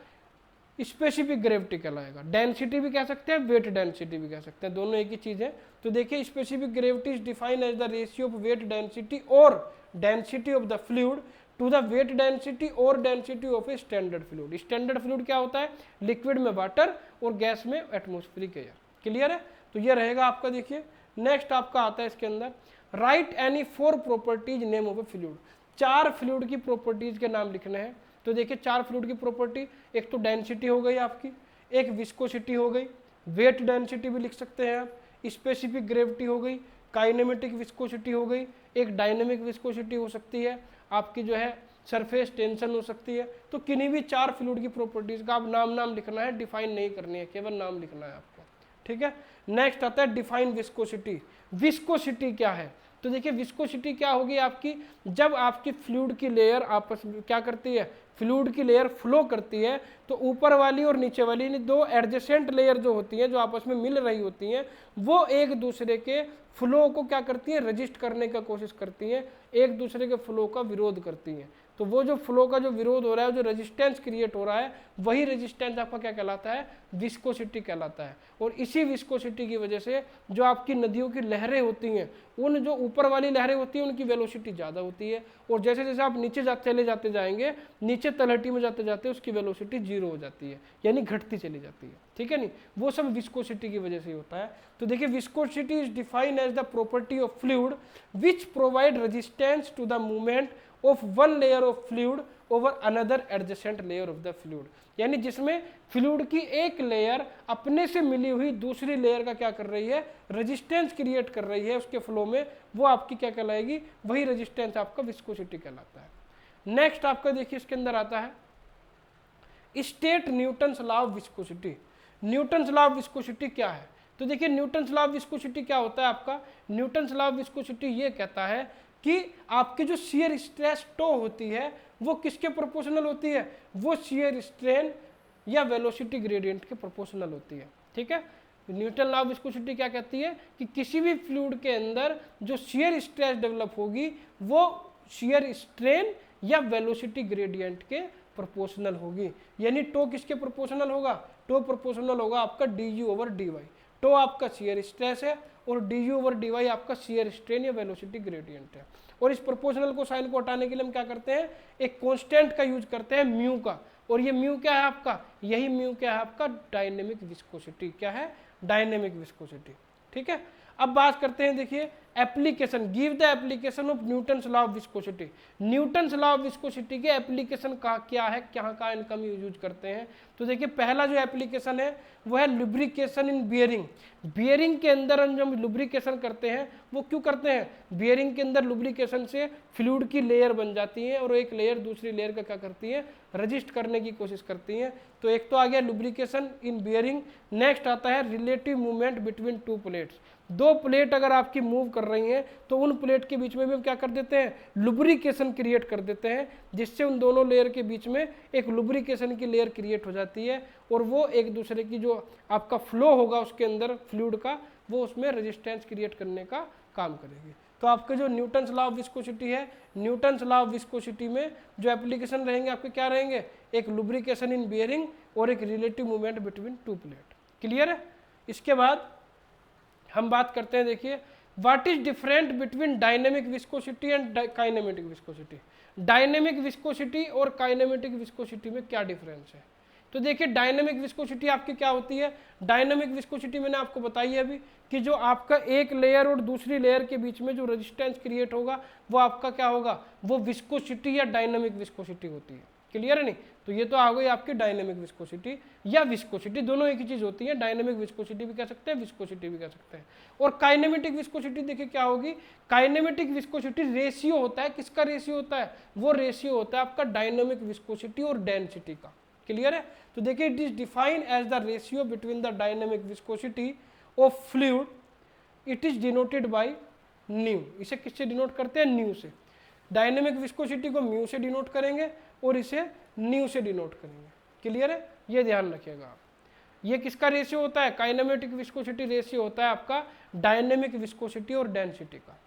स्पेसिफिक ग्रेविटी कहलाएगा। डेंसिटी भी कह सकते हैं, वेट डेंसिटी भी कह सकते हैं, दोनों एक ही चीज है। तो देखिए specific gravity is defined as the ratio of weight density और density of the fluid to the weight density और density of a standard fluid. Standard fluid क्या होता है, लिक्विड में वाटर और गैस में एटमॉस्फेरिक एयर। क्लियर है, तो ये रहेगा आपका। देखिए नेक्स्ट आपका आता है इसके अंदर, right any 4 properties name of a fluid. 4 fluid की प्रॉपर्टीज के नाम लिखने हैं। तो देखिए 4 फ्लूइड की प्रॉपर्टी, एक तो डेंसिटी हो गई आपकी, एक विस्कोसिटी हो गई, वेट डेंसिटी भी लिख सकते हैं आप, स्पेसिफिक ग्रेविटी हो गई, काइनेमेटिक विस्कोसिटी हो गई, एक डायनेमिक विस्कोसिटी हो सकती है, आपकी जो है सरफेस टेंशन हो सकती है। तो किन्हीं भी 4 फ्लूइड की प्रॉपर्टीज का आप नाम लिखना है, डिफाइन नहीं करनी है, केवल नाम लिखना है आपको। ठीक है, नेक्स्ट आता है डिफाइन विस्कोसिटी। विस्कोसिटी क्या है, तो देखिए विस्कोसिटी क्या होगी आपकी, जब आपकी फ्लूइड की लेयर आपस में क्या करती है, फ्लूइड की लेयर फ्लो करती है, तो ऊपर वाली और नीचे वाली दो एडजेसेंट लेयर जो होती हैं, जो आपस में मिल रही होती हैं, वो एक दूसरे के फ्लो को क्या करती हैं, रजिस्ट करने का कोशिश करती हैं, एक दूसरे के फ्लो का विरोध करती हैं। तो वो जो फ्लो का जो विरोध हो रहा है, जो रेजिस्टेंस क्रिएट हो रहा है, वही रेजिस्टेंस आपका क्या कहलाता है, विस्कोसिटी कहलाता है। और इसी विस्कोसिटी की वजह से जो आपकी नदियों की लहरें होती हैं, उन जो ऊपर वाली लहरें होती हैं उनकी वेलोसिटी ज़्यादा होती है, और जैसे जैसे आप नीचे चले जाते जाएंगे, नीचे तलहटी में जाते जाते उसकी वेलोसिटी 0 हो जाती है, यानी घटती चली जाती है। ठीक है नहीं, वो सब विस्कोसिटी की वजह से ही होता है। तो देखिए viscosity is defined as the property of fluid which provide resistance to the movement of one layer of fluid over another adjacent layer of the fluid। यानी जिसमें फ्लूइड की एक लेयर अपने से मिली हुई दूसरी लेयर का क्या कर रही है, रेजिस्टेंस क्रिएट कर रही है उसके फ्लो में, वो आपकी क्या कहलाएगी, वही रेजिस्टेंस आपका विस्कोसिटी कहलाता है। नेक्स्ट आपका देखिए इसके अंदर आता है state Newton's law of viscosity. Newton's law of viscosity क्या है, तो देखिए न्यूटन्स लॉ ऑफ विस्कोसिटी क्या होता है आपका, न्यूटन्स लॉ ऑफ विस्कोसिटी ये कहता है कि आपकी जो शियर स्ट्रेस टो होती है वो किसके प्रोपोर्शनल होती है, वो शियर स्ट्रेन या वेलोसिटी ग्रेडियंट के प्रोपोर्शनल होती है। ठीक है, न्यूटन लॉ ऑफ विस्कोसिटी क्या कहती है कि किसी भी फ्लूइड के अंदर जो शियर स्ट्रेस डेवलप होगी वो शियर स्ट्रेन या वेलोसिटी ग्रेडियंट के प्रोपोर्शनल होगी। यानी टो किसके प्रोपोर्शनल होगा, टो प्रोपोर्शनल होगा आपका du/dy। टो आपका शियर स्ट्रेस है और du/dy आपका शियर स्ट्रेन या वेलोसिटी ग्रेडियंट है। और इस प्रोपोर्शनल को साइन को हटाने के लिए हम क्या करते हैं, एक कांस्टेंट का यूज करते हैं म्यू का, और ये म्यू क्या है आपका, यही म्यू क्या है आपका, डायनेमिक विस्कोसिटी। क्या है, डायनेमिक विस्कोसिटी। ठीक है, अब बात करते हैं देखिए application, give the application of Newton's law of viscosity. Newton's law of viscosity के एप्लीकेशन का क्या है, क्या का इनका यूज करते हैं। तो देखिए पहला जो एप्लीकेशन है वो है लुब्रिकेशन इन बियरिंग। बियरिंग के अंदर हम जब लुब्रिकेशन करते हैं, वो क्यों करते हैं, बियरिंग के अंदर लुब्रिकेशन से फ्लूइड की लेयर बन जाती है और एक लेयर दूसरी लेयर का क्या करती है, रजिस्ट करने की कोशिश करती हैं। तो एक तो आ गया लुब्रिकेशन इन बियरिंग। नेक्स्ट आता है relative movement between two plates. दो प्लेट अगर आपकी मूव कर रही हैं तो उन प्लेट के बीच में भी हम क्या कर देते हैं, लुब्रिकेशन क्रिएट कर देते हैं, जिससे उन दोनों लेयर के बीच में एक लुब्रिकेशन की लेयर क्रिएट हो जाती है और वो एक दूसरे की जो आपका फ्लो होगा उसके अंदर फ्लूइड का, वो उसमें रेजिस्टेंस क्रिएट करने का काम करेगी। तो आपके जो न्यूटन्स लॉ ऑफ विस्कोसिटी है, न्यूटन्स लॉ ऑफ विस्कोसिटी में जो एप्लीकेशन रहेंगे आपके क्या रहेंगे, एक लुब्रिकेशन इन बियरिंग और एक relative movement between two plate. Clear है। इसके बाद हम बात करते हैं, देखिए what is different between dynamic viscosity and kinematic viscosity. Dynamic viscosity और काइनेमेटिक विस्कोसिटी में क्या डिफरेंस है। तो देखिए डायनेमिक विस्कोसिटी आपकी क्या होती है, डायनेमिक विस्कोसिटी मैंने आपको बताई है अभी कि जो आपका एक लेयर और दूसरी लेयर के बीच में जो रेजिस्टेंस क्रिएट होगा वो आपका क्या होगा, वो विस्कोसिटी या डायनेमिक विस्कोसिटी होती है। क्लियर है नहीं, तो ये तो आ गई आपकी डायनेमिक विस्कोसिटी या विस्कोसिटी, दोनों एक ही चीज होती है। डायनेमिक विस्कोसिटी भी कह सकते हैं, विस्कोसिटी भी कह सकते हैं। और काइनेमेटिक विस्कोसिटी देखिए क्या होगी, काइनेमेटिक विस्कोसिटी रेशियो होता है, किसका रेशियो होता है, वो रेशियो होता है आपका डायनेमिक विस्कोसिटी और डेंसिटी का। क्लियर है। तो देखिए it is defined as the ratio between the dynamic viscosity of fluid, it is denoted by nu. इसे किससे डिनोट करते हैं, न्यू से। डायनेमिक विस्कोसिटी को म्यू से डिनोट करेंगे और इसे न्यू से डिनोट करेंगे। क्लियर है, ये ध्यान रखिएगा आप। ये किसका रेशियो होता है, काइनेमेटिक विस्कोसिटी रेशियो होता है आपका डायनेमिक विस्कोसिटी और डेंसिटी का।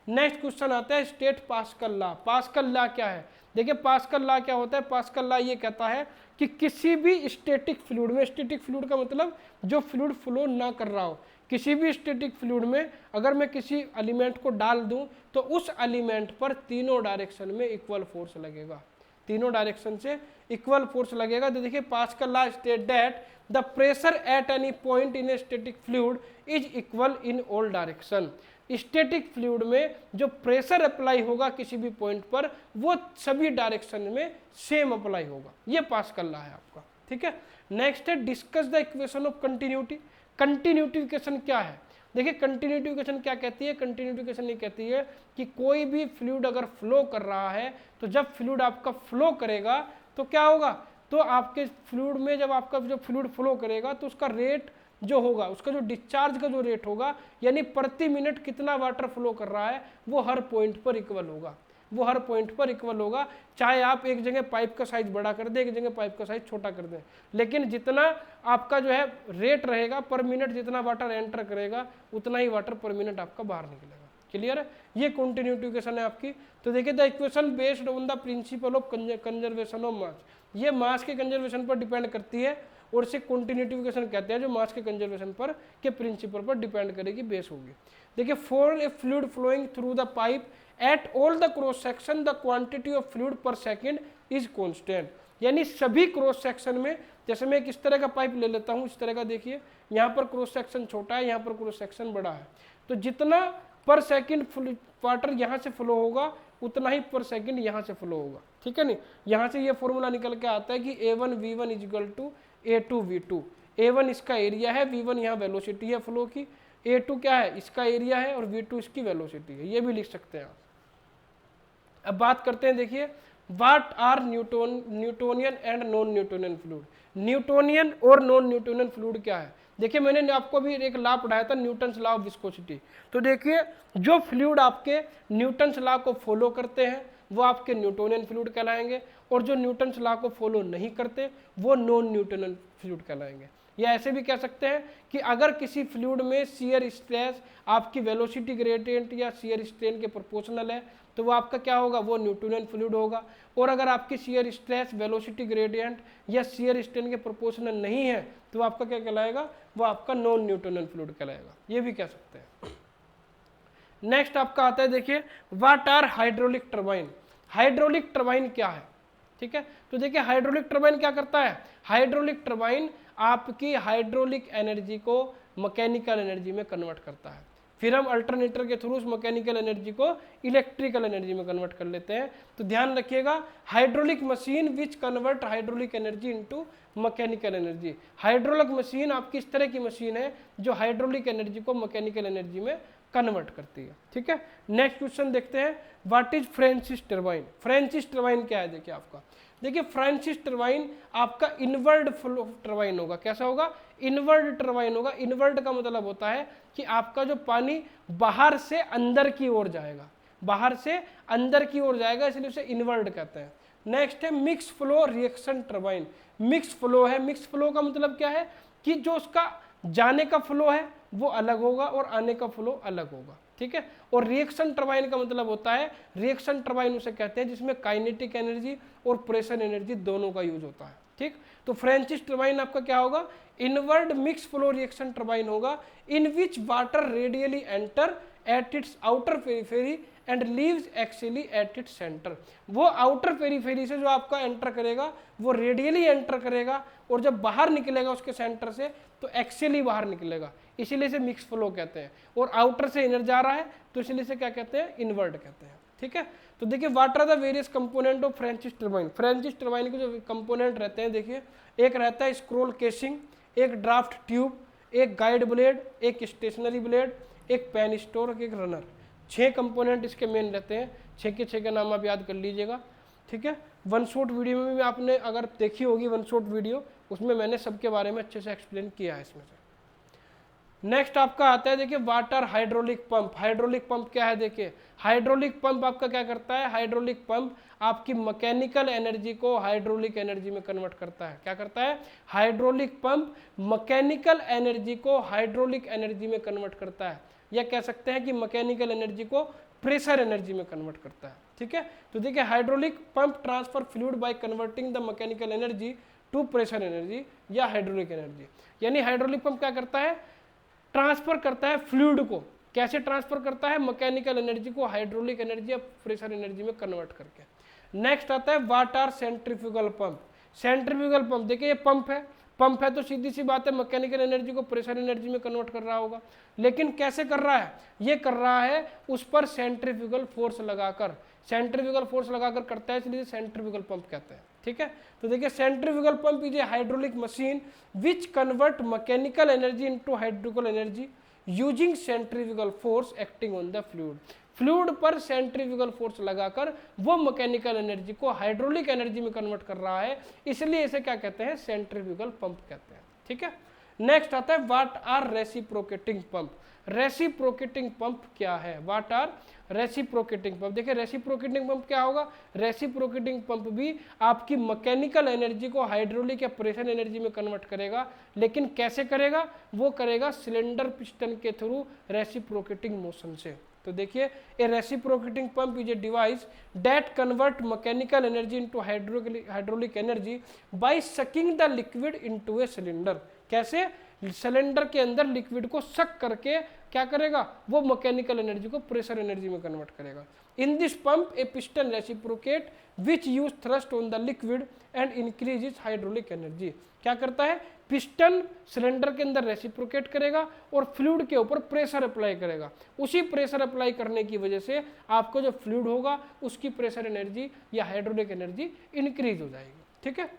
नेक्स्ट क्वेश्चन आता है state pascal law. Pascal law क्या है, देखिए पास्कल लॉ क्या होता है, पास्कल लॉ ये कहता है कि किसी भी स्टैटिक फ्लूइड में, स्टैटिक फ्लूइड का मतलब जो फ्लूइड फ्लो ना कर रहा हो, किसी भी स्टैटिक फ्लूइड में अगर मैं किसी एलिमेंट को डाल दूं तो उस एलिमेंट पर तीनों डायरेक्शन में इक्वल फोर्स लगेगा, तीनों डायरेक्शन से इक्वल फोर्स लगेगा। तो देखिए pascal law state that the pressure at any point in a static fluid is equal in all direction. Static fluid में जो प्रेशर अप्लाई होगा किसी भी पॉइंट पर वो सभी डायरेक्शन में सेम अप्लाई होगा, ये पास्कल लॉ है आपका, ठीक है। नेक्स्ट है discuss the equation of continuity. Continuity equation क्या है? देखिए कंटिन्यूटी इक्वेशन क्या कहती है, कंटिन्यूटी इक्वेशन ये कहती है कि कोई भी फ्लूइड अगर फ्लो कर रहा है तो जब फ्लूइड आपका फ्लो करेगा तो क्या होगा, तो आपके फ्लूइड में जब आपका जब फ्लूइड फ्लो करेगा तो उसका रेट जो होगा, उसका जो डिस्चार्ज का जो रेट होगा, यानी प्रति मिनट कितना वाटर फ्लो कर रहा है वो हर पॉइंट पर इक्वल होगा, वो हर पॉइंट पर इक्वल होगा। चाहे आप एक जगह पाइप का साइज बड़ा कर दें, एक जगह पाइप का साइज छोटा कर दें, लेकिन जितना आपका जो है रेट रहेगा पर मिनट, जितना वाटर एंटर करेगा उतना ही वाटर पर मिनट आपका बाहर निकलेगा। क्लियर है? ये कंटिन्यूटी इक्वेशन है आपकी। तो देखिए the equation based on the principle of conservation of mass, ये मास के कंजर्वेशन पर डिपेंड करती है और इसे कंटिन्यूटी इक्वेशन कहते हैं जो मास के कंजर्वेशन पर के प्रिंसिपल पर डिपेंड करेगी, बेस होगी। देखिए for a fluid flowing through the pipe at all the cross section the quantity of fluid per second is constant, यानी सभी क्रॉस सेक्शन में, जैसे मैं किस तरह का पाइप ले लेता हूं इस तरह का, देखिए यहाँ पर क्रॉस सेक्शन छोटा है, यहाँ पर क्रॉस सेक्शन बड़ा है, तो जितना पर सेकंड वाटर यहाँ से फ्लो होगा उतना ही पर सेकंड यहाँ से फ्लो होगा, ठीक है नहीं। यहाँ से ये फॉर्मूला निकल के आता है कि A1 V1 is equal to A2 V2। A1 इसका एरिया है, V1 यहाँ वेलोसिटी है फ्लो की, A2 क्या है, इसका एरिया है और V2 इसकी वेलोसिटी है, ये भी लिख सकते हैं आप। अब बात करते हैं, देखिए what are Newtonian and non Newtonian fluid. Newtonian और नॉन न्यूटोनियन फ्लूइड क्या है? देखिए मैंने आपको भी एक लॉ पढ़ाया था, न्यूटन्स लॉ ऑफ विस्कोसिटी। तो देखिए जो फ्लूइड आपके न्यूटन्स लॉ को फॉलो करते हैं वो आपके न्यूटोनियन फ्लूइड कहलाएंगे, और जो न्यूटन्स लॉ को फॉलो नहीं करते वो नॉन न्यूटोनियन फ्लूइड कहलाएंगे। या ऐसे भी कह सकते हैं कि अगर किसी फ्लूइड में शियर स्ट्रेस आपकी वेलोसिटी ग्रेडियंट या शियर स्ट्रेन के प्रोपोर्शनल है तो वो आपका क्या होगा, वो न्यूटोनियन फ्लूइड होगा। और अगर आपकी शियर स्ट्रेस वेलोसिटी ग्रेडियंट या शियर स्ट्रेन के प्रोपोर्शनल नहीं है तो आपका क्या कहलाएगा, वो आपका नॉन न्यूटोनियन फ्लूइड कहलाएगा, ये भी कह सकते हैं। नेक्स्ट आपका आता है, देखिए what are hydraulic turbine. Hydraulic turbine क्या है, ठीक है। तो देखिए हाइड्रोलिक टरबाइन क्या करता है, हाइड्रोलिक टरबाइन आपकी हाइड्रोलिक एनर्जी को मैकेनिकल एनर्जी में कन्वर्ट करता है, फिर हम अल्टरनेटर के थ्रू उस मैकेनिकल एनर्जी को इलेक्ट्रिकल एनर्जी में कन्वर्ट कर लेते हैं। तो ध्यान रखिएगा, hydraulic machine which convert hydraulic energy into mechanical energy. Hydraulic machine आपकी इस तरह की मशीन है जो हाइड्रोलिक एनर्जी को मैकेनिकल एनर्जी में कन्वर्ट करती है, ठीक है। नेक्स्ट क्वेश्चन देखते हैं, what is Francis turbine. Francis turbine क्या है, देखिए आपका, देखिए फ्रांसिस टरबाइन आपका इनवर्ड फ्लो टरबाइन होगा। कैसा होगा, इनवर्ड टरबाइन होगा। इनवर्ड का मतलब होता है कि आपका जो पानी बाहर से अंदर की ओर जाएगा, बाहर से अंदर की ओर जाएगा, इसलिए उसे इनवर्ड कहते हैं। नेक्स्ट है mix flow reaction turbine. Mix flow है, मिक्स फ्लो का मतलब क्या है कि जो उसका जाने का फ्लो है वो अलग होगा और आने का फ्लो अलग होगा, ठीक है। और रिएक्शन टरबाइन का मतलब होता है, रिएक्शन टरबाइन उसे कहते हैं जिसमें काइनेटिक एनर्जी और प्रेशर एनर्जी दोनों का यूज होता है, ठीक। तो फ्रांसिस टरबाइन आपका क्या होगा, inward mix flow reaction turbine होगा, in which water radially enter at its outer periphery and leaves axially at its centre. वो आउटर पेरिफेरी से जो आपका एंटर करेगा वो रेडियली एंटर करेगा, और जब बाहर निकलेगा उसके सेंटर से तो एक्सियली बाहर निकलेगा, इसीलिए इसे मिक्स फ्लो कहते हैं। और आउटर से इनर जा रहा है तो इसीलिए इसे क्या कहते हैं, इनवर्ड कहते हैं, ठीक है। तो देखिए what are the various component of Francis turbine. Francis turbine के जो कंपोनेंट रहते हैं, देखिए एक रहता है स्क्रोल केसिंग, एक ड्राफ्ट ट्यूब, एक गाइड ब्लेड, एक स्टेशनरी ब्लेड, एक पेन स्टोर, एक रनर। 6 कंपोनेंट इसके मेन रहते हैं, 6 के 6 का नाम आप याद कर लीजिएगा, ठीक है। वन शॉट वीडियो में भी आपने अगर देखी होगी वन शॉट वीडियो, उसमें मैंने सबके बारे में अच्छे से एक्सप्लेन किया है इसमें से। नेक्स्ट आपका आता है, देखिए water hydraulic pump. Hydraulic pump क्या है, देखिए हाइड्रोलिक पंप आपका क्या करता है, हाइड्रोलिक पंप आपकी मैकेनिकल एनर्जी को हाइड्रोलिक एनर्जी में कन्वर्ट करता है। क्या करता है, हाइड्रोलिक पंप मैकेनिकल एनर्जी को हाइड्रोलिक एनर्जी में कन्वर्ट करता है, या कह सकते हैं कि मैकेनिकल एनर्जी को प्रेशर एनर्जी में कन्वर्ट करता है, ठीक है। तो देखिए hydraulic pump transfer fluid by converting the mechanical energy to pressure energy या हाइड्रोलिक एनर्जी। यानी हाइड्रोलिक पंप क्या करता है, ट्रांसफर करता है फ्लूइड को। कैसे ट्रांसफर करता है? मैकेनिकल एनर्जी को हाइड्रोलिक एनर्जी या प्रेशर एनर्जी में कन्वर्ट करके। नेक्स्ट आता है what are centrifugal pump. Centrifugal pump, देखिए ये पंप है तो सीधी सी बात है मैकेनिकल एनर्जी को प्रेशर एनर्जी में कन्वर्ट कर रहा होगा, लेकिन कैसे कर रहा है? ये कर रहा है उस पर सेंट्रीफ्यूगल फोर्स लगाकर, सेंट्रीफ्यूगल फोर्स लगाकर करता है, इसलिए सेंट्रीफ्यूगल पंप कहते हैं। ठीक है, तो देखिए centrifugal pump is a hydraulic machine which convert mechanical energy into hydraulical energy using centrifugal force acting on the fluid. Fluid पर सेंट्रीफ्यूगल फोर्स लगाकर वो मैकेनिकल एनर्जी को हाइड्रोलिक एनर्जी में कन्वर्ट कर रहा है, इसलिए इसे क्या कहते हैं? सेंट्रीफ्यूगल पंप कहते हैं। ठीक है, नेक्स्ट आता है what are reciprocating pump. Reciprocating pump क्या है? What are reciprocating pump. देखिए रेसिप्रोकेटिंग पंप क्या होगा? रेसिप्रोकेटिंग पंप भी आपकी मैकेनिकल एनर्जी को हाइड्रोलिक या प्रेशर एनर्जी में कन्वर्ट करेगा, लेकिन कैसे करेगा? वो करेगा सिलेंडर पिस्टन के थ्रू रेसिप्रोकेटिंग मोशन से। तो देखिए a reciprocating pump is a device that convert mechanical energy into hydraulic energy by sucking the liquid into a cylinder. कैसे? सिलेंडर के अंदर लिक्विड को सक करके क्या करेगा? वो मैकेनिकल एनर्जी को प्रेशर एनर्जी में कन्वर्ट करेगा। In this pump A piston reciprocate which use thrust on the liquid and increase is hydraulic energy. क्या करता है? पिस्टन सिलेंडर के अंदर रेसिप्रोकेट करेगा और फ्लूइड के ऊपर प्रेशर अप्लाई करेगा। उसी प्रेशर अप्लाई करने की वजह से आपको जो फ्लूइड होगा उसकी प्रेशर एनर्जी या हाइड्रोलिक एनर्जी इंक्रीज हो जाएगी। ठीक है,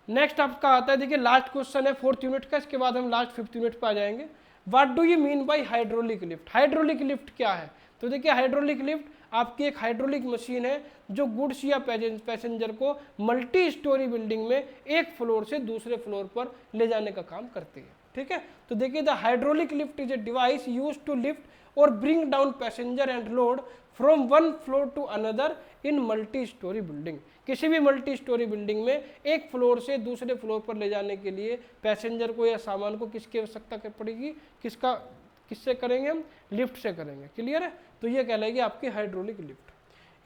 नेक्स्ट आपका आता है, देखिए लास्ट क्वेश्चन है 4th यूनिट का, इसके बाद हम लास्ट 5th यूनिट पे आ जाएंगे। What do you mean bye hydraulic lift. Hydraulic lift क्या है? तो देखिए हाइड्रोलिक लिफ्ट आपकी एक हाइड्रोलिक मशीन है जो गुड्स या पैसेंजर को मल्टी स्टोरी बिल्डिंग में एक फ्लोर से दूसरे फ्लोर पर ले जाने का काम करती है। ठीक है, तो देखिए the hydraulic lift is a device use to lift और bring down passenger and load from one floor to another in multi storey building. किसी भी मल्टी स्टोरी बिल्डिंग में एक फ्लोर से दूसरे फ्लोर पर ले जाने के लिए पैसेंजर को या सामान को किसकी आवश्यकता पड़ेगी? किससे करेंगे हम? लिफ्ट से करेंगे। क्लियर है, तो ये कहलाएगी आपकी हाइड्रोलिक लिफ्ट।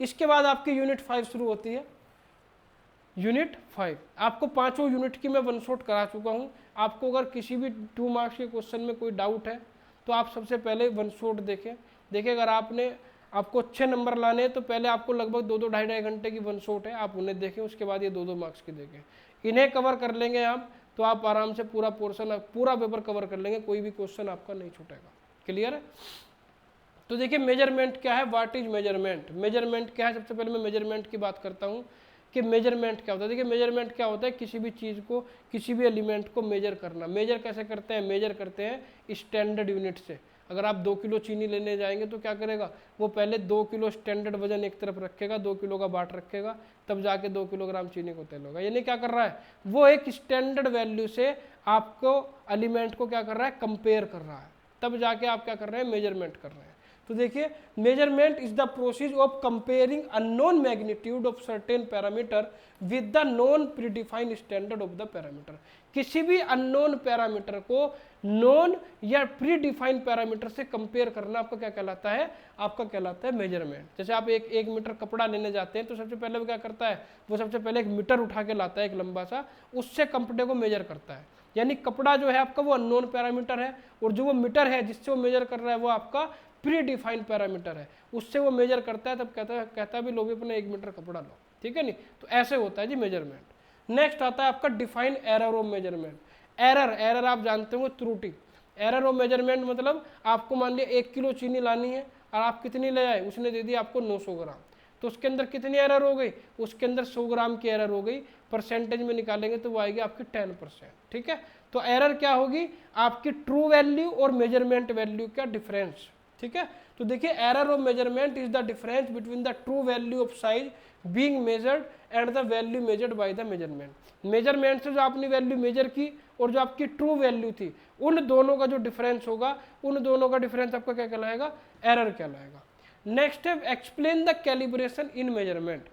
इसके बाद आपकी यूनिट 5 शुरू होती है। यूनिट 5 आपको 5 यूनिट की मैं वन शॉट करा चुका हूँ। आपको अगर किसी भी 2 मार्क्स के क्वेश्चन में कोई डाउट है तो आप सबसे पहले वन शॉट देखें। देखिए अगर आपको अच्छे नंबर लाने हैं तो पहले आपको लगभग 2-2 ढाई घंटे की वन शॉट है, आप उन्हें देखें, उसके बाद ये 2-2 मार्क्स की देखें। इन्हें कवर कर लेंगे आप तो आप आराम से पूरा पोर्शन पूरा पेपर कवर कर लेंगे, कोई भी क्वेश्चन आपका नहीं छूटेगा। क्लियर है, तो देखिए मेजरमेंट क्या है? What is measurement. मेजरमेंट क्या है? सबसे पहले मैं मेजरमेंट की बात करता हूँ कि मेजरमेंट क्या होता है। देखिए मेजरमेंट क्या होता है? किसी भी चीज़ को, किसी भी एलिमेंट को मेजर करना। मेजर कैसे करते हैं? मेजर करते हैं स्टैंडर्ड यूनिट से। अगर आप 2 किलो चीनी लेने जाएंगे तो क्या करेगा? वो पहले 2 किलो स्टैंडर्ड वजन एक तरफ रखेगा, 2 किलो का बाट रखेगा, तब जाके 2 किलोग्राम चीनी को तेल होगा। यानी क्या कर रहा है? वो एक स्टैंडर्ड वैल्यू से आपको एलिमेंट को क्या कर रहा है? कंपेयर कर रहा है, तब जाके आप क्या कर रहे हैं? मेजरमेंट कर रहे हैं। तो देखिए measurement is the process of comparing unknown magnitude of certain parameter with the non predefined standard of the parameter. किसी भी अननोन पैरामीटर को नॉन या प्री डिफाइंड पैरामीटर से कंपेयर करना आपका क्या कहलाता है? आपका कहलाता है मेजरमेंट। जैसे आप एक मीटर कपड़ा लेने जाते हैं तो सबसे पहले वो क्या करता है? वो सबसे पहले एक मीटर उठा के लाता है, एक लंबा सा, उससे कपड़े को मेजर करता है। यानी कपड़ा जो है आपका वो अननोन पैरामीटर है, और जो वो मीटर है जिससे वो मेजर कर रहा है वो आपका प्री डिफाइंड पैरामीटर है, उससे वो मेजर करता है, तब कहता भी लो भी अपना 1 मीटर कपड़ा लो। ठीक है नहीं, तो ऐसे होता है जी मेजरमेंट। नेक्स्ट आता है आपका define error of measurement. Error आप जानते होंगे, त्रुटि। एरर ऑफ मेजरमेंट मतलब आपको मान लिया 1 किलो चीनी लानी है और आप कितनी ले आए? उसने दे दी आपको 900 ग्राम, तो उसके अंदर कितनी एरर हो गई? उसके अंदर 100 ग्राम की एरर हो गई। परसेंटेज में निकालेंगे तो वो आएगी आपकी 10%। ठीक है, तो एरर क्या होगी? आपकी ट्रू वैल्यू और मेजरमेंट वैल्यू का डिफरेंस। ठीक है, तो देखिए error of measurement is the difference between the true value of size being measured and the value measured by the measurement. Measurement से जो आपने वैल्यू मेजर की और जो आपकी ट्रू वैल्यू थी, उन दोनों का जो डिफरेंस होगा, उन दोनों का डिफरेंस आपका क्या कहलाएगा? एरर कहलाएगा। नेक्स्ट है explain the calibration in measurement.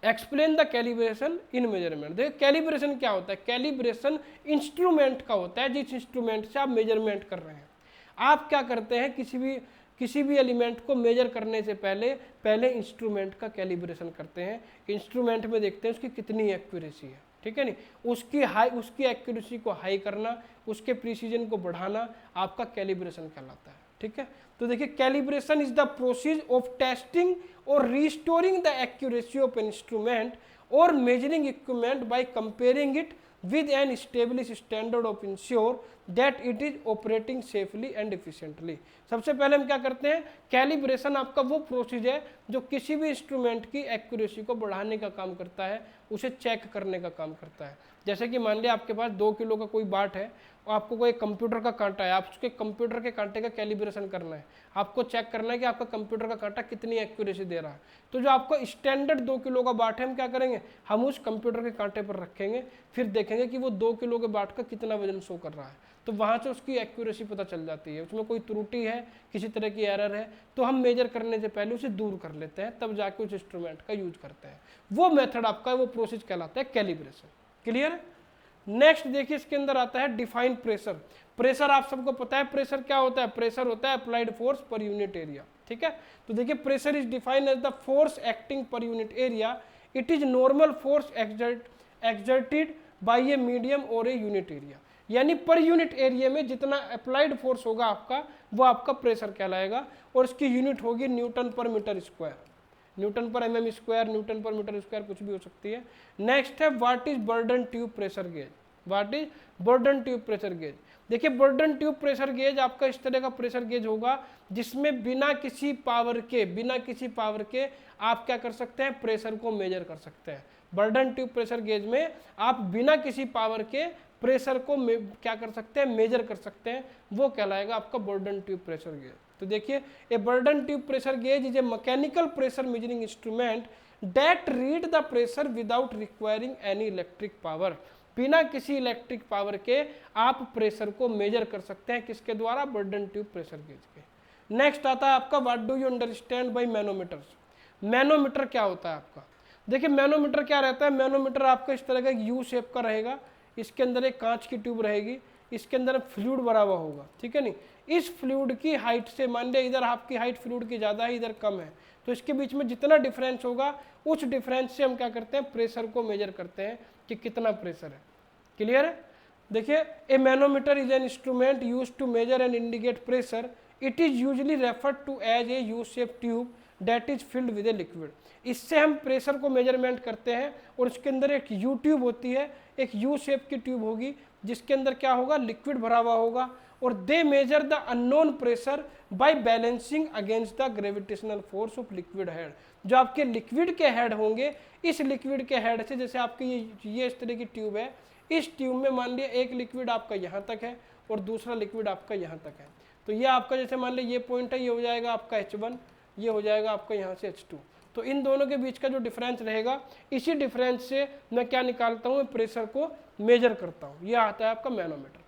Explain the calibration in measurement. देखिए कैलिब्रेशन क्या होता है? कैलिब्रेशन इंस्ट्रूमेंट का होता है, जिस इंस्ट्रूमेंट से आप मेजरमेंट कर रहे हैं। आप क्या करते हैं? किसी भी एलिमेंट को मेजर करने से पहले इंस्ट्रूमेंट का कैलिब्रेशन करते हैं। इंस्ट्रूमेंट में देखते हैं उसकी कितनी एक्यूरेसी है। ठीक है नहीं, उसकी एक्यूरेसी को हाई करना, उसके प्रिसीजन को बढ़ाना आपका कैलिब्रेशन कहलाता है। ठीक है, तो देखिए calibration is the process of testing और restoring the accuracy of instrument और measuring equipment by comparing it with an established standard of ensure that it is operating safely and efficiently। सबसे पहले हम क्या करते हैं, कैलिब्रेशन आपका वो प्रोसेस है जो किसी भी इंस्ट्रूमेंट की एक्यूरेसी को बढ़ाने का काम करता है, उसे चेक करने का काम करता है। जैसे कि मान लिया आपके पास 2 किलो का कोई बाट है और आपको कोई कंप्यूटर का कांटा है, आप उसके कंप्यूटर के कांटे का कैलिब्रेशन करना है, आपको चेक करना है कि आपका कंप्यूटर का कांटा कितनी एक्यूरेसी दे रहा है। तो जो आपका स्टैंडर्ड 2 किलो का बाट है, हम क्या करेंगे, हम उस कंप्यूटर के कांटे पर रखेंगे, फिर देखेंगे कि वो 2 किलो के बाट का कितना वजन शो कर रहा है। तो वहाँ से उसकी एक्यूरेसी पता चल जाती है, उसमें कोई त्रुटि है, किसी तरह की एरर है, तो हम मेजर करने से पहले उसे दूर कर लेते हैं, तब जाके उस इंस्ट्रूमेंट का यूज करते हैं। वो मेथड आपका, वो प्रोसेस कहलाता है कैलिब्रेशन। क्लियर? नेक्स्ट देखिए इसके अंदर आता है डिफाइन प्रेशर। प्रेशर आप सबको पता है प्रेशर क्या होता है, प्रेशर होता है applied force per unit area. ठीक है, तो देखिए pressure is defined as the force acting per unit area, it is normal force exerted by a medium और ए यूनिट एरिया। यानी पर यूनिट एरिया में जितना अप्लाइड फोर्स होगा आपका, वो आपका प्रेशर कहलाएगा, और इसकी यूनिट होगी न्यूटन पर मीटर स्क्वायर, न्यूटन पर एमएम स्क्वायर, न्यूटन पर मीटर स्क्वायर, कुछ भी हो सकती है। नेक्स्ट है what is burden tube pressure gauge. What is burden tube pressure gauge? देखिए बर्डन ट्यूब प्रेशर गेज आपका इस तरह का प्रेशर गेज होगा जिसमें बिना किसी पावर के आप क्या कर सकते हैं, प्रेशर को मेजर कर सकते हैं। बर्डन ट्यूब प्रेशर गेज में आप बिना किसी पावर के प्रेशर को क्या कर सकते हैं, मेजर कर सकते हैं, वो कहलाएगा आपका बर्डन ट्यूब प्रेशर गेज। तो देखिए a burden tube pressure gauge is a mechanical pressure measuring instrument that read the pressure without requiring any electric power. बिना किसी इलेक्ट्रिक पावर के आप प्रेशर को मेजर कर सकते हैं, किसके द्वारा, बर्डन ट्यूब प्रेशर गेज के। नेक्स्ट आता है आपका what do you understand by manometers. Manometer क्या होता है आपका? देखिए मैनोमीटर क्या रहता है, मैनोमीटर आपका इस तरह का यू शेप का रहेगा, इसके अंदर एक कांच की ट्यूब रहेगी, इसके अंदर फ्लूइड भरा हुआ होगा। ठीक है नहीं, इस फ्लूइड की हाइट से, मान लिया इधर आपकी हाइट फ्लूइड की ज़्यादा है, इधर कम है, तो इसके बीच में जितना डिफरेंस होगा उस डिफरेंस से हम क्या करते हैं, प्रेशर को मेजर करते हैं कि कितना प्रेशर है। क्लियर है? देखिए a manometer is an instrument used to measure and indicate pressure. It is usually referred to as a U shape tube that is filled with a liquid. इससे हम प्रेशर को मेजरमेंट करते हैं और उसके अंदर एक यू ट्यूब होती है, एक यू शेप की ट्यूब होगी जिसके अंदर क्या होगा, लिक्विड भरा हुआ होगा, और they measure the unknown pressure by balancing against the gravitational force of liquid head. जो आपके लिक्विड के हेड होंगे, इस लिक्विड के हेड से, जैसे आपकी ये इस तरह की ट्यूब है, इस ट्यूब में मान लिया एक लिक्विड आपका यहाँ तक है और दूसरा लिक्विड आपका यहाँ तक है, तो ये आपका जैसे मान लिया ये पॉइंट है, ये हो जाएगा आपका H1, ये हो जाएगा आपका यहाँ से H2। तो इन दोनों के बीच का जो डिफरेंस रहेगा, इसी डिफरेंस से मैं क्या निकालता हूँ, प्रेशर को मेजर करता हूँ। ये आता है आपका मैनोमीटर।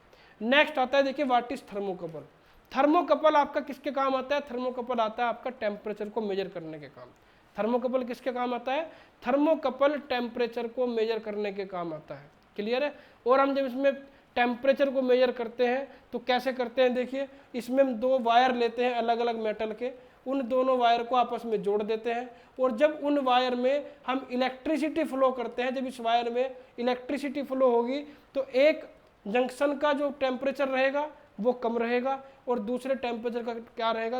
नेक्स्ट आता है देखिए व्हाट इज थर्मोकपल। थर्मोकपल आपका किसके काम आता है, थर्मोकपल आता है आपका टेम्परेचर को मेजर करने के काम। थर्मोकपल किसके काम आता है, थर्मोकपल टेम्परेचर को मेजर करने के काम आता है। क्लियर है? और हम जब इसमें टेम्परेचर को मेजर करते हैं तो कैसे करते हैं, देखिए इसमें हम 2 वायर लेते हैं अलग अलग मेटल के, उन दोनों वायर को आपस में जोड़ देते हैं, और जब उन वायर में हम इलेक्ट्रिसिटी फ्लो करते हैं, जब इस वायर में इलेक्ट्रिसिटी फ्लो होगी तो एक जंक्शन का जो टेम्परेचर रहेगा वो कम रहेगा, और दूसरे टेम्परेचर का क्या रहेगा,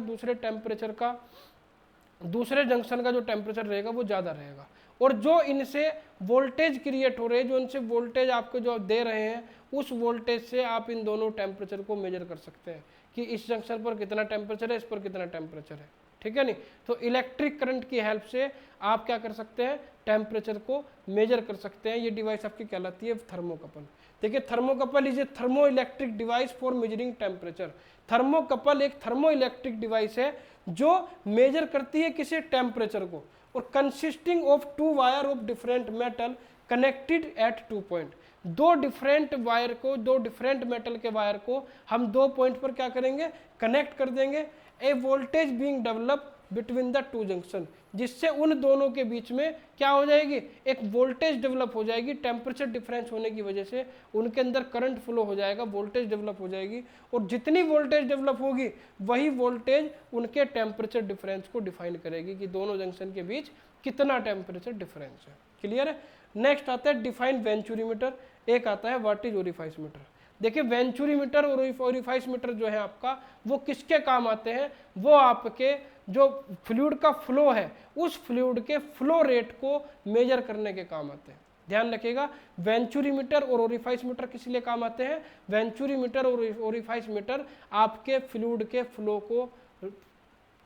दूसरे जंक्शन का जो टेम्परेचर रहेगा वो ज़्यादा रहेगा। और जो इनसे वोल्टेज क्रिएट हो रहे हैं, जो इनसे वोल्टेज आपको जो दे रहे हैं, उस वोल्टेज से आप इन दोनों टेम्परेचर को मेजर कर सकते हैं कि इस जंक्शन पर कितना टेम्परेचर है, इस पर कितना टेम्परेचर है। ठीक है नहीं, तो इलेक्ट्रिक करंट की हेल्प से आप क्या कर सकते हैं, टेम्परेचर को मेजर कर सकते हैं। ये डिवाइस आपकी कहलाती है थर्मोकपल। देखिए thermocouple is a thermo electric device for measuring temperature. Thermocouple एक थर्मो इलेक्ट्रिक डिवाइस है जो मेजर करती है किसी टेम्परेचर को, और consisting of 2 wire of different metal connected eight 2 point. 2 different wire को, 2 डिफरेंट मेटल के वायर को हम 2 पॉइंट पर क्या करेंगे, कनेक्ट कर देंगे। A voltage being develop between the two junction, जिससे उन दोनों के बीच में क्या हो जाएगी, एक वोल्टेज डेवलप हो जाएगी। टेम्परेचर डिफरेंस होने की वजह से उनके अंदर करंट फ्लो हो जाएगा, वोल्टेज डेवलप हो जाएगी, और जितनी वोल्टेज डेवलप होगी वही वोल्टेज उनके टेम्परेचर डिफरेंस को डिफाइन करेगी कि दोनों जंक्शन के बीच कितना टेम्परेचर डिफरेंस है। क्लियर है। नेक्स्ट आता है डिफाइन वेंचुरीमीटर, एक आता है व्हाट इज ओरिफाइस मीटर। देखिए वेंचुरीमीटर और ओरिफाइस मीटर जो है आपका, वो किसके काम आते हैं, वो आपके जो फ्लूइड का फ्लो है उस फ्लूइड के फ्लो रेट को मेजर करने के काम आते हैं। ध्यान रखिएगा, वेंचुरीमीटर और ओरिफाइस मीटर किस लिए काम आते हैं, वेंचुरीमीटर और ओरिफाइस मीटर आपके फ्लूइड के फ्लो को,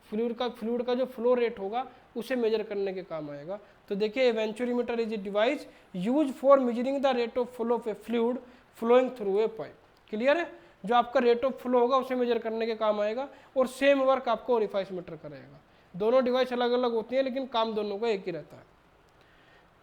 फ्लूइड का जो फ्लो रेट होगा उसे मेजर करने के काम आएगा। तो देखिए venturimeter is a device use for measuring the rate of flow of a fluid flowing through a pipe. Clear है, जो आपका रेट ऑफ फ्लो होगा उसे मेजर करने के काम आएगा, और सेम वर्क आपको ओरिफाइस मीटर करेगा। दोनों डिवाइस अलग अलग होती हैं लेकिन काम दोनों का एक ही रहता है।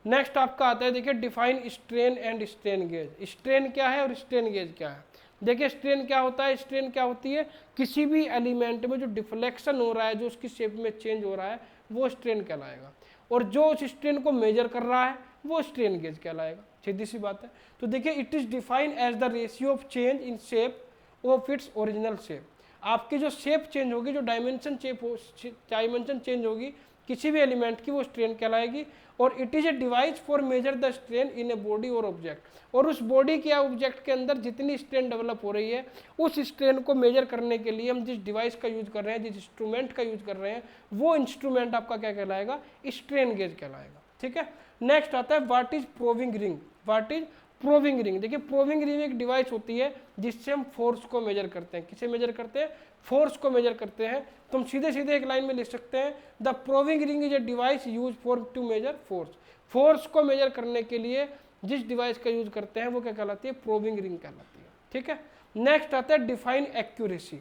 नेक्स्ट आपका आता है देखिए define strain and strain gauge. Strain क्या है और स्ट्रेन गेज क्या है। देखिए स्ट्रेन क्या होता है, स्ट्रेन क्या होती है, किसी भी एलिमेंट में जो डिफ्लेक्शन हो रहा है, जो उसकी शेप में चेंज हो रहा है, वो स्ट्रेन कहलाएगा, और जो उस स्ट्रेन को मेजर कर रहा है वो स्ट्रेन गेज कहलाएगा। सीधी सी बात है। तो देखिए it is defined as the ratio of change in shape of its original shape. आपकी जो शेप चेंज होगी, जो डायमेंशन चेंज होगी किसी भी एलिमेंट की, वो स्ट्रेन कहलाएगी। और it is a device for measure the strain in a body और ऑब्जेक्ट, और उस बॉडी के या ऑब्जेक्ट के अंदर जितनी स्ट्रेन डेवलप हो रही है उस स्ट्रेन को मेजर करने के लिए हम जिस डिवाइस का यूज कर रहे हैं, जिस इंस्ट्रूमेंट का यूज कर रहे हैं, वो इंस्ट्रूमेंट आपका क्या कहलाएगा, स्ट्रेन गेज कहलाएगा। ठीक है। नेक्स्ट आता है what is proving ring. What is proving ring. देखिए प्रोविंग रिंग एक डिवाइस होती है जिससे हम फोर्स को मेजर करते हैं। किसे मेजर करते हैं, फोर्स को मेजर करते हैं। तो हम सीधे सीधे एक लाइन में लिख सकते हैं the proving ring is a device use for to measure force. Force को मेजर करने के लिए जिस डिवाइस का यूज करते हैं वो क्या कहलाती है, प्रोविंग रिंग कहलाती है। ठीक है। नेक्स्ट आता है डिफाइन एक्यूरेसी।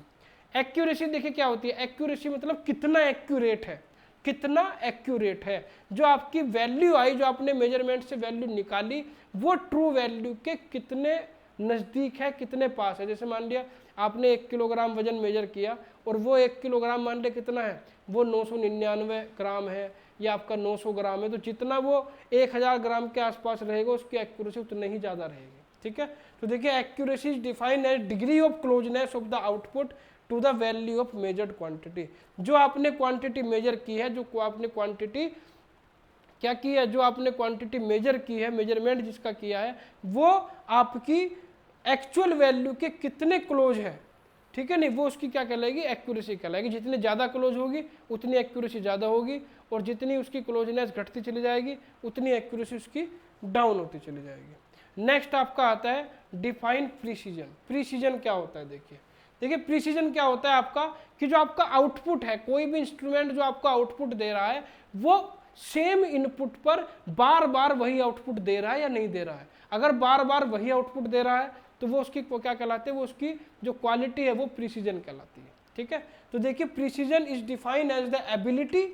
एक्यूरेसी देखिए क्या होती है, एक्यूरेसी मतलब कितना एक्यूरेट है, कितना एक्यूरेट है। जो आपकी वैल्यू आई, जो आपने मेजरमेंट से वैल्यू निकाली, वो ट्रू वैल्यू के कितने नज़दीक है, कितने पास है। जैसे मान लिया आपने 1 किलोग्राम वजन मेजर किया और वो 1 किलोग्राम मान लिया कितना है, वो 999 ग्राम है या आपका 900 ग्राम है, तो जितना वो 1000 ग्राम के आसपास रहेगा उसकी एक्यूरेसी उतनी ही ज़्यादा रहेगी। ठीक है। तो देखिए accuracy is defined as degree of closeness of the output to the value of measured quantity. जो आपने क्वांटिटी मेजर की है, जो आपने क्वांटिटी क्या की है, जो आपने क्वांटिटी मेजर की है, मेजरमेंट जिसका किया है, वो आपकी एक्चुअल वैल्यू के कितने क्लोज है। ठीक है नहीं, वो उसकी क्या कहलाएगी, एक्यूरेसी कहलाएगी। जितनी ज़्यादा क्लोज होगी उतनी एक्यूरेसी ज़्यादा होगी, और जितनी उसकी क्लोजनेस घटती चली जाएगी उतनी एक्यूरेसी उसकी डाउन होती चली जाएगी। नेक्स्ट आपका आता है डिफाइन प्रीसीजन। प्रीसीजन क्या होता है, देखिए प्रीसीजन क्या होता है आपका, कि जो आपका आउटपुट है, कोई भी इंस्ट्रूमेंट जो आपका आउटपुट दे रहा है वो सेम इनपुट पर बार बार वही आउटपुट दे रहा है या नहीं दे रहा है। अगर बार बार वही आउटपुट दे रहा है तो वो उसकी क्या कहलाते हैं, वो उसकी जो क्वालिटी है वो प्रीसीजन कहलाती है। ठीक है। तो देखिए precision is defined as the ability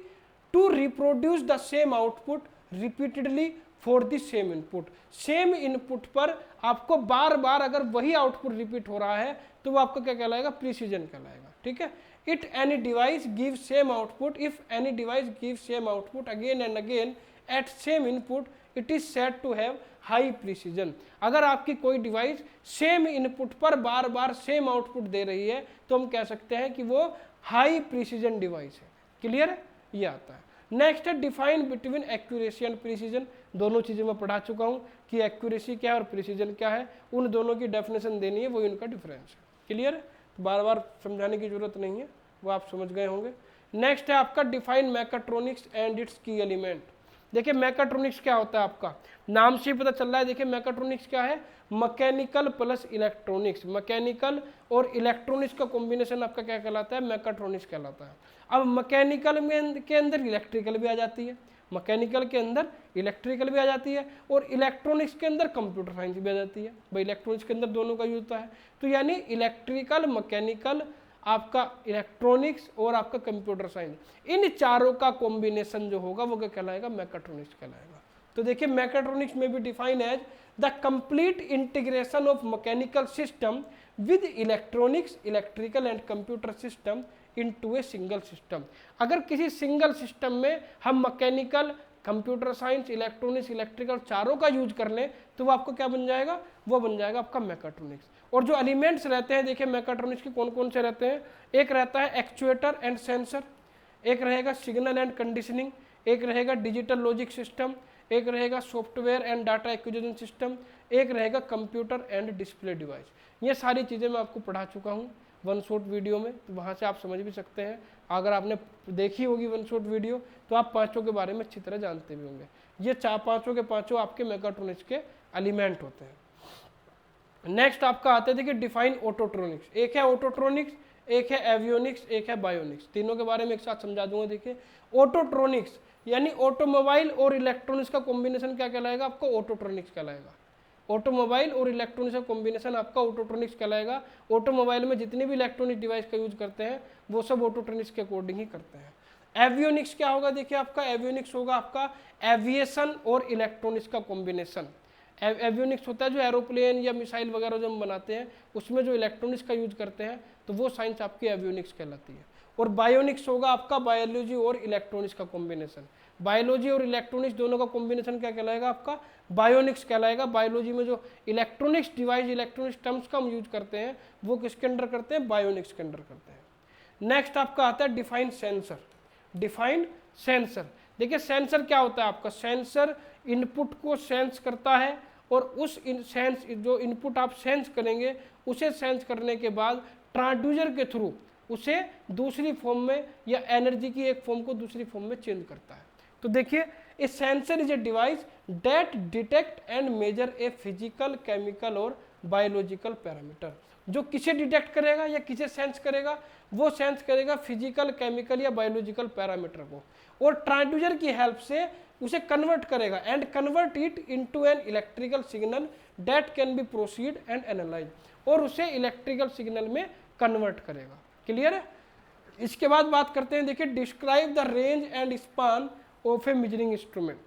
to reproduce the same output repeatedly for the same input. Same input पर आपको बार बार अगर वही आउटपुट रिपीट हो रहा है तो वो आपका क्या कहलाएगा, प्रीसीजन कहलाएगा। ठीक है। It any device give same output, if any device give same output again and again at same input, it is said to have high precision. अगर आपकी कोई डिवाइस सेम इनपुट पर बार बार सेम आउटपुट दे रही है तो हम कह सकते हैं कि वो हाई प्रीसीजन डिवाइस है। क्लियर है, ये आता है। नेक्स्ट है define between accuracy and precision. दोनों चीज़ें मैं पढ़ा चुका हूँ कि एक्यूरेसी क्या है और प्रीसीजन क्या है, उन दोनों की डेफिनेशन देनी है, वो इनका डिफरेंस है। क्लियर है, बार बार समझाने की जरूरत नहीं है, वो आप समझ गए होंगे। नेक्स्ट है आपका डिफाइन मैकाट्रॉनिक्स एंड इट्स की एलिमेंट। देखिए मैकाट्रॉनिक्स क्या होता है, आपका नाम से ही पता चल रहा है। देखिए मैकाट्रॉनिक्स क्या है, मैकेनिकल प्लस इलेक्ट्रॉनिक्स। मैकेनिकल और इलेक्ट्रॉनिक्स का कॉम्बिनेशन आपका क्या कहलाता है, मैकाट्रॉनिक्स कहलाता है। अब मैकेनिकल में के अंदर इलेक्ट्रिकल भी आ जाती है, मैकेनिकल के अंदर इलेक्ट्रिकल भी आ जाती है, और इलेक्ट्रॉनिक्स के अंदर कंप्यूटर साइंस भी आ जाती है। भाई इलेक्ट्रॉनिक्स के अंदर दोनों का यूज होता है। तो यानी इलेक्ट्रिकल, मैकेनिकल, आपका इलेक्ट्रॉनिक्स और आपका कंप्यूटर साइंस, इन चारों का कॉम्बिनेशन जो होगा वो क्या कहलाएगा, मैकाट्रॉनिक्स कहलाएगा। तो देखिए मैकाट्रॉनिक्स में भी define as the complete integration of mechanical system with electronics, electrical and computer system into a single system. अगर किसी सिंगल सिस्टम में हम mechanical, computer science, electronics, electrical चारों का यूज कर लें तो वो आपको क्या बन जाएगा, वो बन जाएगा आपका मैकाट्रॉनिक्स। और जो एलिमेंट्स रहते हैं देखिए मैकाट्रॉनिक्स के कौन कौन से रहते हैं, एक रहता है एक्चुएटर एंड सेंसर, एक रहेगा सिग्नल एंड कंडीशनिंग, एक रहेगा डिजिटल लॉजिक सिस्टम, एक रहेगा software and data acquisition system, एक रहेगा कंप्यूटर एंड डिस्प्ले डिवाइस। ये सारी चीज़ें मैं आपको पढ़ा चुका हूँ वन शॉट वीडियो में, तो वहाँ से आप समझ भी सकते हैं। अगर आपने देखी होगी वन शॉट वीडियो तो आप पांचों के बारे में अच्छी तरह जानते भी होंगे। ये पांचों के पांचों आपके मैकाट्रॉनिक्स के एलिमेंट होते हैं। नेक्स्ट आपका आता है देखिए डिफाइन ऑटोट्रॉनिक्स। एक है ऑटोट्रॉनिक्स, एक है एवियोनिक्स, एक है बायोनिक्स। तीनों के बारे में एक साथ समझा दूंगा। देखिए ऑटोट्रॉनिक्स यानी ऑटोमोबाइल और इलेक्ट्रॉनिक्स का कॉम्बिनेशन क्या कहलाएगा, आपको ऑटोट्रॉनिक्स कहलाएगा। ऑटोमोबाइल और इलेक्ट्रॉनिक्स का कॉम्बिनेशन आपका ऑटोट्रॉनिक्स कहलाएगा। ऑटोमोबाइल में जितने भी इलेक्ट्रॉनिक डिवाइस का यूज करते हैं वो सब ऑटोट्रॉनिक्स के अकॉर्डिंग ही करते हैं। एवियोनिक्स क्या होगा, देखिए आपका एवियोनिक्स होगा आपका एविएशन और इलेक्ट्रॉनिक्स का कॉम्बिनेशन। एवियोनिक्स होता है जो एरोप्लेन या मिसाइल वगैरह जो हम बनाते हैं उसमें जो इलेक्ट्रॉनिक्स का यूज करते हैं तो वो साइंस आपकी एवियोनिक्स कहलाती है। और बायोनिक्स होगा आपका बायोलॉजी और इलेक्ट्रॉनिक्स का कॉम्बिनेशन। बायोलॉजी और इलेक्ट्रॉनिक्स दोनों का कॉम्बिनेशन क्या कहलाएगा, आपका बायोनिक्स कहलाएगा। बायोलॉजी में जो इलेक्ट्रॉनिक्स डिवाइस, इलेक्ट्रॉनिक्स टर्म्स का हम यूज करते हैं वो किसके अंडर करते हैं, बायोनिक्स के अंडर करते हैं। नेक्स्ट आपका आता है डिफाइन सेंसर। डिफाइन सेंसर, देखिए सेंसर क्या होता है आपका, सेंसर इनपुट को सेंस करता है और उस सेंस जो इनपुट आप सेंस करेंगे उसे सेंस करने के बाद ट्रांसड्यूसर के थ्रू उसे दूसरी फॉर्म में या एनर्जी की एक फॉर्म को दूसरी फॉर्म में चेंज करता है। तो देखिए a sensor is a device that detect and measure a physical, chemical और बायोलॉजिकल पैरामीटर। जो किसे डिटेक्ट करेगा या किसे सेंस करेगा, वो सेंस करेगा फिजिकल, केमिकल या बायोलॉजिकल पैरामीटर को, और ट्रांसड्यूसर की हेल्प से उसे कन्वर्ट करेगा and convert it into an electrical signal that can be proceed and analyse, और उसे इलेक्ट्रिकल सिग्नल में कन्वर्ट करेगा। क्लियर है। इसके बाद बात करते हैं देखिए describe the range and span of A measuring instrument.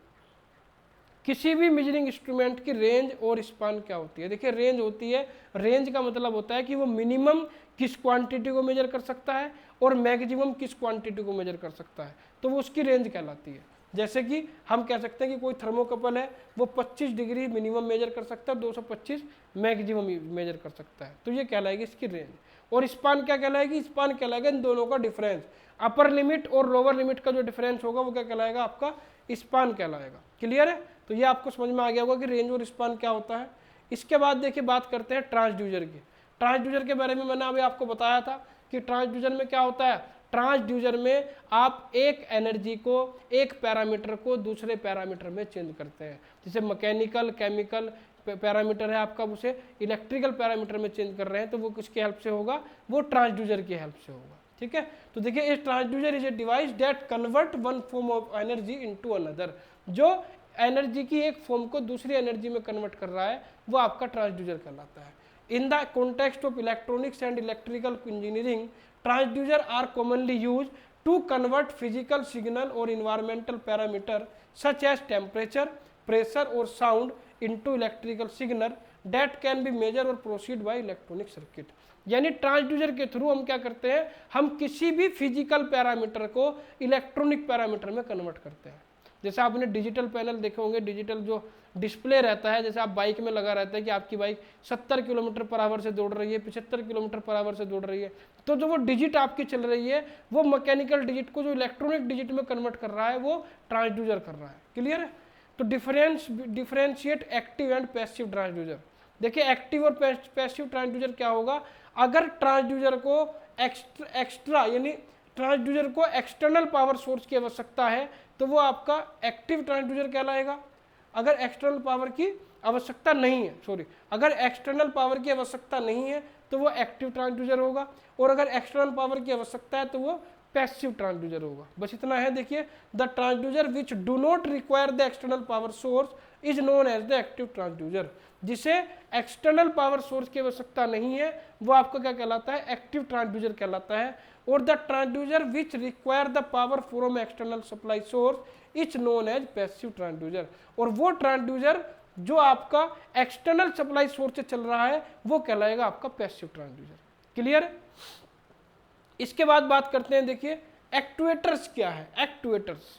किसी भी मेजरिंग इंस्ट्रूमेंट की रेंज और स्पान क्या होती है। देखिए रेंज होती है, रेंज का मतलब होता है कि वो मिनिमम किस क्वांटिटी को मेजर कर सकता है और मैक्सिमम किस क्वांटिटी को मेजर कर सकता है, तो वो उसकी रेंज कहलाती है। जैसे कि हम कह सकते हैं कि कोई थर्मोकपल है वो 25 डिग्री मिनिमम मेजर कर सकता है, 225 मैक्सिमम मेजर कर सकता है, तो ये कहलाएगी इसकी रेंज। और स्पान क्या कहलाएगी, स्पान कहलाएगा इन दोनों का डिफरेंस। अपर लिमिट और लोअर लिमिट का जो डिफरेंस होगा वो क्या कहलाएगा, आपका स्पान कहलाएगा। क्लियर है। तो ये आपको समझ में आ गया होगा कि रेंज और स्पान क्या होता है। इसके बाद देखिए बात करते हैं ट्रांसड्यूसर की। ट्रांसड्यूसर के बारे में मैंने अभी आपको बताया था कि ट्रांसड्यूसर में क्या होता है, ट्रांसड्यूसर में आप एक एनर्जी को, एक पैरामीटर को दूसरे पैरामीटर में चेंज करते हैं। जैसे मैकेनिकल, केमिकल पैरामीटर है आपका, उसे इलेक्ट्रिकल पैरामीटर में चेंज कर रहे हैं, तो वो किसकी हेल्प से होगा, वो ट्रांसड्यूसर की हेल्प से होगा। ठीक है। तो देखिए इस transducer is a device that convert one form of energy into another. जो एनर्जी की एक फॉर्म को दूसरी एनर्जी में कन्वर्ट कर रहा है वो आपका ट्रांसड्यूसर कहलाता है। In the context of electronics and electrical engineering, transducer are commonly use to convert physical signal और environmental parameter such as temperature, pressure और sound into electrical signal that can be measure और proceed by electronic circuit. यानी transducer के through हम क्या करते हैं, हम किसी भी फिजिकल पैरामीटर को इलेक्ट्रॉनिक पैरामीटर में कन्वर्ट करते हैं। जैसे आपने डिजिटल पैनल देखे होंगे, डिजिटल जो डिस्प्ले रहता है, जैसे आप बाइक में लगा रहता है कि आपकी बाइक 70 किलोमीटर पर आवर से दौड़ रही है, 75 किलोमीटर पर आवर से दौड़ रही है, तो जो वो डिजिट आपकी चल रही है वो मैकेनिकल डिजिट को जो इलेक्ट्रॉनिक डिजिट में कन्वर्ट कर रहा है वो ट्रांसड्यूसर कर रहा है। क्लियर है। तो differentiate active and passive transducer. देखिए एक्टिव और पैसिव ट्रांसड्यूसर क्या होगा, अगर ट्रांसड्यूसर को एक्स्ट्रा यानी ट्रांसड्यूसर को एक्सटर्नल पावर सोर्स की आवश्यकता है तो वो आपका एक्टिव ट्रांसड्यूसर कहलाएगा। अगर एक्सटर्नल पावर की आवश्यकता नहीं है, अगर एक्सटर्नल पावर की आवश्यकता नहीं है तो वो एक्टिव ट्रांसड्यूसर होगा, और अगर एक्सटर्नल पावर की आवश्यकता है तो वो पैसिव ट्रांसड्यूसर होगा। बस इतना है। देखिए the transducer which do not require the external power source is known as the active transducer. जिसे एक्सटर्नल पावर सोर्स की आवश्यकता नहीं है वो आपको क्या कहलाता है, एक्टिव ट्रांसड्यूसर कहलाता है। और the transducer which require the power from external supply source is known as passive transducer. और वो ट्रांसड्यूसर जो आपका एक्सटर्नल सप्लाई सोर्स से चल रहा है वो कहलाएगा आपका पैसिव ट्रांसड्यूसर। क्लियर। इसके बाद बात करते हैं, देखिए एक्ट्यूएटर्स क्या है। एक्ट्यूएटर्स,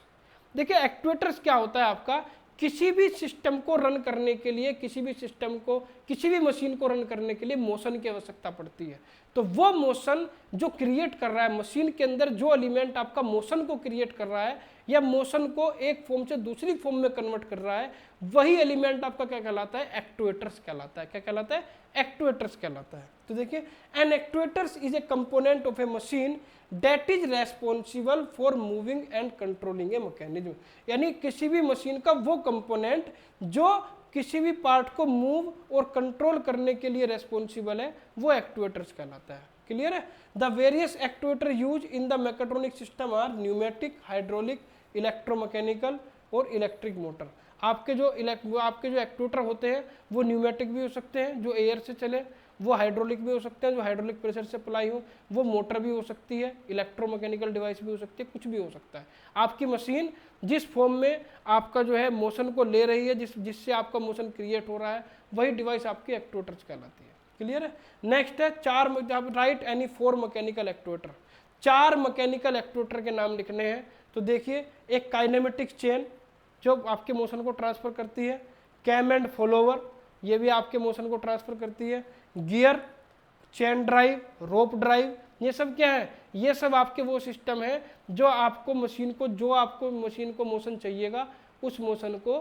देखिए एक्ट्यूएटर्स क्या होता है आपका, किसी भी सिस्टम को रन करने के लिए, किसी भी सिस्टम को, किसी भी मशीन को रन करने के लिए मोशन की आवश्यकता पड़ती है। तो वो मोशन जो क्रिएट कर रहा है मशीन के अंदर, जो एलिमेंट आपका मोशन को क्रिएट कर रहा है या मोशन को एक फॉर्म से दूसरी फॉर्म में कन्वर्ट कर रहा है, वही एलिमेंट आपका क्या कहलाता है, एक्ट्यूएटर्स कहलाता है। क्या कहलाता है, एक्ट्यूएटर्स कहलाता है। तो देखिए an actuators is a component of a machine that is responsible for moving and controlling a mechanism, यानी किसी भी मशीन का वो कंपोनेंट जो किसी भी पार्ट को मूव और कंट्रोल करने के लिए रेस्पॉन्सिबल है, वो एक्ट्यूएटर्स कहलाता है। क्लियर है। The various actuator use in the mechatronic system are pneumatic, hydraulic, electromechanical और इलेक्ट्रिक मोटर। आपके जो एक्ट्यूएटर होते हैं वो न्यूमेटिक भी हो सकते हैं, जो एयर से चले, वो हाइड्रोलिक भी हो सकते हैं, जो हाइड्रोलिक प्रेशर से अप्लाई हो, वो मोटर भी हो सकती है, इलेक्ट्रोमैकेनिकल डिवाइस भी हो सकती है, कुछ भी हो सकता है। आपकी मशीन जिस फॉर्म में आपका जो है मोशन को ले रही है, जिससे आपका मोशन क्रिएट हो रहा है, वही डिवाइस आपकी एक्ट्यूएटर्स कहलाती है। क्लियर है। नेक्स्ट है चार, right any 4 mechanical actuator. 4 mechanical actuator के नाम लिखने हैं। तो देखिए एक काइनेमेटिक चेन जो आपके मोशन को ट्रांसफर करती है, कैम एंड फॉलोवर ये भी आपके मोशन को ट्रांसफर करती है, गियर, चेन ड्राइव, रोप ड्राइव, ये सब क्या है, ये सब आपके वो सिस्टम है जो आपको मशीन को मोशन चाहिएगा, उस मोशन को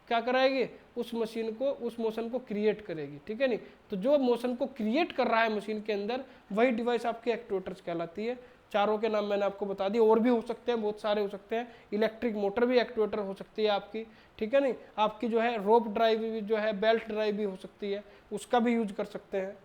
क्या कराएगी, उस मोशन को क्रिएट करेगी। ठीक है नहीं, तो जो मोशन को क्रिएट कर रहा है मशीन के अंदर, वही डिवाइस आपकी एक्ट्यूएटर्स कहलाती है। चारों के नाम मैंने आपको बता दिए, और भी हो सकते हैं, बहुत सारे हो सकते हैं। इलेक्ट्रिक मोटर भी एक्ट्यूएटर हो सकती है आपकी। ठीक है नहीं, आपकी जो है रोप ड्राइव भी, जो है बेल्ट ड्राइव भी हो सकती है, उसका भी यूज कर सकते हैं।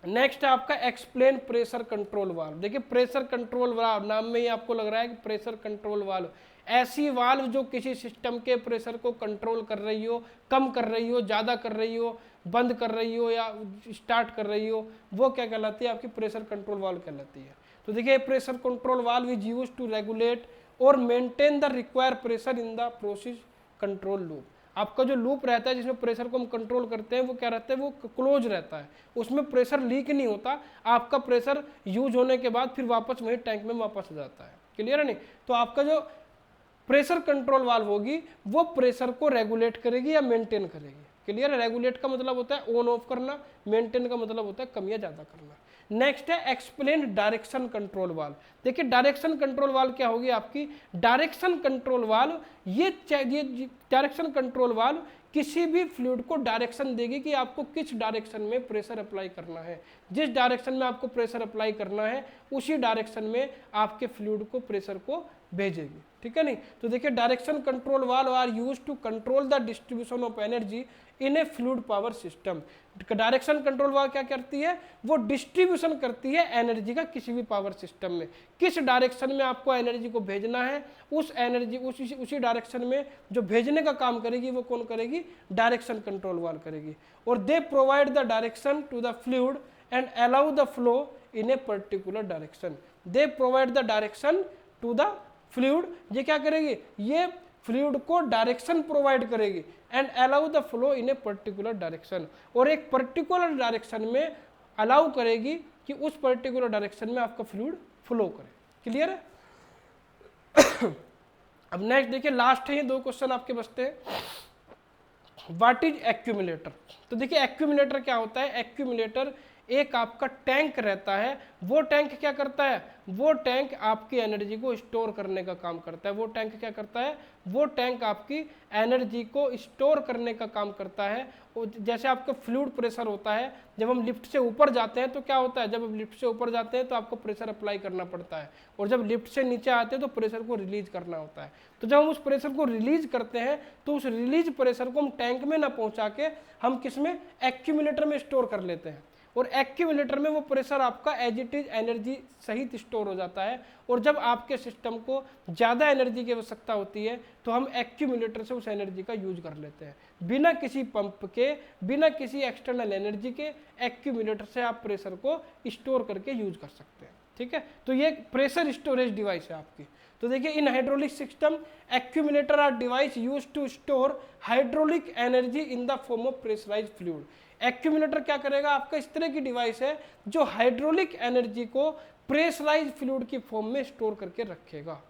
नेक्स्ट है आपका एक्सप्लेन प्रेशर कंट्रोल वाल्व। देखिए प्रेशर कंट्रोल वाल्व, नाम में ही आपको लग रहा है कि प्रेशर कंट्रोल वाल्व, ऐसी वाल्व जो किसी सिस्टम के प्रेशर को कंट्रोल कर रही हो, कम कर रही हो, ज़्यादा कर रही हो, बंद कर रही हो या स्टार्ट कर रही हो, वो क्या कहलाती है, आपकी प्रेशर कंट्रोल वाल्व कहलाती है। तो देखिए pressure control valve is used to regulate और maintain the required pressure in the process control loop. आपका जो लूप रहता है जिसमें प्रेशर को हम कंट्रोल करते हैं, वो क्या रहता है, वो क्लोज रहता है, उसमें प्रेशर लीक नहीं होता। आपका प्रेशर यूज होने के बाद फिर वापस वही टैंक में वापस आ जाता है। क्लियर है नहीं, तो आपका जो प्रेशर कंट्रोल वाल्व होगी वो प्रेशर को रेगुलेट करेगी या मेंटेन करेगी। क्लियर है, रेगुलेट का मतलब होता है ऑन ऑफ करना, मेंटेन का मतलब होता है कम या ज्यादा करना। नेक्स्ट है एक्सप्लेन डायरेक्शन कंट्रोल वाल्व। देखिए डायरेक्शन कंट्रोल वाल्व क्या होगी आपकी, डायरेक्शन कंट्रोल वाल्व, ये डायरेक्शन कंट्रोल वाल्व किसी भी फ्लूइड को डायरेक्शन देगी कि आपको किस डायरेक्शन में प्रेशर अप्लाई करना है। जिस डायरेक्शन में आपको प्रेशर अप्लाई करना है उसी डायरेक्शन में आपके फ्लूइड को प्रेशर को भेजेगी। ठीक है नहीं, तो देखिए direction control valve are used to control the distribution of energy in a fluid power system. Direction control valve क्या करती है, वो डिस्ट्रीब्यूशन करती है एनर्जी का किसी भी पावर सिस्टम में। किस डायरेक्शन में आपको एनर्जी को भेजना है, उस एनर्जी उसी डायरेक्शन में जो भेजने का काम करेगी वो कौन करेगी, डायरेक्शन कंट्रोल वाल्व करेगी। और they provide the direction to the fluid and allow the flow in a particular direction. They provide the direction to the fluid, ये क्या करेगी, ये फ्लूइड को डायरेक्शन प्रोवाइड करेगी and allow the flow in a particular direction, और एक particular direction में allow करेगी कि उस पर्टिकुलर डायरेक्शन में आपका फ्लूइड फ्लो करे। क्लियर है। अब नेक्स्ट देखिए, लास्ट है ये 2 क्वेश्चन आपके बचते हैं। What is accumulator. तो देखिए एक्यूमुलेटर क्या होता है, एक्यूमुलेटर एक आपका टैंक रहता है। वो टैंक क्या करता है, वो टैंक आपकी एनर्जी को स्टोर करने का काम करता है। वो टैंक क्या करता है, वो टैंक आपकी एनर्जी को स्टोर करने का काम करता है। जैसे आपका फ्लूइड प्रेशर होता है, जब हम लिफ्ट से ऊपर जाते हैं तो क्या होता है, जब हम लिफ्ट से ऊपर जाते हैं तो आपको प्रेशर अप्लाई करना पड़ता है, और जब लिफ्ट से नीचे आते हैं तो प्रेशर को रिलीज करना होता है। तो जब हम उस प्रेशर को रिलीज करते हैं तो उस रिलीज प्रेशर को हम टैंक में ना पहुंचा के हम किसमें, एक्यूमुलेटर में स्टोर कर लेते हैं, और एक्यूमुलेटर में वो प्रेशर आपका एज इट इज एनर्जी सहित स्टोर हो जाता है। और जब आपके सिस्टम को ज़्यादा एनर्जी की आवश्यकता होती है तो हम एक्यूमुलेटर से उस एनर्जी का यूज कर लेते हैं। बिना किसी पंप के, बिना किसी एक्सटर्नल एनर्जी के एक्यूमुलेटर से आप प्रेशर को स्टोर करके यूज कर सकते हैं। ठीक है, तो ये प्रेशर स्टोरेज डिवाइस है आपकी। तो देखिए in hydraulic system accumulator are device use to store hydraulic energy in the form of pressurized fluid. Accumulator क्या करेगा, आपका इस तरह की डिवाइस है जो हाइड्रोलिक एनर्जी को प्रेशराइज फ्लूइड की फॉर्म में स्टोर करके रखेगा।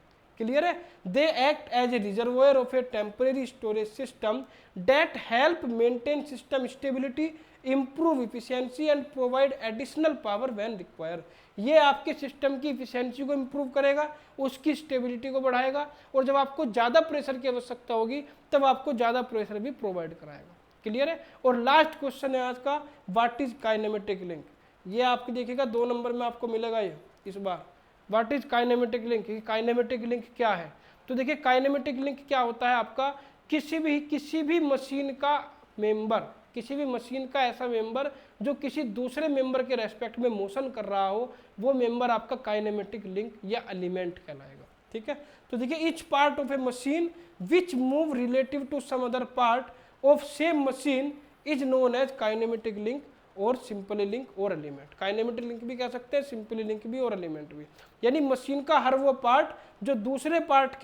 क्लियर है? They act as a reservoir of a temporary storage system that help maintain system stability, improve efficiency and provide additional power when require. ये आपके सिस्टम की efficiency को इम्प्रूव करेगा, उसकी स्टेबिलिटी को बढ़ाएगा, और जब आपको ज़्यादा प्रेशर की आवश्यकता होगी तब आपको ज़्यादा प्रेशर भी प्रोवाइड कराएगा। क्लियर है? और लास्ट क्वेश्चन है आज का, व्हाट इज काइनेमेटिक लिंक। ये आपको देखिएगा 2 नंबर में आपको मिलेगा ये इस बार, what is kinematic link. Kinematic link क्या है? तो देखिए काइनेमेटिक लिंक क्या होता है आपका, किसी भी मशीन का मेंबर, किसी भी मशीन का ऐसा मेंबर जो किसी दूसरे मेंबर के रेस्पेक्ट में मोशन कर रहा हो, वो मेंबर आपका काइनेमेटिक लिंक या एलिमेंट कहलाएगा। ठीक है? तो देखिए each part of a machine which move relative to some other part of same machine is known as kinematic link और सिंपली लिंक और एलिमेंट। काइनेमेटिक लिंक भी कह सकते हैं, सिंपली लिंक भी और एलिमेंट भी। यानी मशीन का हर वो पार्ट जो दूसरे पार्ट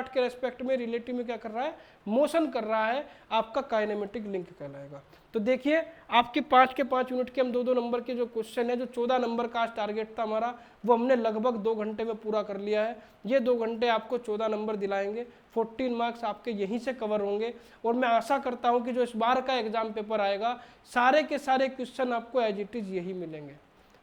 के रेस्पेक्ट में रिलेटिव में क्या कर रहा है, मोशन कर रहा है, आपका काइनेमेटिक लिंक कहलाएगा। तो देखिए आपके 5 के 5 यूनिट के हम 2-2 नंबर के जो क्वेश्चन है, जो 14 नंबर का आज टारगेट था हमारा, वो हमने लगभग 2 घंटे में पूरा कर लिया है। ये 2 घंटे आपको 14 नंबर दिलाएंगे, 14 मार्क्स आपके यहीं से कवर होंगे। और मैं आशा करता हूँ कि जो इस बार का एग्जाम पेपर आएगा, सारे के सारे क्वेश्चन आपको एज इट इज यही मिलेंगे,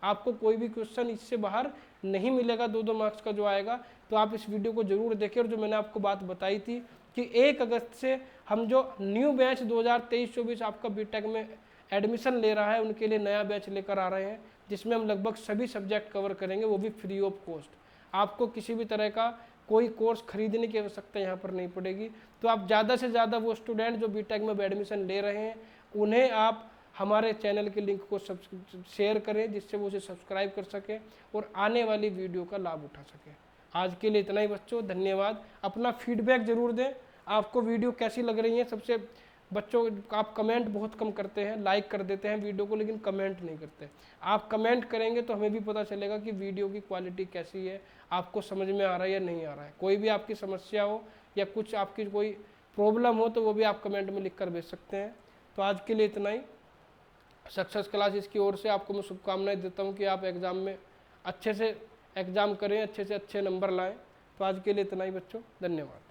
आपको कोई भी क्वेश्चन इससे बाहर नहीं मिलेगा 2-2 मार्क्स का जो आएगा। तो आप इस वीडियो को जरूर देखें। और जो मैंने आपको बात बताई थी कि 1 अगस्त से हम जो न्यू बैच 2023-24 आपका बीटेक में एडमिशन ले रहा है, उनके लिए नया बैच लेकर आ रहे हैं, जिसमें हम लगभग सभी सब्जेक्ट कवर करेंगे, वो भी फ्री ऑफ कॉस्ट। आपको किसी भी तरह का कोई कोर्स खरीदने की आवश्यकता यहाँ पर नहीं पड़ेगी। तो आप ज़्यादा से ज़्यादा वो स्टूडेंट जो बीटेक में एडमिशन ले रहे हैं, उन्हें आप हमारे चैनल के लिंक को शेयर करें, जिससे वो उसे सब्सक्राइब कर सकें और आने वाली वीडियो का लाभ उठा सकें। आज के लिए इतना ही बच्चों, धन्यवाद। अपना फीडबैक ज़रूर दें, आपको वीडियो कैसी लग रही है। सबसे बच्चों आप कमेंट बहुत कम करते हैं, लाइक कर देते हैं वीडियो को, लेकिन कमेंट नहीं करते। आप कमेंट करेंगे तो हमें भी पता चलेगा कि वीडियो की क्वालिटी कैसी है, आपको समझ में आ रहा है या नहीं आ रहा है। कोई भी आपकी समस्या हो या कुछ आपकी कोई प्रॉब्लम हो तो वो भी आप कमेंट में लिख कर भेज सकते हैं। तो आज के लिए इतना ही। सक्सेस क्लासेस की ओर से आपको मैं शुभकामनाएं देता हूं कि आप एग्ज़ाम में अच्छे से एग्ज़ाम करें, अच्छे से अच्छे नंबर लाएं। तो आज के लिए इतना ही बच्चों, धन्यवाद।